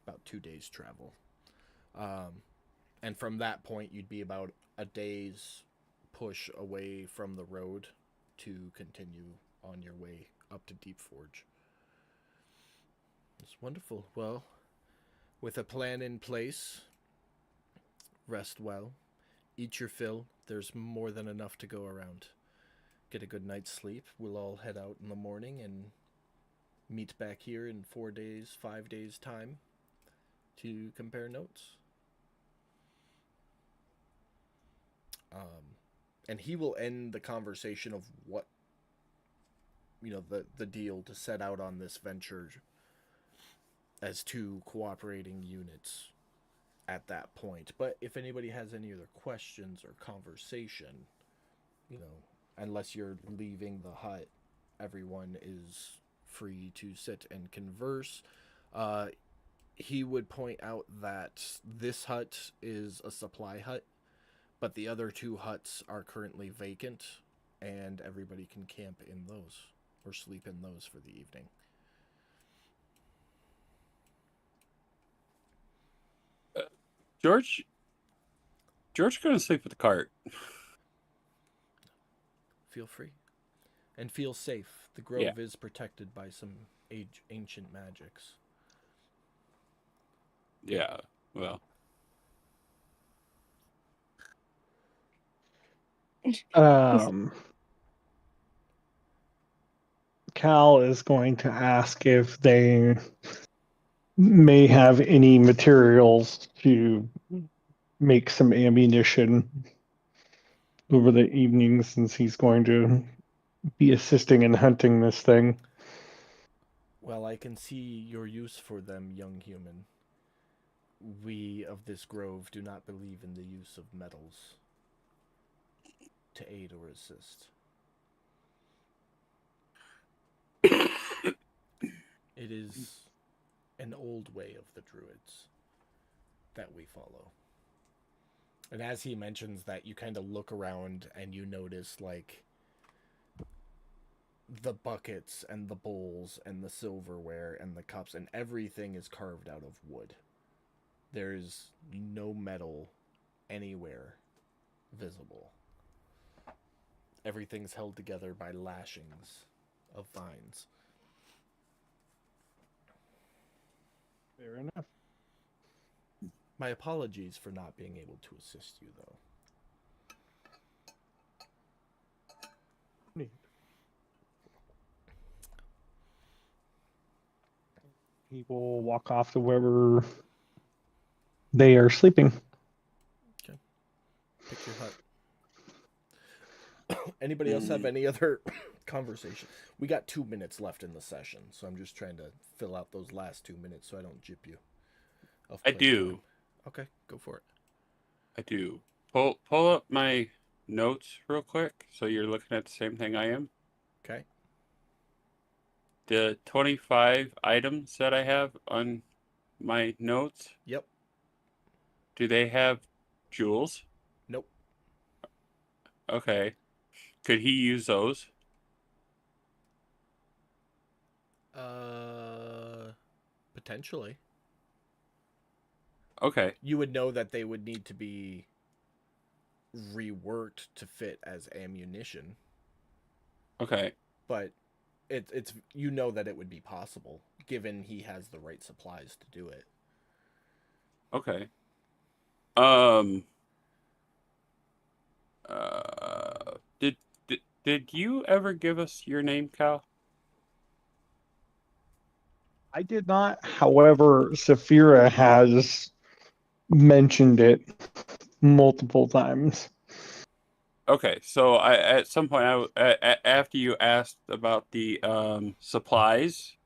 About 2 days travel. And from that point, you'd be about a day's push away from the road to continue on your way up to Deep Forge. It's wonderful. Well, with a plan in place, rest well. eat your fill. There's more than enough to go around. Get a good night's sleep. We'll all head out in the morning and meet back here in 4 days, 5 days' time to compare notes. And he will end the conversation of what, the deal to set out on this venture as two cooperating units at that point. But if anybody has any other questions or conversation, unless you're leaving the hut, everyone is free to sit and converse. He would point out that this hut is a supply hut, but the other two huts are currently vacant, and everybody can camp in those or sleep in those for the evening. George gonna sleep with the cart. Feel free. And feel safe. The grove is protected by some ancient magics. Yeah, well. Cal is going to ask if they may have any materials to make some ammunition over the evening, since he's going to be assisting in hunting this thing. Well, I can see your use for them, young human. We of this grove do not believe in the use of metals to aid or assist. It is an old way of the druids that we follow. And as he mentions that, you kind of look around and you notice, like, the buckets and the bowls and the silverware and the cups and everything is carved out of wood. There's no metal anywhere visible. Everything's held together by lashings of vines. Fair enough. My apologies for not being able to assist you, though. He will walk off to wherever they are sleeping. Okay. Pick your hut. Anybody else have any other conversation? We got 2 minutes left in the session, so I'm just trying to fill out those last 2 minutes so I don't jip you. I do. Time. Okay, go for it. I do. Pull up my notes real quick, so you're looking at the same thing I am. Okay. The 25 items that I have on my notes. Yep. Do they have jewels? Nope. Okay. Could he use those? Potentially. Okay. You would know that they would need to be reworked to fit as ammunition. Okay. But it's that it would be possible, given he has the right supplies to do it. Okay. Did you ever give us your name, Cal? I did not. However, Saphira has mentioned it multiple times. Okay, so I at some point after you asked about the supplies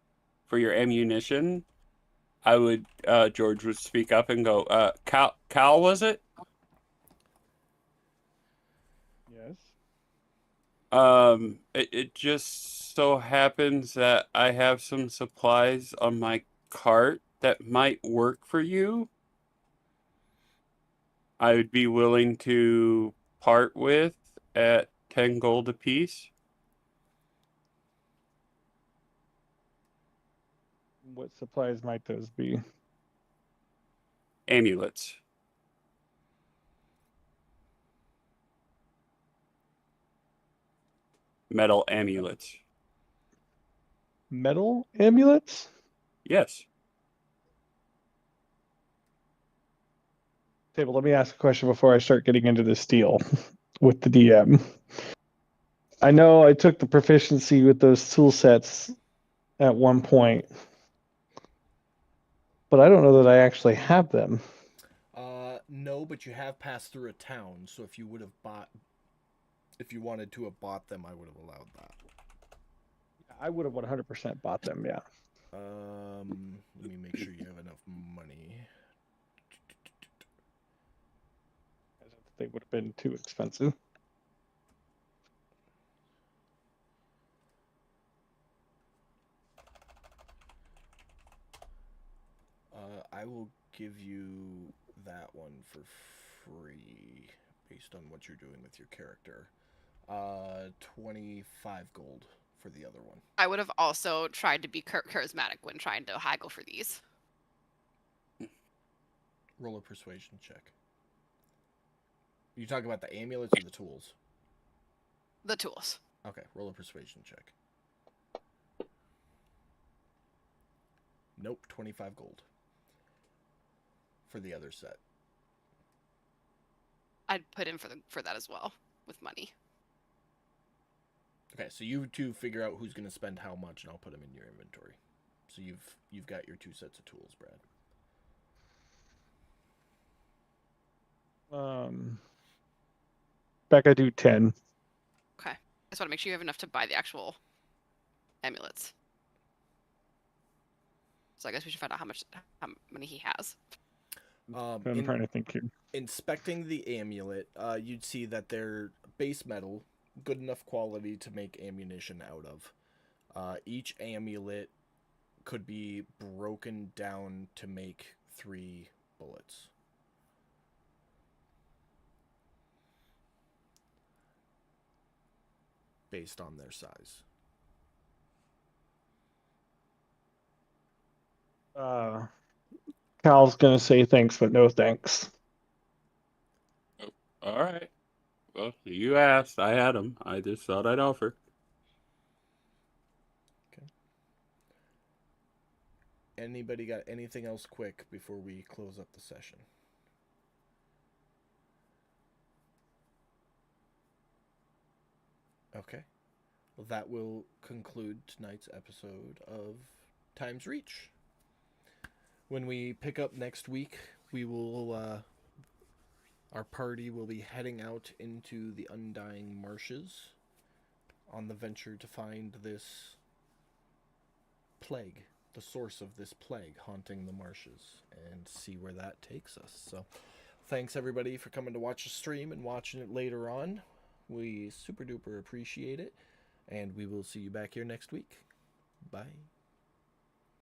for your ammunition, George would speak up and go, Cal, was it? Yes. It just so happens that I have some supplies on my cart that might work for you. I would be willing to part with at 10 gold apiece. What supplies might those be? Amulets. Metal amulets. Metal amulets? Yes. Table, let me ask a question before I start getting into this deal with the DM. I know I took the proficiency with those tool sets at one point, but I don't know that I actually have them. No, but you have passed through a town, so if you would have bought, if you wanted to have bought them, I would have allowed that. I would have 100% bought them, yeah. Let me make sure you have enough money. They would have been too expensive. I will give you that one for free based on what you're doing with your character. 25 gold for the other one. I would have also tried to be charismatic when trying to haggle for these. Roll a persuasion check. You talk about the amulets or the tools? The tools. Okay, roll a persuasion check. Nope, 25 gold for the other set. I'd put in for that as well with money. Okay, so you two figure out who's going to spend how much, and I'll put them in your inventory. So you've got your 2 sets of tools, Brad. Back I do 10. Okay. I just want to make sure you have enough to buy the actual amulets. So I guess we should find out how many he has. I'm trying to think here. Inspecting the amulet, you'd see that they're base metal, good enough quality to make ammunition out of. Each amulet could be broken down to make 3 bullets. Based on their size. Cal's gonna say thanks, but no thanks. All right. Well, you asked. I had them. I just thought I'd offer. Okay. Anybody got anything else quick before we close up the session? Okay. Well, that will conclude tonight's episode of Times Reach. When we pick up next week, we will, our party will be heading out into the Undying Marshes on the venture to find this plague, the source of this plague haunting the marshes, and see where that takes us. So, thanks everybody for coming to watch the stream and watching it later on. We super duper appreciate it, and we will see you back here next week. Bye.